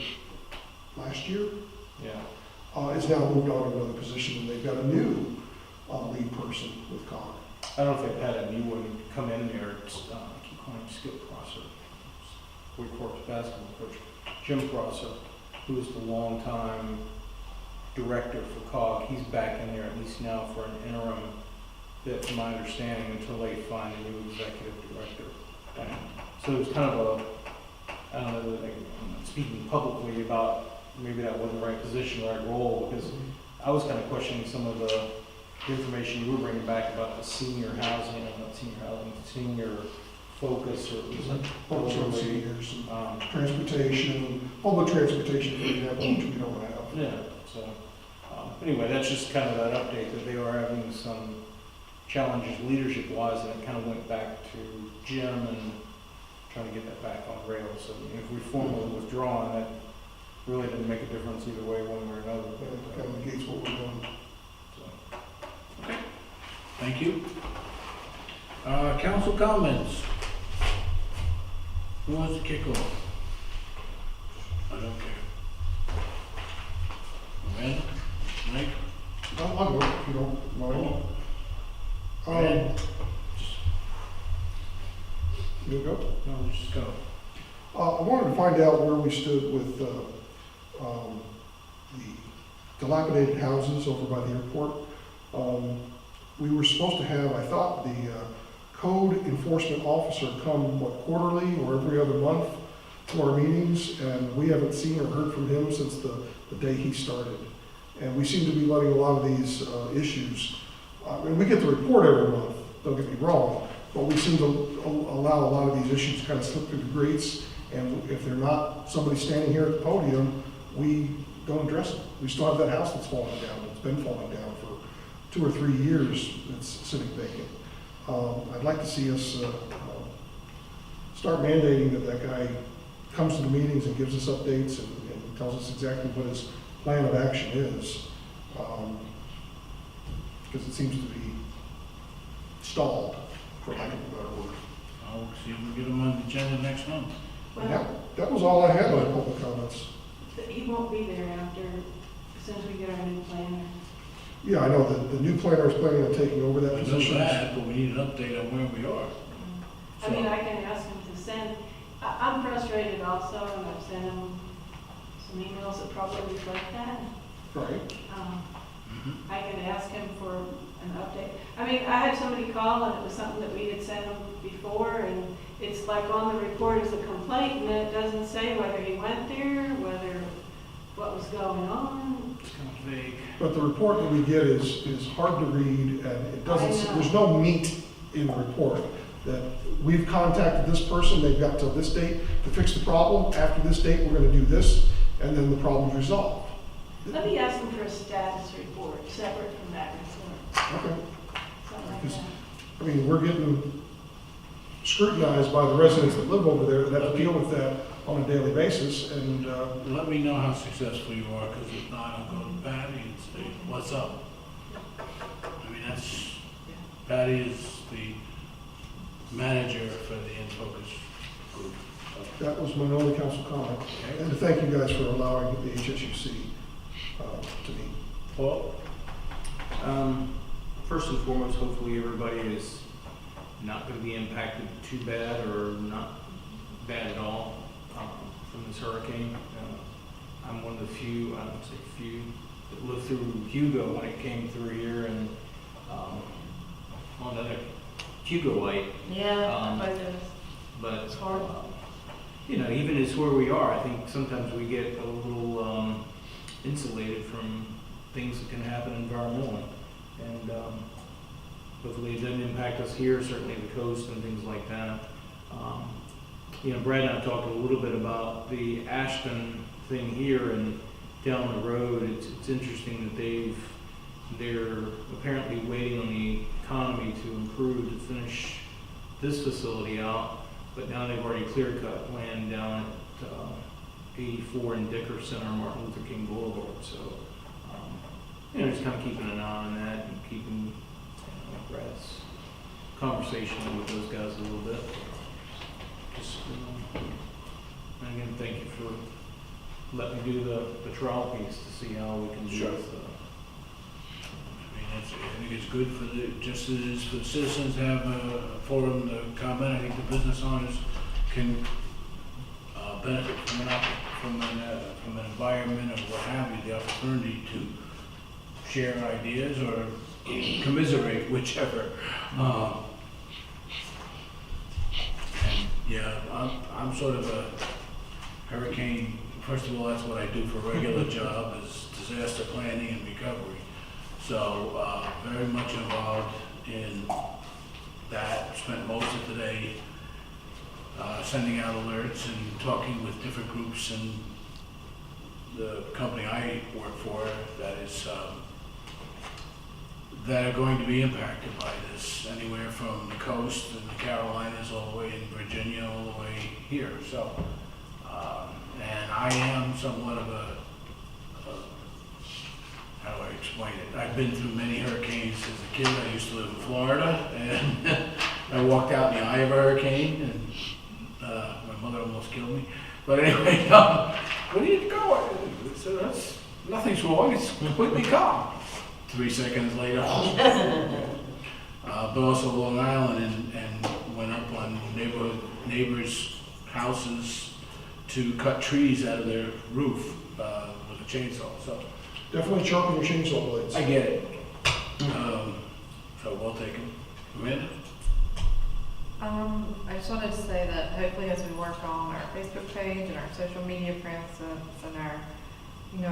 last year is now moved on to another position, and they've got a new lead person with COG. I don't know if they've had a new one come in there. It's, I keep calling him Skip Prosser, Wake Forest basketball coach, Jim Prosser, who's the longtime director for COG. He's back in there at least now for an interim that, from my understanding, until they find a new executive director. And so it was kind of a, I don't know, like, I'm not speaking publicly about maybe that wasn't the right position, right role, because I was kind of questioning some of the information you were bringing back about the senior housing, not senior housing, senior focus, or it was like Focus on seniors, and transportation, public transportation, for example, which we don't have. Yeah, so, anyway, that's just kind of that update, that they are having some challenges leadership-wise, and it kind of went back to Jim and trying to get that back on rails. So if we formally withdrawn, that really didn't make a difference either way, one way or another. That kind of negates what we're doing. So. Thank you. Council comments. Who wants to kick off? I don't care. Miranda? Mike? I'll go if you don't mind. Red? You go? No, just go. I wanted to find out where we stood with the dilapidated houses over by the airport. We were supposed to have, I thought, the code enforcement officer come, quarterly or every other month to our meetings, and we haven't seen or heard from him since the day he started. And we seem to be letting a lot of these issues, and we get the report every month, don't get me wrong, but we seem to allow a lot of these issues to kind of slip through the grates, and if they're not somebody standing here at the podium, we don't address it. We still have that house that's falling down, it's been falling down for 2 or 3 years, it's sitting vacant. I'd like to see us start mandating that guy comes to the meetings and gives us updates and tells us exactly what his plan of action is. Because it seems to be stalled, for lack of a better word. I'll see if we can get him on the agenda next month. And that was all I had on public comments. He won't be there after, as soon as we get our new planner. Yeah, I know the new planner is planning on taking over that I know position. that, but we need an update on where we are. I mean, I can ask him to send, I'm frustrated also, and I've sent him some emails that probably reflect that. Right. I can ask him for an update. I mean, I had somebody call, and it was something that we had sent him before, and it's like on the report is a complaint, and then it doesn't say whether he went there, what was going on. It's kind of vague. But the report that we get is hard to read, and it doesn't, I know. there's no meat in the report. That we've contacted this person, they've got till this date to fix the problem, after this date, we're gonna do this, and then the problem's resolved. Let me ask him for a status report, separate from that report, Okay. something like Because, that. I mean, we're getting scrutinized by the residents that live over there that have to deal with that on a daily basis, and, Let me know how successful you are, because if not, I'll go to Patty and say, what's up? I mean, Patty is the manager for the InFocus group. that was my only council comment. And to thank you guys for allowing the HSUC to meet. Paul? First and foremost, hopefully everybody is not going to be impacted too bad or not bad at all from this hurricane. I'm one of the few, I don't say few, that lived through Hugo when it came through here, and another Hugoite. Yeah, But it's hard. you know, even as where we are, I think sometimes we get a little insulated from things that can happen environmentally. And hopefully it doesn't impact us here, certainly the coast and things like that. You know, Brad and I talked a little bit about the Ashton thing here and down the road. It's interesting that they're apparently waiting on the economy to improve to finish this facility out, but now they've already clear-cut land down at 84 in Dicker Center, Martin Luther King Boulevard. So, you know, just kind of keeping an eye on that and keeping Brad's conversation with those guys a little bit. Just, and again, thank you for letting me do the trial piece to see how we can do Sure. this. I mean, I think it's good for just as it is for the citizens to have a forum to comment. I think the business owners can benefit from an environment or what have you, the opportunity to share ideas or commiserate, whichever. And yeah, I'm sort of a hurricane. First of all, that's what I do for a regular job, is disaster planning and recovery. So very much involved in that. Spent most of the day sending out alerts and talking with different groups in the company I work for that is that are going to be impacted by this, anywhere from the coast and the Carolinas all the way in Virginia, all the way here. So, and I am somewhat of a how do I explain it? I've been through many hurricanes as a kid. I used to live in Florida, and I walked out in the eye of a hurricane, and my mother almost killed me. But anyway, where do you go? So that's, nothing's wrong. It's completely calm. 3 seconds later, but also Long Island, and went up on neighbors' houses to cut trees out of their roof with a chainsaw. So Definitely sharpen your chainsaw blades. I get it. So well taken. Amanda? I just wanted to say that hopefully as we work on our Facebook page and our social media presence and our,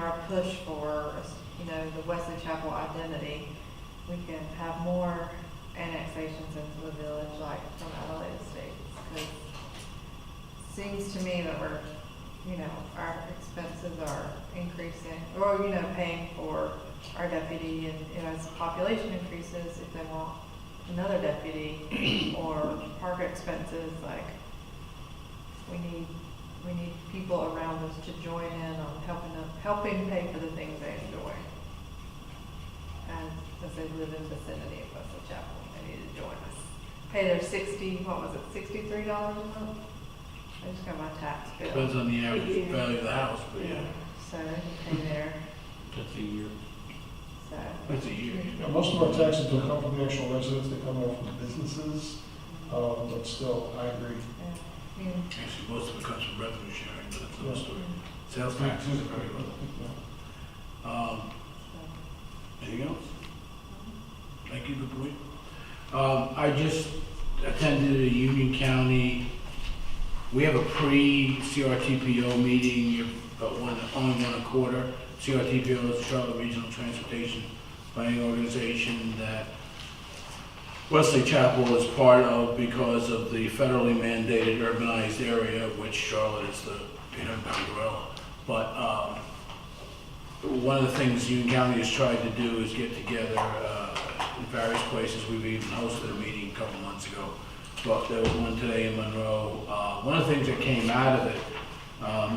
our push for, the Wesley Chapel identity, we can have more annexations into the village, like from LA Estates. Because it seems to me that we're, our expenses are increasing, or, paying for our deputy, and as population increases, if they want another deputy, or park expenses, like, we need people around us to join in on helping pay for the things they enjoy. And as they live in the vicinity of Wesley Chapel, they need to join us. Pay their $63 a month? I just got my tax bill. Depends on the average value of the house, but yeah. So they pay there, That's a year. so. That's a year. Yeah, most of our taxes don't come from the actual residents, they come from businesses, but still, I agree. Yeah. Actually, most of it comes from revenue sharing, but that's another Yeah. story. Sales taxes are very low. Anything else? Thank you, good point. I just attended a Union County, we have a pre-CRTPO meeting, but only one a quarter. CRTPO is the Charlotte Regional Transportation Planning Organization that Wesley Chapel is part of because of the federally mandated urbanized area, which Charlotte is the 800-pound gorilla. But one of the things Union County has tried to do is get together in various places. We've even hosted a meeting a couple months ago, but there was one today in Monroe. One of the things that came out of it,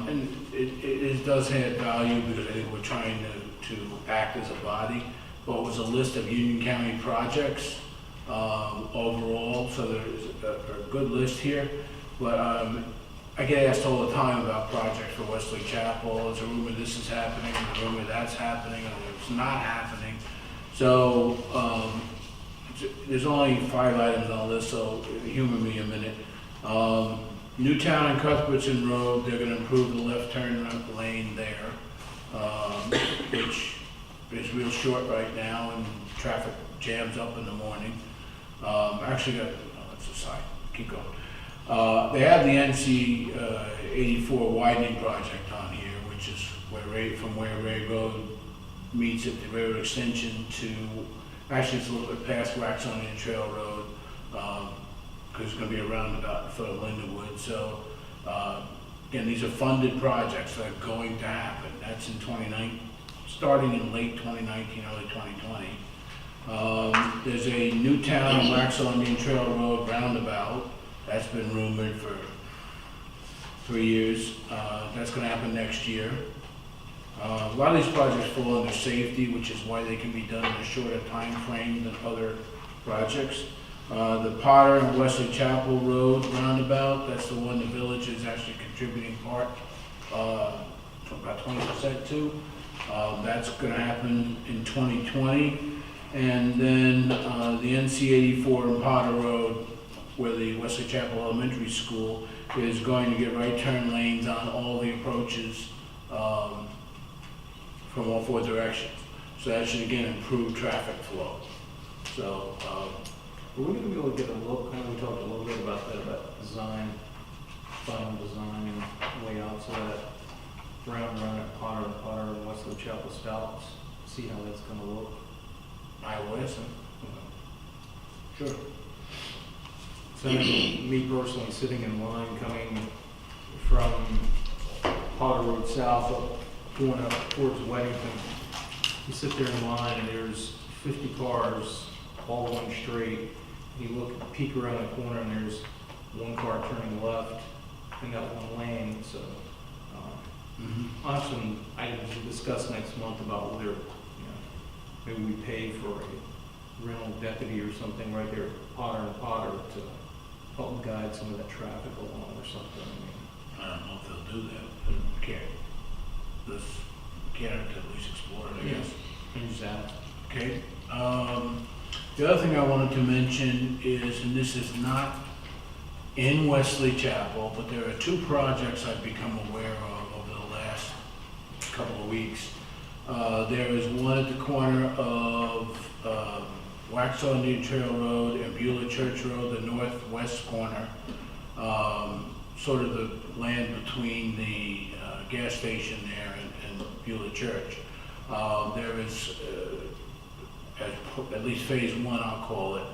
and it does have value because I think we're trying to act as a body, but it was a list of Union County projects overall, so there's a good list here. But I get asked all the time about projects for Wesley Chapel. There's a rumor this is happening, there's a rumor that's happening, and it's not happening. So there's only 5 items on the list, so humor me a minute. Newtown and Cuthbertson Road, they're going to improve the left turn lane there, which is real short right now, and traffic jams up in the morning. Actually, that's a side. Keep going. They have the NC 84 widening project on here, which is from where Ray Road meets at the railroad extension to, actually it's a little bit past Waxonian Trail Road, because it's going to be a roundabout in front of Lindenwood. So again, these are funded projects that are going to happen. That's in 2019, starting in late 2019, early 2020. There's a Newtown and Waxonian Trail Road roundabout. That's been rumored for 3 years. That's going to happen next year. A lot of these projects fall under safety, which is why they can be done in a shorter time frame than other projects. The Potter and Wesley Chapel Road roundabout, that's the one the village is actually contributing part, about 20% to. That's going to happen in 2020. And then the NC 84 and Potter Road, where the Wesley Chapel Elementary School is going to get right turn lanes on all the approaches from all 4 directions. So that should again improve traffic flow. So, Are we gonna be able to get a look, I know we talked a little bit about that, about design, final design and layouts of that round run at Potter and Wesley Chapel stops, see how that's gonna look. I will ask them. Sure. So me personally, sitting in line coming from Potter Road South, going up towards Weddington, you sit there in line and there's 50 cars all going straight. You look, peek around the corner and there's one car turning left and that one lane, so. I'll have some items to discuss next month about whether, maybe we pay for a rental deputy or something right there at Potter and Potter to help guide some of that traffic along or something. I don't know if they'll do that, but this can't at least explore it, I guess. Exactly. Okay. The other thing I wanted to mention is, and this is not in Wesley Chapel, but there are two projects I've become aware of over the last couple of weeks. There is one at the corner of Waxhaw Indian Trail Road and Beulah Church Road, the northwest corner, sort of the land between the gas station there and Beulah Church. There is, at least phase one, I'll call it.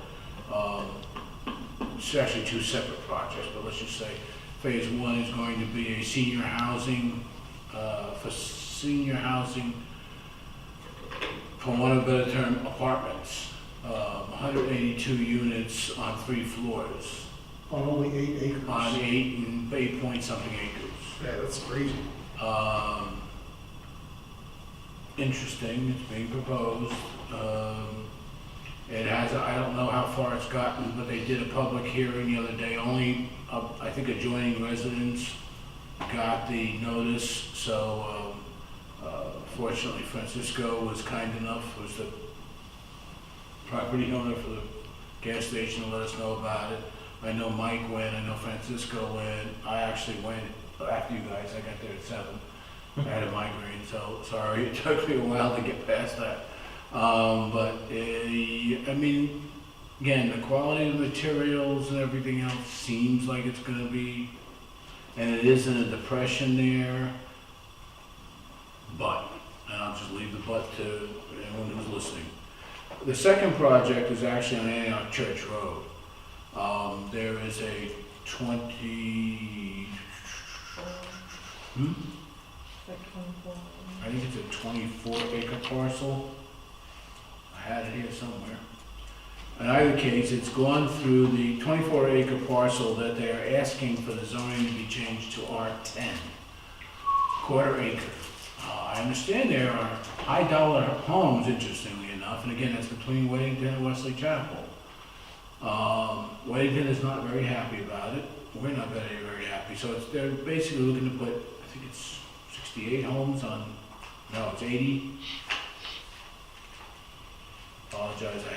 It's actually two separate projects, but let's just say phase one is going to be a senior housing, for want of a better term, apartments. 182 units on 3 floors. On only 8 acres. On 8 point something acres. Yeah, that's crazy. Interesting, it's being proposed. It has, I don't know how far it's gotten, but they did a public hearing the other day. Only, I think adjoining residents got the notice, so fortunately Francisco was kind enough, was the property owner for the gas station, to let us know about it. I know Mike went, I know Francisco went. I actually went after you guys, I got there at 7. I had a migraine, so sorry, it took me a while to get past that. But I mean, again, the quality of the materials and everything else seems like it's gonna be, and it is in a depression there, but, and I'll just leave the but to anyone who's listening. The second project is actually on Antioch Church Road. There is a 20, Like 24. I think it's a 24-acre parcel. I had it here somewhere. In either case, it's gone through the 24-acre parcel that they're asking for the zoning to be changed to R10, quarter acre. I understand there are high-dollar homes, interestingly enough, and again, that's between Weddington and Wesley Chapel. Weddington is not very happy about it. We're not very happy. So they're basically looking to put, I think it's 68 homes on, no, it's 80. Apologize, I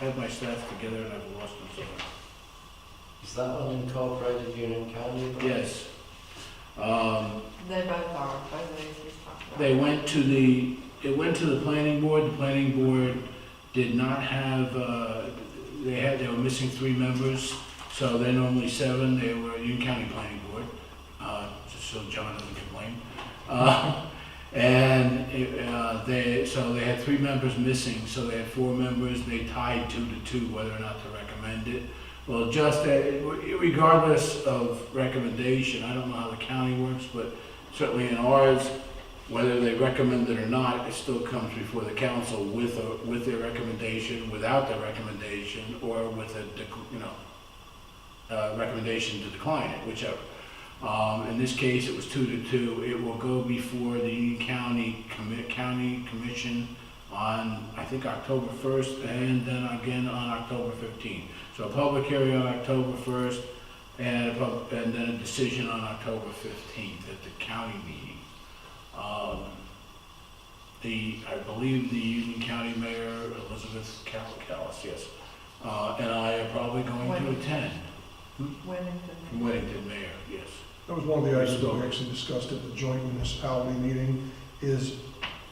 had my stats together and I've lost them somewhere. Is that one incorporated Union County? Yes. They both are, both of these he's talking about. They went to it went to the planning board. The planning board did not have, they were missing 3 members, so they're normally 7. They were Union County Planning Board, just so John doesn't complain. So they had 3 members missing, so they had 4 members. They tied 2-2 whether or not to recommend it. Well, just regardless of recommendation, I don't know how the county works, but certainly in ours, whether they recommend it or not, it still comes before the council with their recommendation, without their recommendation, or with a recommendation to decline it, whichever. In this case, it was 2-2. It will go before the Union County Commission on, I think, October 1st, and then again on October 15th. So a public hearing on October 1st, and then a decision on October 15th at the county meeting. I believe the Union County Mayor, Elizabeth Callis, yes, and I are probably going to attend. Weddington. Weddington Mayor, yes. That was one of the items that we actually discussed at the joint municipality meeting, is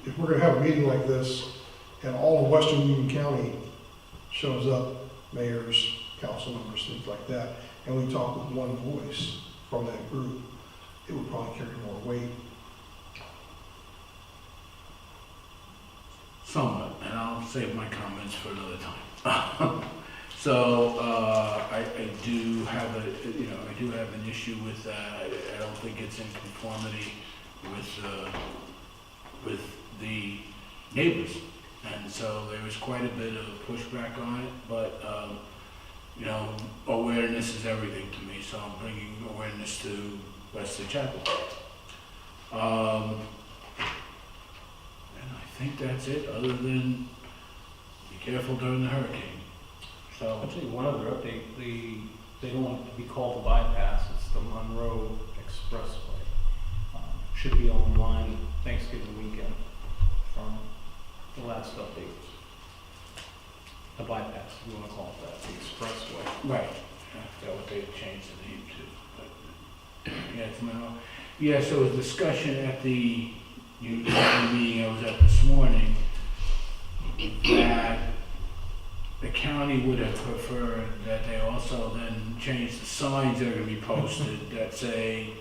if we're gonna have a meeting like this, and all of Western Union County shows up, mayors, council members, things like that, and we talk with one voice from that group, it would probably carry more weight. Somewhat, and I'll save my comments for another time. So, I do have an issue with that. I don't think it's in conformity with the neighbors. And so there was quite a bit of pushback on it, but, awareness is everything to me, so I'm bringing awareness to Wesley Chapel. And I think that's it, other than be careful during the hurricane. So, Actually, one other update, they don't want it to be called the bypass, it's the Monroe Expressway. Should be online Thanksgiving weekend from the last update. The bypass, if you want to call it that, the expressway. right, I forgot what they changed the name to, but, yeah, it's Monroe. Yeah, so it was discussion at the meeting I was at this morning, that the county would have preferred that they also then change the signs that are gonna be posted that say,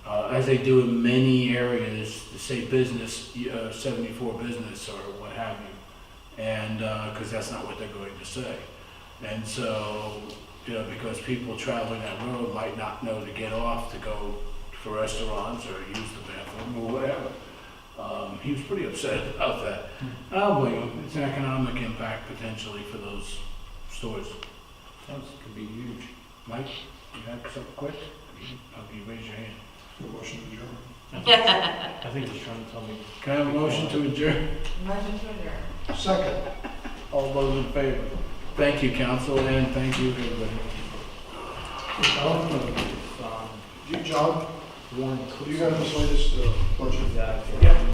as they do in many areas, to say business, 74 business or what have you. And, cause that's not what they're going to say. And so, because people traveling that road might not know to get off to go for restaurants or use the bathroom or whatever. He was pretty upset about that. I don't blame him. It's an economic impact potentially for those stores. Sounds could be huge. Mike, you have something quick? You raise your hand. The motion to adjourn. I think he's trying to tell me. Can I have a motion to adjourn? Motion to adjourn. Second. All those in favor? Thank you, council, and thank you, everybody. John, Warren, you got this latest budget? Exactly. Yeah.